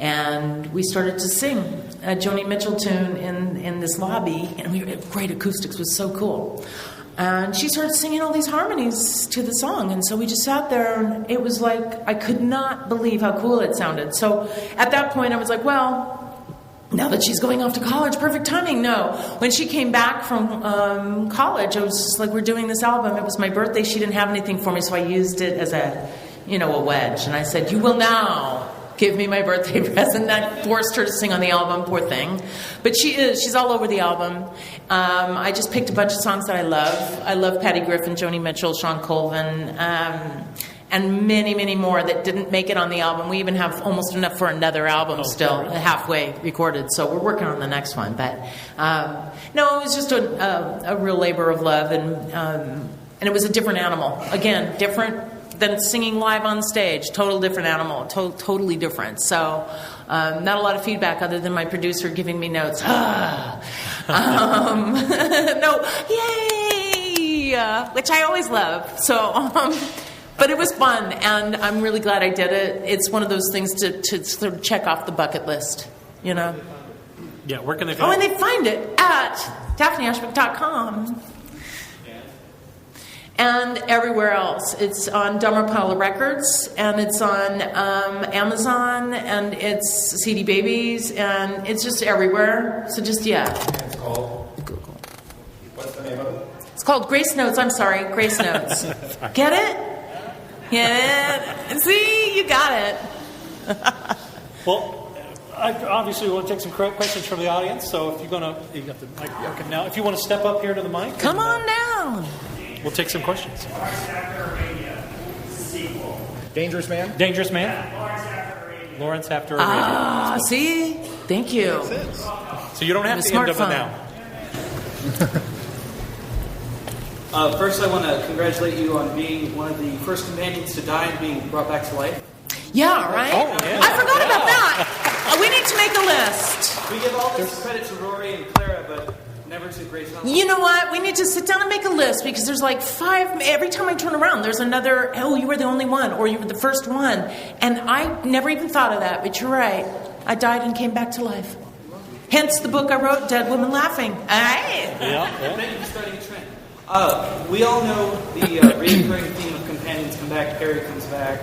and we started to sing a Joni Mitchell tune in this lobby, and we had great acoustics. It was so cool. And she started singing all these harmonies to the song, and so we just sat there, and it was like I could not believe how cool it sounded. So at that point I was like, well, now that she's going off to college, perfect timing. No. When she came back from college, I was just like, we're doing this album. It was my birthday. She didn't have anything for me, so I used it as a wedge. And I said, you will now give me my birthday present. That forced her to sing on the album, poor thing. But she's all over the album. I just picked a bunch of songs that I love. I love Patty Griffin, Joni Mitchell, Sean Colvin, and many, many more that didn't make it on the album. We even have almost enough for another album still, halfway recorded. So we're working on the next one. But no, it was just a real labor of love. And it was a different animal. Again, different than singing live on stage. Total different animal. Totally different. So not a lot of feedback other than my producer giving me notes. No, yay! Which I always love. So, but it was fun, and I'm really glad I did it. It's one of those things to sort of check off the bucket list, Yeah, where can they find it? And they find it at DaphneAshbrook.com. And everywhere else. It's on Dumber Pile of Records, and it's on Amazon, and it's CD Babies, and it's just everywhere. So just, It's called? Google. What's the name of it? It's called Grace Notes. I'm sorry, Grace Notes. Get it? Yeah. See, you got it. Well, obviously we want to take some questions from the audience, so if you're going to... You got the mic. Okay, now, if you want to step up here to the mic. Come on down. We'll take some questions. Dangerous Man? Dangerous Man? Lawrence After Arabia. See? Thank you. So you don't have to end of it now. First, I want to congratulate you on being one of the first companions to die and being brought back to life. Yeah, right? Oh, yeah. I forgot about that. We need to make a list. We give all this credit to Rory and Clara, but never to Grace Halloway. You know what? We need to sit down and make a list, because there's like 5. Every time I turn around, there's another, oh, you were the only one, or you were the first one. And I never even thought of that, but you're right. I died and came back to life. Hence the book I wrote, Dead Woman Laughing. All right. Yeah. Thank you for starting a trend. We all know the recurring theme of companions come back. Harry comes back.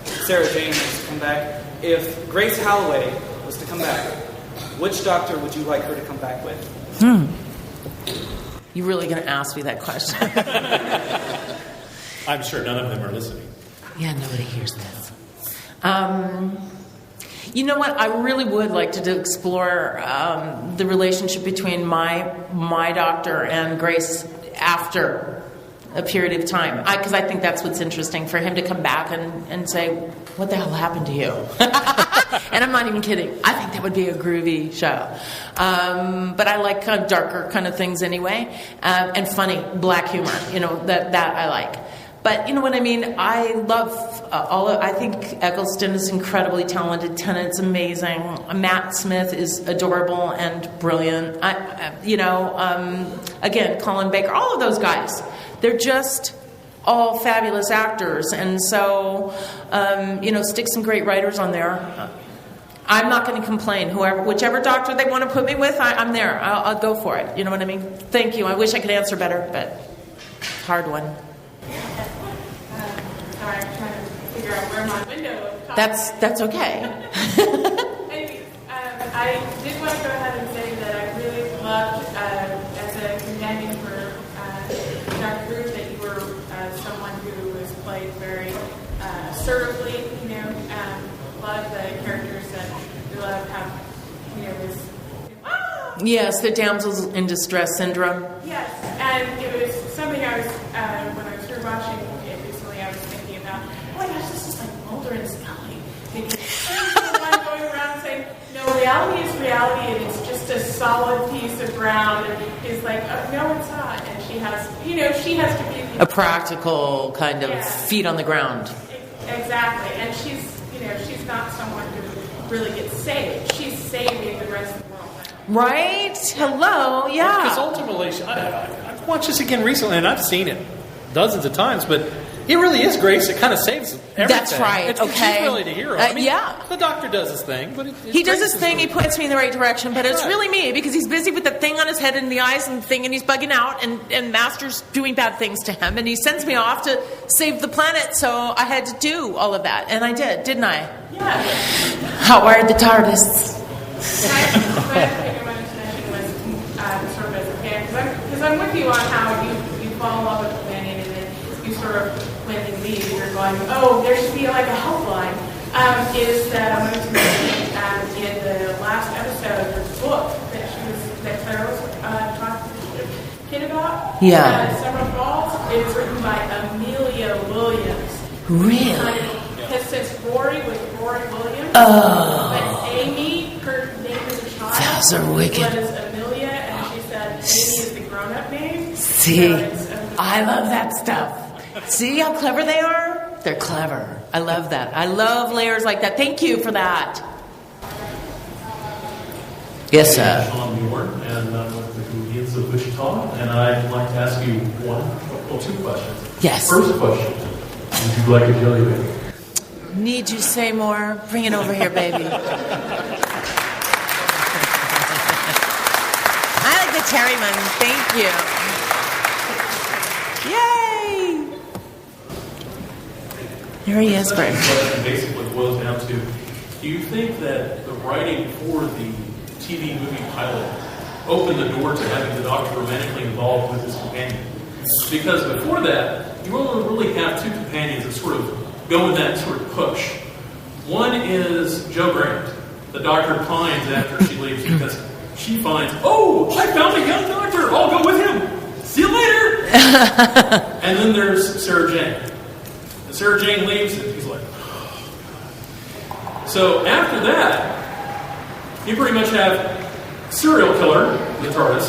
Sarah Jane has to come back. If Grace Halloway was to come back, which doctor would you like her to come back with? You really going to ask me that question? I'm sure none of them are listening. Yeah, nobody hears this. You know what? I really would like to explore the relationship between my doctor and Grace after a period of time. Because I think that's what's interesting, for him to come back and say, what the hell happened to you? And I'm not even kidding. I think that would be a groovy show. But I like kind of darker kind of things anyway. And funny, black humor. That I like. But you know what I mean? I love I think Eccleston is incredibly talented. Tennant's amazing. Matt Smith is adorable and brilliant. Again, Colin Baker, all of those guys. They're just all fabulous actors. And so, stick some great writers on there. I'm not going to complain. Whichever doctor they want to put me with, I'm there. I'll go for it. You know what I mean? Thank you. I wish I could answer better, but hard one. Sorry, I'm trying to figure out where my window That's okay. Anyways, I did want to go ahead and say that I really loved, as a companion for Dr. Drew, that you were someone who was played very assertively. A lot of the characters that we love have, this. Yes, the damsels in distress syndrome. Yes, and it was something I was, when I was rewatching it recently, I was thinking about, oh my gosh, this is like Mulder and Scully. Thinking, I'm going around saying, no, reality is reality, and it's just a solid piece of ground. And he's like, oh, no, it's not. And she has, she has to be A practical kind of feet on the ground. Exactly, and she's not someone who really gets saved. She's saving the rest of the world. Right? Hello, yeah. Because ultimately, I've watched this again recently, and I've seen it dozens of times, but it really is Grace. It kind of saves everything. That's right, okay. She's really the hero. Yeah. The doctor does his thing, but he does his thing, he points me in the right direction, but it's really me, because he's busy with the thing on his head and the eyes and the thing, and he's bugging out, and Master's doing bad things to him, and he sends me off to save the planet, so I had to do all of that, and I did, didn't I? Yeah. How wired the TARDIS? Sort of as a fan, because I'm with you on how you fall in love with the companion, and then you sort of, when you leave, you're going, oh, there should be like a helpline. Is that I wanted to mention in the last episode, the book that Claire was talking to the kid about, Several Falls, it was written by Amelia Williams. Really? Because since Rory was Rory Williams, but Amy, her name as a child, Those are wicked. was Amelia, and she said Amy is the grown-up name. See, So I love that stuff. See how clever they are? They're clever. I love that. I love layers like that. Thank you for that. Yes, sir. Sean Muir, and I'm with the Comedians of Wichita, and I'd like to ask you two questions. Yes. First question, would you like a jelly baby? Need you say more? Bring it over here, baby. I like the Terryman. Thank you. Yay! Here he is, Brent. The question basically boils down to, do you think that the writing for the TV movie pilot opened the door to having the Doctor romantically involved with his companion? Because before that, you only really have two companions that sort of go in that sort of push. One is Jo Grant. The Doctor pines after she leaves because she finds, oh, I found a young doctor. I'll go with him. See you later. And then there's Sarah Jane. And Sarah Jane leaves and he's like, so after that, you pretty much have serial killer, the TARDIS,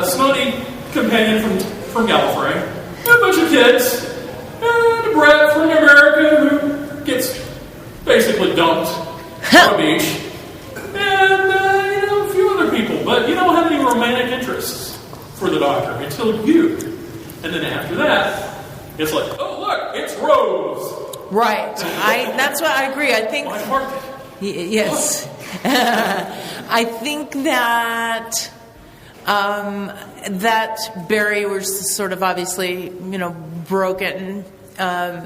snotty companion from Gallifrey, and a bunch of kids, and a brat from America who gets basically dumped on a beach, and a few other people. But you don't have any romantic interests for the Doctor until you. And then after that, it's like, oh look, it's Rose. Right. That's what I agree. I think. Yes. I think that that Barry was sort of obviously, broken. I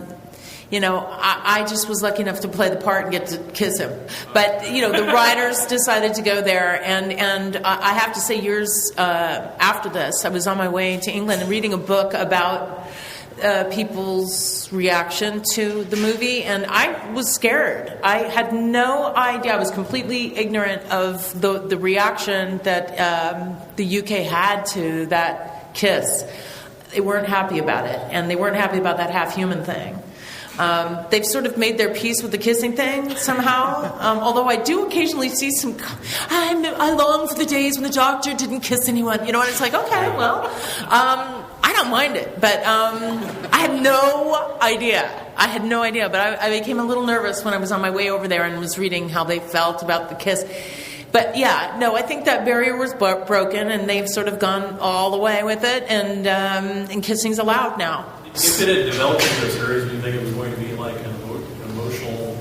just was lucky enough to play the part and get to kiss him. But, the writers decided to go there. And I have to say, years after this, I was on my way to England and reading a book about people's reaction to the movie, and I was scared. I had no idea. I was completely ignorant of the reaction that the UK had to that kiss. They weren't happy about it, and they weren't happy about that half-human thing. They've sort of made their peace with the kissing thing somehow, although I do occasionally see some... I long for the days when the Doctor didn't kiss anyone, and it's like, okay, well... I don't mind it, but I had no idea. But I became a little nervous when I was on my way over there and was reading how they felt about the kiss. But yeah, no, I think that barrier was broken, and they've sort of gone all the way with it, and kissing's allowed now. If it had developed into a series, do you think it was going to be like an emotional,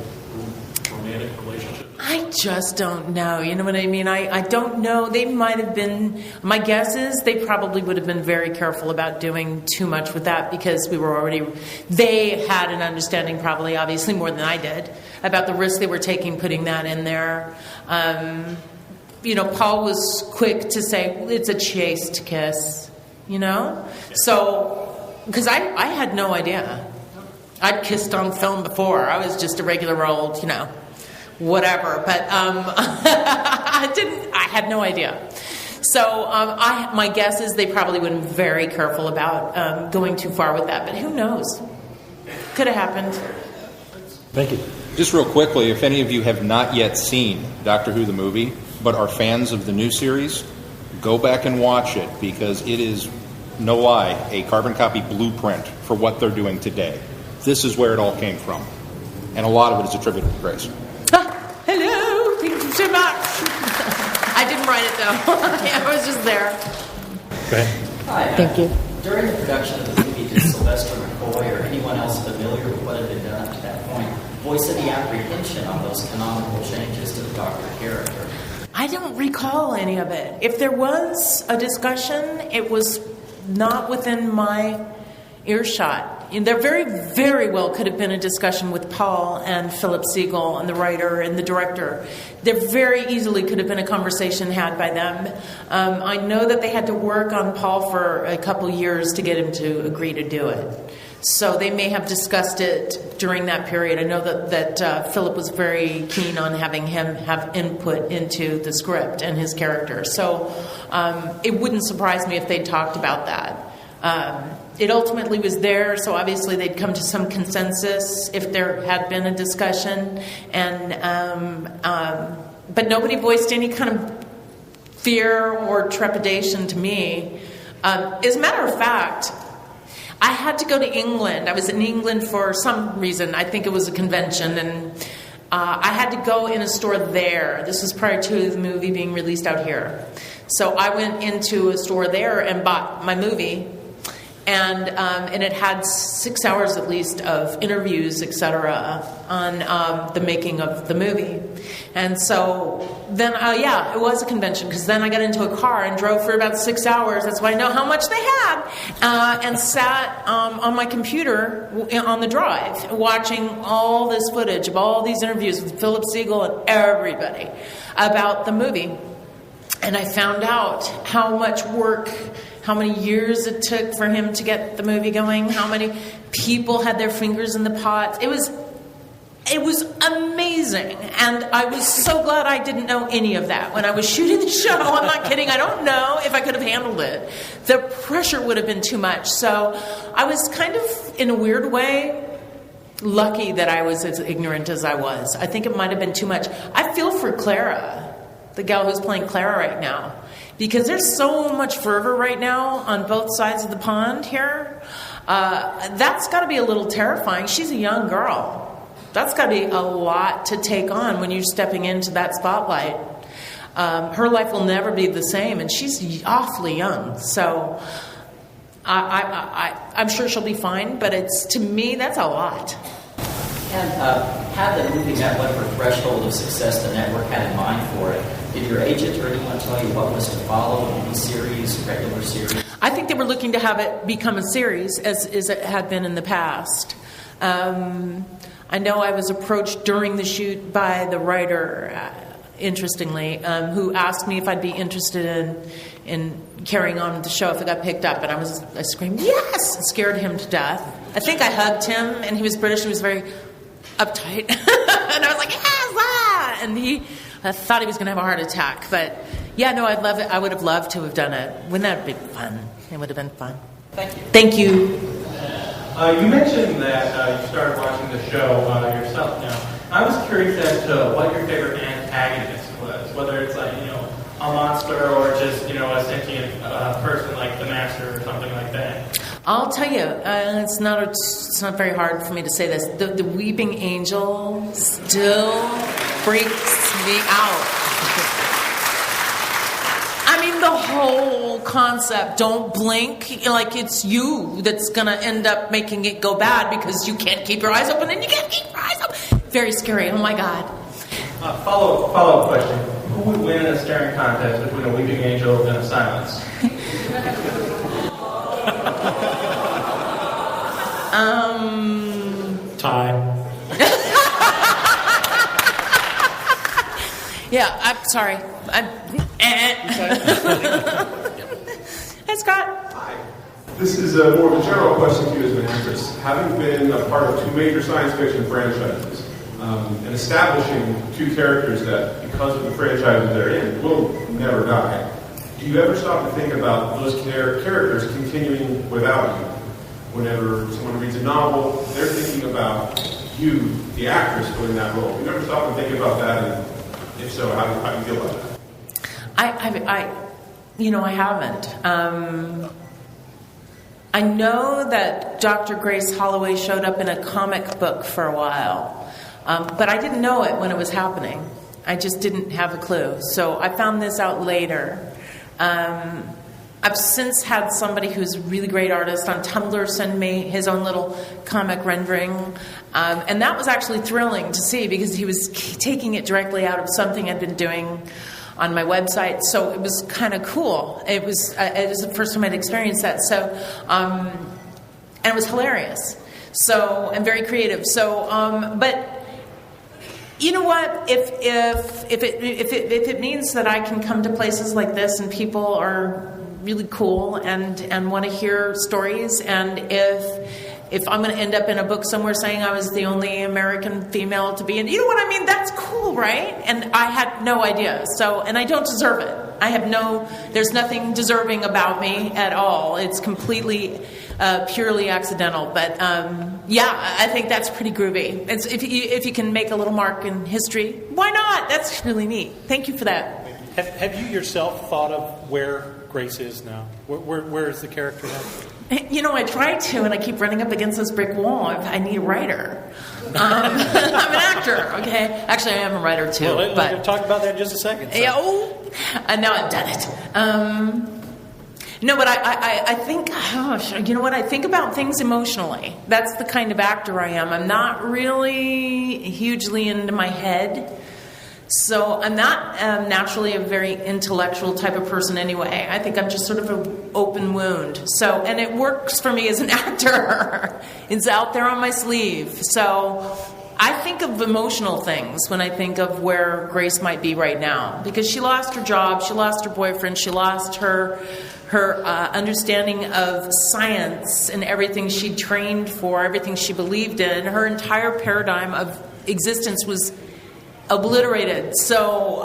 romantic relationship? I just don't know. You know what I mean? I don't know. They might have been, my guess is they probably would have been very careful about doing too much with that because they had an understanding, probably obviously more than I did, about the risk they were taking putting that in there. Paul was quick to say, it's a chaste kiss, So, because I had no idea. I'd kissed on film before. I was just a regular old, whatever. But I had no idea. So my guess is they probably would have been very careful about going too far with that. But who knows? Could have happened. Thank you. Just real quickly, if any of you have not yet seen Doctor Who the movie, but are fans of the new series, go back and watch it because it is, no lie, a carbon copy blueprint for what they're doing today. This is where it all came from. And a lot of it is attributed to Grace. Hello, thank you so much. I didn't write it though. I was just there. Go ahead. Hi. Thank you. During the production of the movie, did Sylvester McCoy or anyone else familiar with what had been done up to that point voice any apprehension on those canonical changes to the Doctor character? I don't recall any of it. If there was a discussion, it was not within my earshot. And there very, very well could have been a discussion with Paul and Philip Siegel and the writer and the director. There very easily could have been a conversation had by them. I know that they had to work on Paul for a couple years to get him to agree to do it. So they may have discussed it during that period. I know that Philip was very keen on having him have input into the script and his character. So it wouldn't surprise me if they talked about that. It ultimately was there, so obviously they'd come to some consensus if there had been a discussion. But nobody voiced any kind of fear or trepidation to me. As a matter of fact, I had to go to England. I was in England for some reason. I think it was a convention, and I had to go in a store there. This was prior to the movie being released out here. So I went into a store there and bought my movie, and it had 6 hours at least of interviews, etc., on the making of the movie. And so then, it was a convention, because then I got into a car and drove for about 6 hours. That's why I know how much they had. And sat on my computer on the drive, watching all this footage of all these interviews with Philip Siegel and everybody about the movie. And I found out how much work, how many years it took for him to get the movie going, how many people had their fingers in the pot. It was amazing. And I was so glad I didn't know any of that when I was shooting the show. I'm not kidding. I don't know if I could have handled it. The pressure would have been too much. So I was kind of, in a weird way, lucky that I was as ignorant as I was. I think it might have been too much. I feel for Clara, the gal who's playing Clara right now, because there's so much fervor right now on both sides of the pond here. That's got to be a little terrifying. She's a young girl. That's got to be a lot to take on when you're stepping into that spotlight. Her life will never be the same, and she's awfully young. So I'm sure she'll be fine, but to me, that's a lot. And had the movie met whatever threshold of success the network had in mind for it, did your agent or anyone tell you what was to follow, a movie series, regular series? I think they were looking to have it become a series, as it had been in the past. I know I was approached during the shoot by the writer, interestingly, who asked me if I'd be interested in carrying on with the show if it got picked up. And I screamed, yes! It scared him to death. I think I hugged him, and he was British. He was very uptight. And I was like, yes! And he thought he was going to have a heart attack. But, yeah, no, I'd love it. I would have loved to have done it. Wouldn't that be fun? It would have been fun. Thank you. Thank you. You mentioned that you started watching the show yourself now. I was curious as to what your favorite antagonist was, whether it's like, a monster or just, a sentient person like the Master or something like that. I'll tell you, it's not very hard for me to say this. The Weeping Angel still freaks me out. I mean, the whole concept, don't blink, like it's you that's going to end up making it go bad because you can't keep your eyes open and you can't keep your eyes open. Very scary. Oh, my God. Follow-up question. Who would win in a staring contest between a weeping angel and a silence? Time. Yeah, I'm sorry. Hey, Scott. This is more of a general question to you as an actress. Having been a part of two major science fiction franchises and establishing two characters that, because of the franchises they're in, will never die, do you ever stop to think about those characters continuing without you? Whenever someone reads a novel, they're thinking about you, the actress, doing that role. You never stop and think about that, and if so, how do you feel about that? I haven't. I know that Dr. Grace Halloway showed up in a comic book for a while, but I didn't know it when it was happening. I just didn't have a clue. So I found this out later. I've since had somebody who's a really great artist on Tumblr send me his own little comic rendering. And that was actually thrilling to see because he was taking it directly out of something I'd been doing on my website. So it was kind of cool. It was the first time I'd experienced that. So, and it was hilarious. So, and very creative. So, but you know what? If it means that I can come to places like this and people are really cool and want to hear stories, and if I'm going to end up in a book somewhere saying I was the only American female to be in, you know what I mean? That's cool, right? And I had no idea. So, and I don't deserve it. There's nothing deserving about me at all. It's completely, purely accidental. But yeah, I think that's pretty groovy. It's, if you can make a little mark in history, why not? That's really neat. Thank you for that. Have you yourself thought of where Grace is now? Where is the character now? You know, I try to, and I keep running up against this brick wall. I need a writer. I'm an actor, okay? Actually, I am a writer, too. Well, we'll talk about that in just a second. So. Yeah, now I've done it. No, but I think, you know what? I think about things emotionally. That's the kind of actor I am. I'm not really hugely into my head. So I'm not naturally a very intellectual type of person anyway. I think I'm just sort of an open wound. So, and it works for me as an actor. It's out there on my sleeve. So I think of emotional things when I think of where Grace might be right now. Because she lost her job, she lost her boyfriend, she lost her understanding of science and everything she trained for, everything she believed in. Her entire paradigm of existence was obliterated. So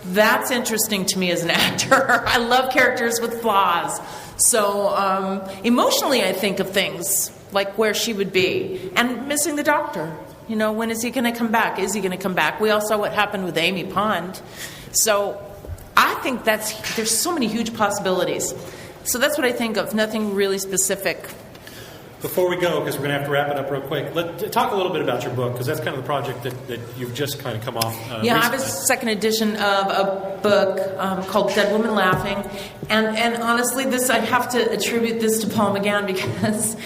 that's interesting to me as an actor. I love characters with flaws. So emotionally I think of things like where she would be. And missing the doctor. You know, when is he going to come back? Is he going to come back? We all saw what happened with Amy Pond. So I think there's so many huge possibilities. So that's what I think of. Nothing really specific. Before we go, because we're going to have to wrap it up real quick, let's talk a little bit about your book, because that's kind of the project that you've just kind of come off Yeah, recently. I have a second edition of a book called Dead Woman Laughing. And honestly, I have to attribute this to Paul McGann, because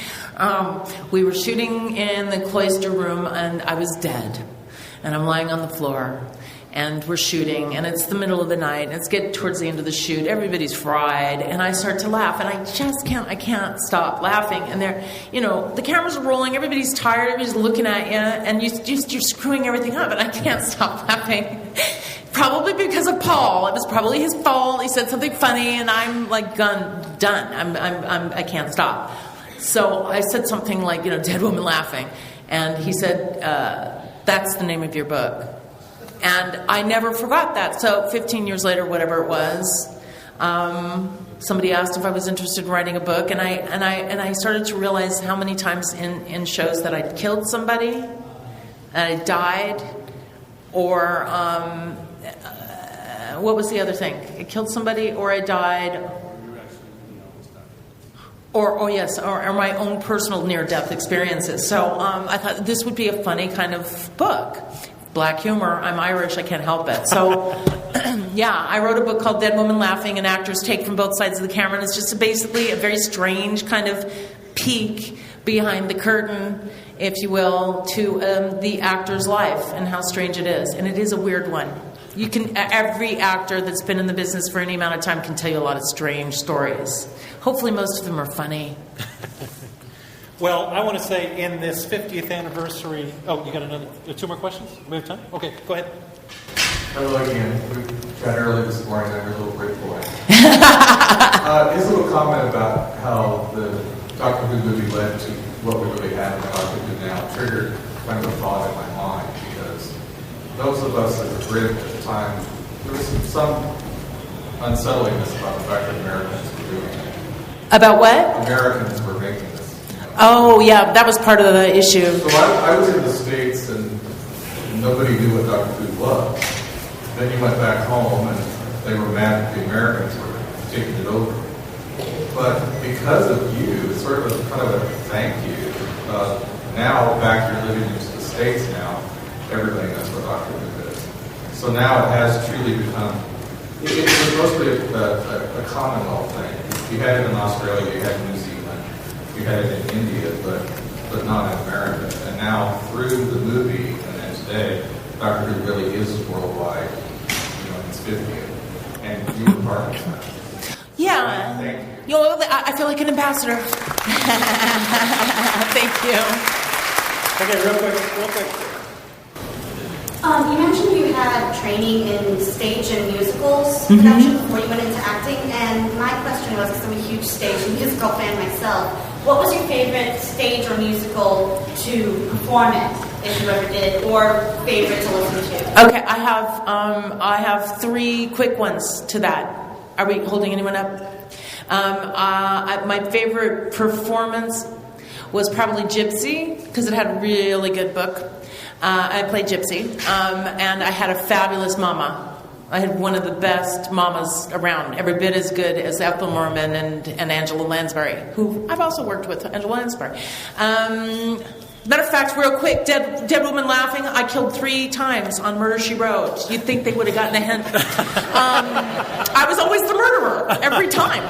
we were shooting in the cloister room, and I was dead. And I'm lying on the floor. And we're shooting, and it's the middle of the night, and it's getting towards the end of the shoot. Everybody's fried, and I start to laugh, and I can't stop laughing. And the cameras are rolling, everybody's tired, everybody's looking at you, and you're screwing everything up, and I can't stop laughing. Probably because of Paul. It was probably his fault. He said something funny, and I'm like done. I can't stop. So I said something like, Dead Woman Laughing, and he said, that's the name of your book. And I never forgot that. So 15 years later, whatever it was, somebody asked if I was interested in writing a book, and I started to realize how many times in shows that I'd killed somebody, and I died, or what was the other thing? I killed somebody, or I died, or my own personal near-death experiences. So I thought this would be a funny kind of book. Black humor. I'm Irish. I can't help it. So, yeah, I wrote a book called Dead Woman Laughing, and actors take from both sides of the camera. And it's just basically a very strange kind of peek behind the curtain if you will, to the actor's life and how strange it is. And it is a weird one. Every actor that's been in the business for any amount of time can tell you a lot of strange stories. Hopefully most of them are funny. Well, I want to say in this 50th anniversary... Oh, you got another 2 more questions? We have time? Okay, go ahead. Hello again. We got early this morning. I'm a little grateful. His little comment about how the Doctor Who movie led to what we really have in Doctor Who now triggered kind of a thought in my mind, because those of us that were Brit at the time, there was some unsettlingness about the fact that Americans were doing it. About what? Americans were making this. Oh, yeah, that was part of the issue. So I was in the States and nobody knew what Doctor Who was. Then you went back home and they were mad that the Americans were taking it over. But because of you, it's sort of a kind of a thank you. Now, back here living in the States now, everybody knows what Doctor Who is. So now it has truly become, it was mostly a Commonwealth thing. You had it in Australia, you had it in New Zealand, you had it in India, but not in America. And now, through the movie, and then today, Doctor Who really is worldwide, in its 50th. And you were part of that. Yeah. Thank you. I feel like an ambassador. Thank you. Okay, real quick. You mentioned you had training in stage and musicals production before you went into acting, and my question was, because I'm a huge stage and musical fan myself, what was your favorite stage or musical to perform in, if you ever did, or favorite to listen to? Okay, I have 3 quick ones to that. Are we holding anyone up? My favorite performance was probably Gypsy, because it had a really good book. I played Gypsy, and I had a fabulous mama. I had one of the best mamas around, every bit as good as Ethel Merman and Angela Lansbury, who I've also worked with, Angela Lansbury. Matter of fact, real quick, Dead Woman Laughing, I killed 3 times on Murder, She Wrote. You'd think they would have gotten a hint. I was always the murderer, every time.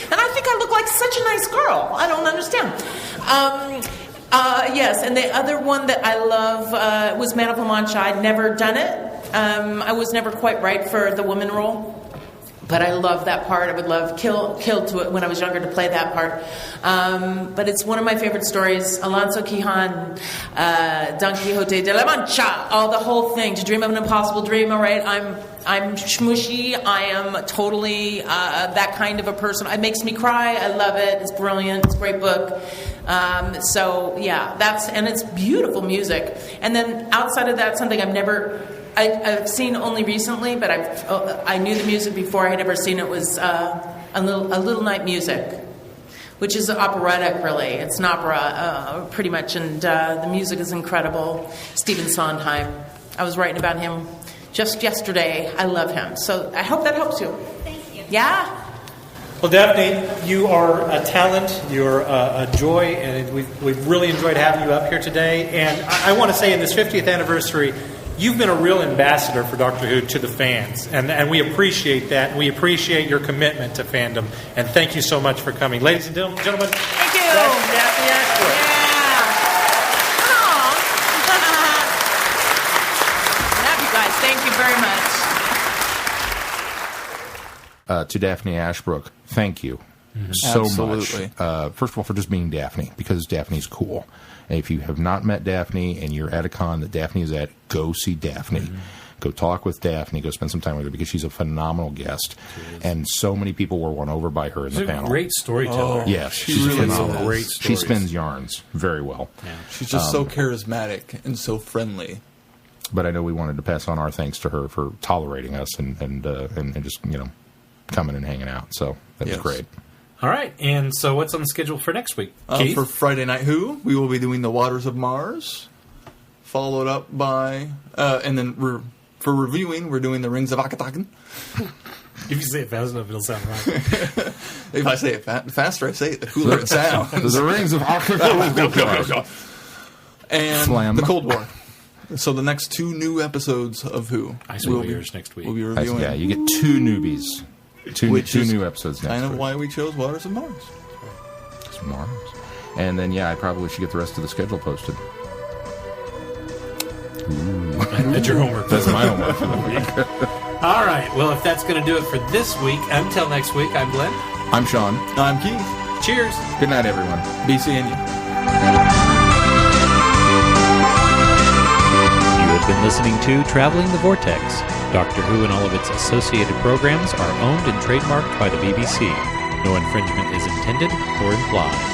And I think I look like such a nice girl. I don't understand. Yes, and the other one that I love was Man of La Mancha. I'd never done it. I was never quite right for the woman role. But I love that part. I would love kill to it when I was younger to play that part. But it's one of my favorite stories. Alonso Quijon, Don Quixote de la Mancha, the whole thing. To dream of an impossible dream. All right, I'm schmushy. I am totally that kind of a person. It makes me cry. I love it. It's brilliant. It's a great book. So yeah, and it's beautiful music. And then outside of that, something I've seen only recently, but I knew the music before I had ever seen it, was a Little Night Music, which is operatic, really. It's an opera, pretty much, and the music is incredible. Stephen Sondheim. I was writing about him just yesterday. I love him. So I hope that helps you. Thank you. Yeah? Well, Daphne, you are a talent. You're a joy, and we've really enjoyed having you up here today. And I want to say in this 50th anniversary, you've been a real ambassador for Doctor Who to the fans, and we appreciate that, and we appreciate your commitment to fandom, and thank you so much for coming. Ladies and gentlemen, thank you. That's Daphne Ashbrook. Love you guys. Thank you very much. To Daphne Ashbrook, thank you so much. First of all, for just being Daphne, because Daphne's cool. And if you have not met Daphne and you're at a con that Daphne is at, go see Daphne. Go talk with Daphne. Go spend some time with her, because she's a phenomenal guest. And so many people were won over by her in the panel. Great storyteller. Yes, she she's really phenomenal. great She stories. spins yarns very well. Yeah. She's just so charismatic and so friendly. But I know we wanted to pass on our thanks to her for tolerating us and just coming and hanging out. So that was great. All right, and so what's on the schedule for next week? Keith? For Friday Night Who, we will be doing The Waters of Mars, followed up by, and then for reviewing, we're doing The Rings of Akhenaten. If you say it fast enough, it'll sound right. If I say it faster I say it, the cooler it sounds. The Rings of Akhenaten. And Slam. The Cold War. So the next 2 new episodes of Who. Ice Warriors next week. We'll be reviewing. Yeah, you get 2 newbies. Two new episodes next kind of week. why we chose Waters of Mars. Mars. And then, I probably should get the rest of the schedule posted. That's your homework. That's my homework for the week. All right. Well, if that's going to do it for this week, until next week, I'm Glenn. I'm Sean. I'm Keith. Cheers. Good night, everyone. Be seeing you. You have been listening to Traveling the Vortex. Doctor Who and all of its associated programs are owned and trademarked by the BBC. No infringement is intended or implied.